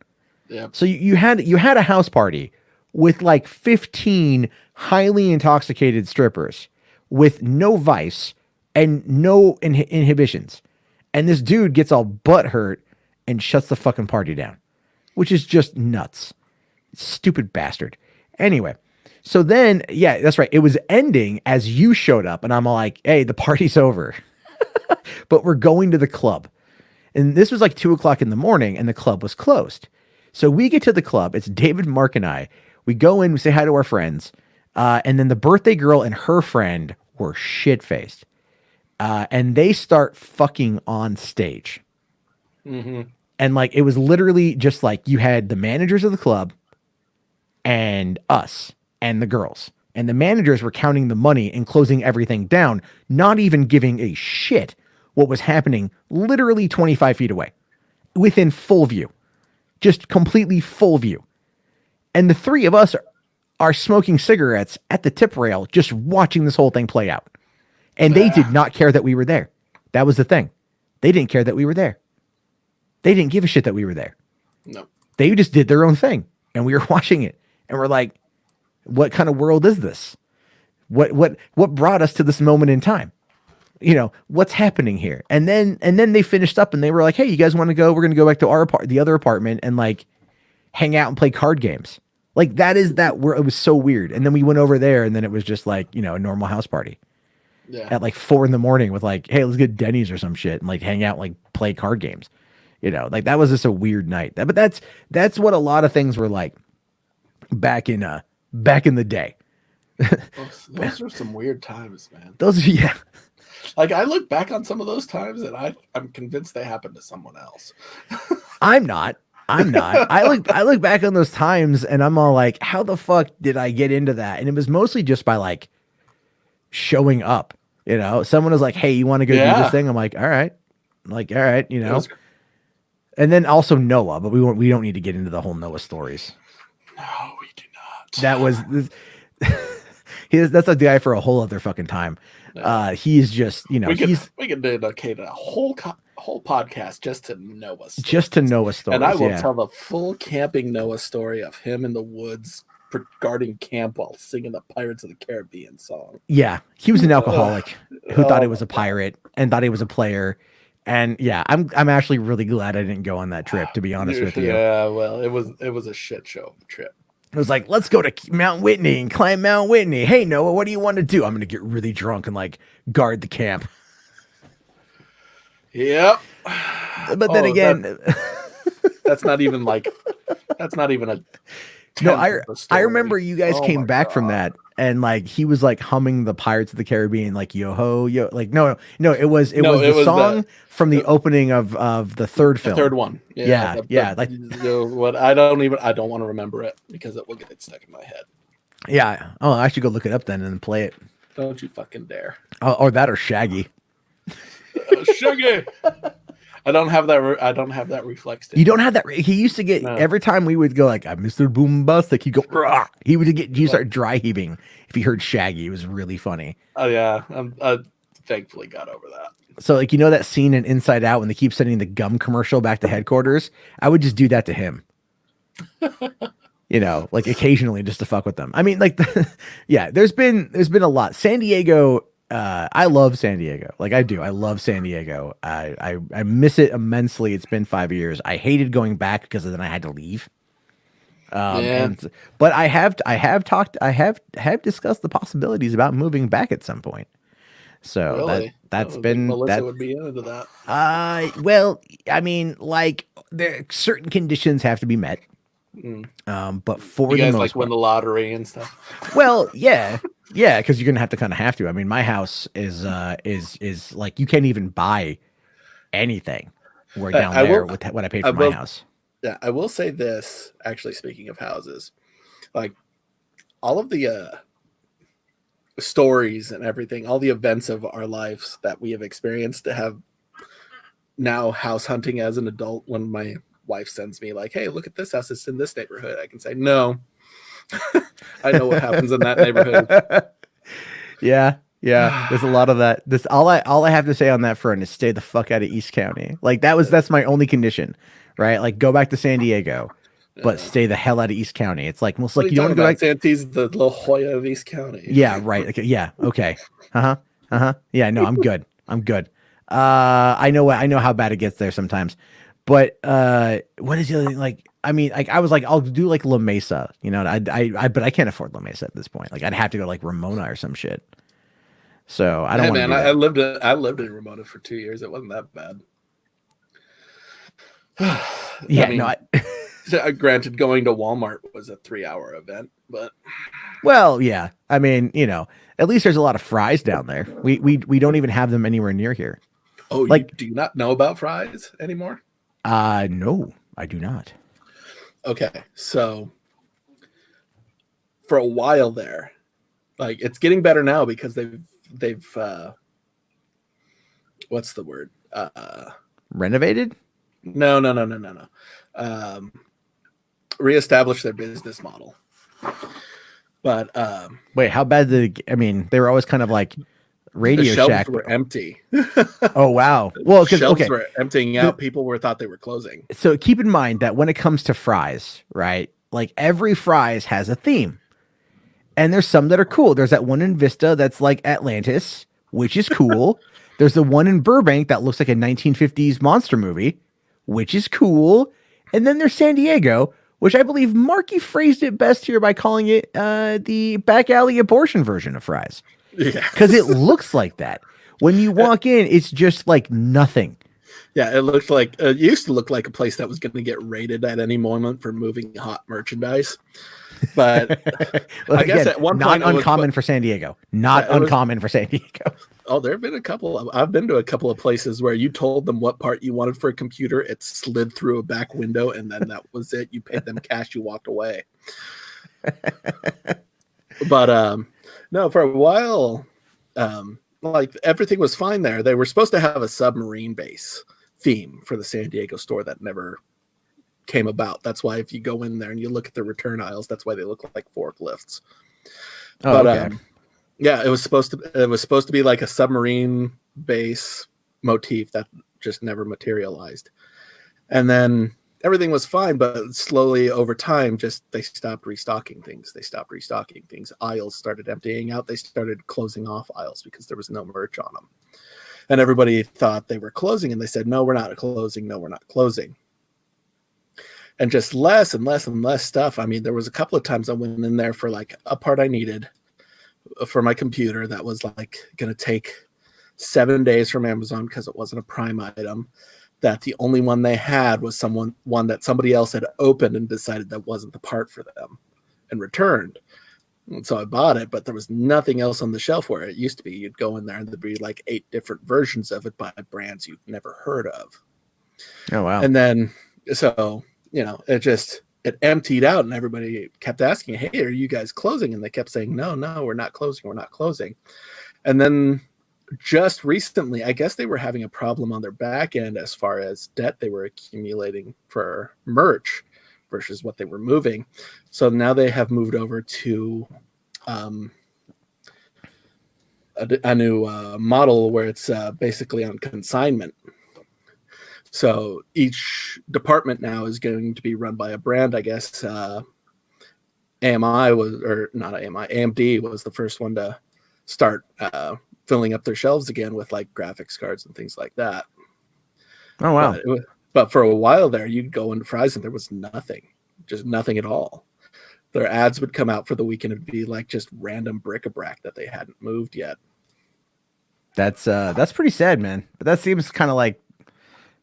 Yeah. So you had a house party with like 15 highly intoxicated strippers with no vice and no inhibitions. And this dude gets all butthurt and shuts the fucking party down, which is just nuts. Stupid bastard. Anyway, so then, yeah, that's right. It was ending as you showed up, and I'm like, hey, the party's over. But we're going to the club. And this was like 2:00 in the morning, and the club was closed. So we get to the club. It's David, Mark, and I. We go in, we say hi to our friends. And then the birthday girl and her friend were shit-faced. And they start fucking on stage. Mm-hmm. And like, it was literally just like you had the managers of the club and us and the girls. And the managers were counting the money and closing everything down, not even giving a shit what was happening literally 25 feet away, within full view, just completely full view. And the 3 of us are smoking cigarettes at the tip rail, just watching this whole thing play out. And they did not care that we were there. That was the thing. They didn't care that we were there. They didn't give a shit that we were there. No. They just did their own thing, and we were watching it, and we're like, what kind of world is this? What brought us to this moment in time? What's happening here? And then they finished up, and they were like, hey, you guys want to go? We're going to go back to the other apartment and like hang out and play card games. Like that is that where it was so weird. And then we went over there, and then it was just like, a normal house party. Yeah. at like 4 in the morning with like, hey, let's get Denny's or some shit and like hang out, and, like play card games. Like that was just a weird night. But that's what a lot of things were like back in the day. Those are some weird times, man. Yeah. Like I look back on some of those times and I'm convinced they happened to someone else. I'm not. I look back on those times and I'm all like, how the fuck did I get into that? And it was mostly just by like showing up. Someone was like, hey, you want to go do this thing? I'm like, all right. And then also Noah, but we don't need to get into the whole Noah stories. No, we do not. That was that's a guy for a whole other fucking time. He's just, we can dedicate a whole podcast just to Noah stories. Just to Noah stories. And I will tell the full camping Noah story of him in the woods guarding camp while singing the Pirates of the Caribbean song. Yeah, he was an alcoholic who thought he was a pirate and thought he was a player. And yeah, I'm actually really glad I didn't go on that trip, to be honest with you. Yeah, well, it was a shit show trip. It was like, let's go to Mount Whitney and climb Mount Whitney. Hey, Noah, what do you want to do? I'm going to get really drunk and like guard the camp. Yep. But then again, that's not even a. No, I remember you guys came back from that and like he was like humming the Pirates of the Caribbean, like yo ho yo, like no, it was the song from the opening of the third film. The third one. Yeah. Like what I don't want to remember it because it will get stuck in my head. Yeah. Oh, I should go look it up then and play it. Don't you fucking dare. Or that or Shaggy. Shaggy. I don't have that reflex. You don't have that. He used to get every time we would go like, I'm Mr. Boombastic. He'd go, rah! He'd start dry heaving if he heard Shaggy. It was really funny. Oh yeah, I thankfully got over that. So like that scene in Inside Out when they keep sending the gum commercial back to headquarters. I would just do that to him. Like occasionally just to fuck with them. I mean, like, yeah. There's been a lot. San Diego. I love San Diego. Like I do. I love San Diego. I miss it immensely. It's been 5 years. I hated going back because then I had to leave. But I have discussed the possibilities about moving back at some point. So really? that's been Melissa would be into that. Well, I mean, like there certain conditions have to be met. But for you guys the most like part, win the lottery and stuff. Well, yeah, because you're gonna have to. I mean, my house is like you can't even buy anything. We're down there with what I paid for my house. Yeah, I will say this. Actually, speaking of houses, like all of the stories and everything, all the events of our lives that we have experienced, to have now house hunting as an adult when my wife sends me like, hey, look at this house, it's in this neighborhood, I can say no. I know what happens in that neighborhood. Yeah there's a lot of that. This all I have to say on that front is stay the fuck out of East County. Like that's my only condition, right? Like go back to San Diego, but stay the hell out of East County. It's like most like you don't want to go back. Santee's the La Jolla of East County. Yeah, right. Okay, yeah, okay. Yeah, no, I'm good. I know how bad it gets there sometimes. But what is the other thing? Like, I mean, like I was like, I'll do like La Mesa, but I can't afford La Mesa at this point. Like I'd have to go like Ramona or some shit. So I don't want to. Man, I lived in Ramona for 2 years. It wasn't that bad. Yeah, granted, going to Walmart was a 3-hour event, but well, yeah. I mean, at least there's a lot of fries down there. We don't even have them anywhere near here. Oh, like, do you not know about fries anymore? No, I do not. Okay, so for a while there, like it's getting better now because they've what's the word? Renovated? No. Reestablished their business model. But wait, how bad I mean, they were always kind of like Radio the Shack. Were empty. Oh wow! Well, because shelves were emptying out. People thought they were closing. So keep in mind that when it comes to fries, right? Like every fries has a theme, and there's some that are cool. There's that one in Vista that's like Atlantis, which is cool. There's the one in Burbank that looks like a 1950s monster movie, which is cool. And then there's San Diego, which I believe Marky phrased it best here by calling it the back alley abortion version of fries. Yeah. because it looks like that. When you walk in, it's just like nothing. Yeah, it looked like it used to look like a place that was going to get raided at any moment for moving hot merchandise. But Well, I guess again, at one not point uncommon for San Diego. Not it was. uncommon for San Diego. Oh, there have been a couple of. I've been to a couple of places where you told them what part you wanted for a computer, it slid through a back window, and then that was it. You paid them cash, you walked away. But no, for a while, like everything was fine there. They were supposed to have a submarine base theme for the San Diego store that never came about. That's why if you go in there and you look at the return aisles, that's why they look like forklifts. Oh, But okay. yeah, it was supposed to be like a submarine base motif that just never materialized. And then everything was fine, but slowly over time, just they stopped restocking things. Aisles started emptying out. They started closing off aisles because there was no merch on them. And everybody thought they were closing, and they said, no, we're not closing. No, we're not closing. And just less and less and less stuff. I mean, there was a couple of times I went in there for like a part I needed for my computer that was like going to take 7 days from Amazon because it wasn't a Prime item, that the only one they had was one that somebody else had opened and decided that wasn't the part for them and returned. And so I bought it, but there was nothing else on the shelf where it used to be. You'd go in there and there'd be like 8 different versions of it by brands you've never heard of. Oh, wow. And then, so, it emptied out, and everybody kept asking, hey, are you guys closing? And they kept saying, no, we're not closing. And then just recently, I guess they were having a problem on their back end as far as debt they were accumulating for merch versus what they were moving. So now they have moved over to a new model where it's basically on consignment. So each department now is going to be run by a brand, I guess. AMD was the first one to start filling up their shelves again with like graphics cards and things like that. Oh, wow. But for a while there, you'd go into Fry's and there was nothing, just nothing at all. Their ads would come out for the weekend and be like just random bric-a-brac that they hadn't moved yet. That's pretty sad, man. But that seems kind of like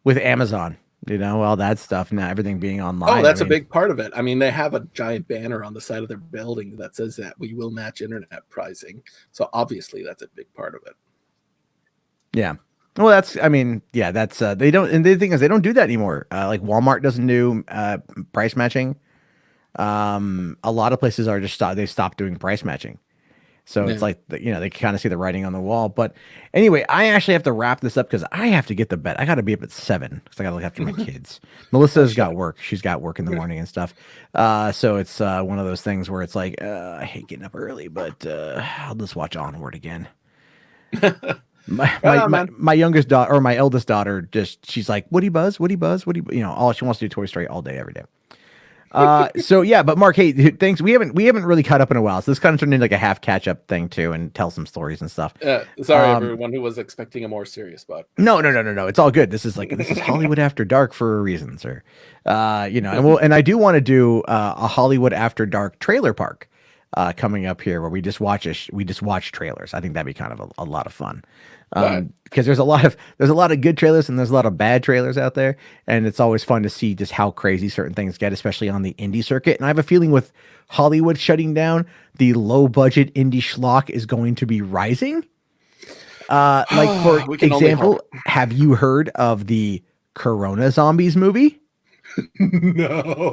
with Amazon, all that stuff now, everything being online. Oh, that's a big part of it. I mean, they have a giant banner on the side of their building that says that we will match internet pricing. So obviously that's a big part of it. Yeah. Well, that's they don't, and the thing is they don't do that anymore. Like Walmart doesn't do price matching. A lot of places are they stopped doing price matching. So it's like, they kind of see the writing on the wall. But anyway, I actually have to wrap this up because I have to get to bed. I got to be up at 7 because I got to look after my kids. Melissa's got work. She's got work in the morning and stuff. So it's one of those things where it's like, I hate getting up early, but I'll just watch Onward again. My youngest daughter, or my eldest daughter, she's like, Woody Buzz? All she wants to do Toy Story all day, every day. So yeah, but Mark, hey, thanks. We haven't really caught up in a while, so this kind of turned into like a half catch up thing too, and tell some stories and stuff. Sorry, everyone who was expecting a more serious bug. No. It's all good. This is Hollywood After Dark for a reason, sir. And I do want to do a Hollywood After Dark trailer park coming up here where we just watch trailers. I think that'd be kind of a lot of fun. Because there's a lot of good trailers and there's a lot of bad trailers out there, and it's always fun to see just how crazy certain things get, especially on the indie circuit. And I have a feeling with Hollywood shutting down, the low budget indie schlock is going to be rising. Like for example, have you heard of the Corona Zombies movie? No.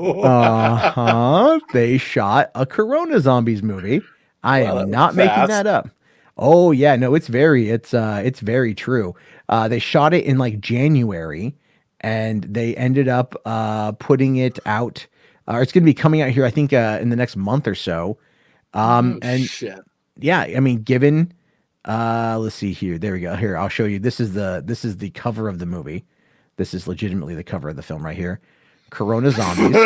They shot a Corona Zombies movie. I am not making that up. Oh yeah, no, it's very true. They shot it in like January, and they ended up putting it out. It's going to be coming out here, I think, in the next month or so. Shit. Yeah, I mean, given, let's see here. There we go. Here, I'll show you. This is the cover of the movie. This is legitimately the cover of the film right here. Corona Zombies.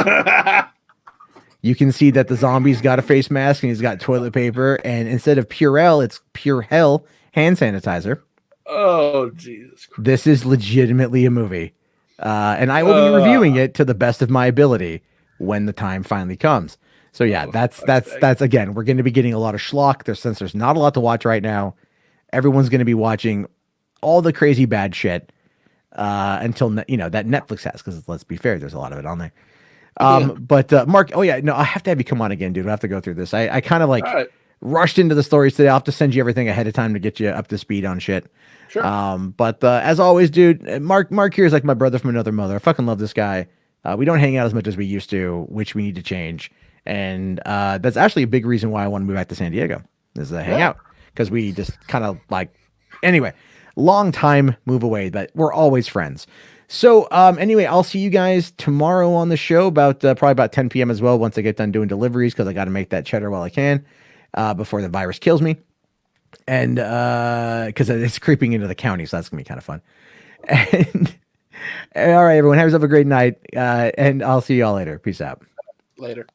You can see that the zombie's got a face mask and he's got toilet paper, and instead of Purell, it's Pure Hell hand sanitizer. Oh, Jesus Christ. This is legitimately a movie. And I will be reviewing it to the best of my ability when the time finally comes. So yeah, Oh, that's again, we're going to be getting a lot of schlock. Since there's not a lot to watch right now, everyone's going to be watching all the crazy bad shit until that Netflix has, because let's be fair, there's a lot of it on there. yeah. But Mark, oh yeah, no, I have to have you come on again, dude. I have to go through this. I kind of All right. rushed into the stories today. I'll have to send you everything ahead of time to get you up to speed on shit. Sure. But as always, dude, Mark here is like my brother from another mother. I fucking love this guy. We don't hang out as much as we used to, which we need to change. And that's actually a big reason why I want to move back to San Diego, is to hang out, because we just kind of anyway, long time move away, but we're always friends. So anyway, I'll see you guys tomorrow on the show about probably about 10 p.m. as well, once I get done doing deliveries, because I got to make that cheddar while I can before the virus kills me. And because it's creeping into the county, so that's gonna be kind of fun. And all right, everyone, have yourself a great night, and I'll see you all later. Peace out. Later.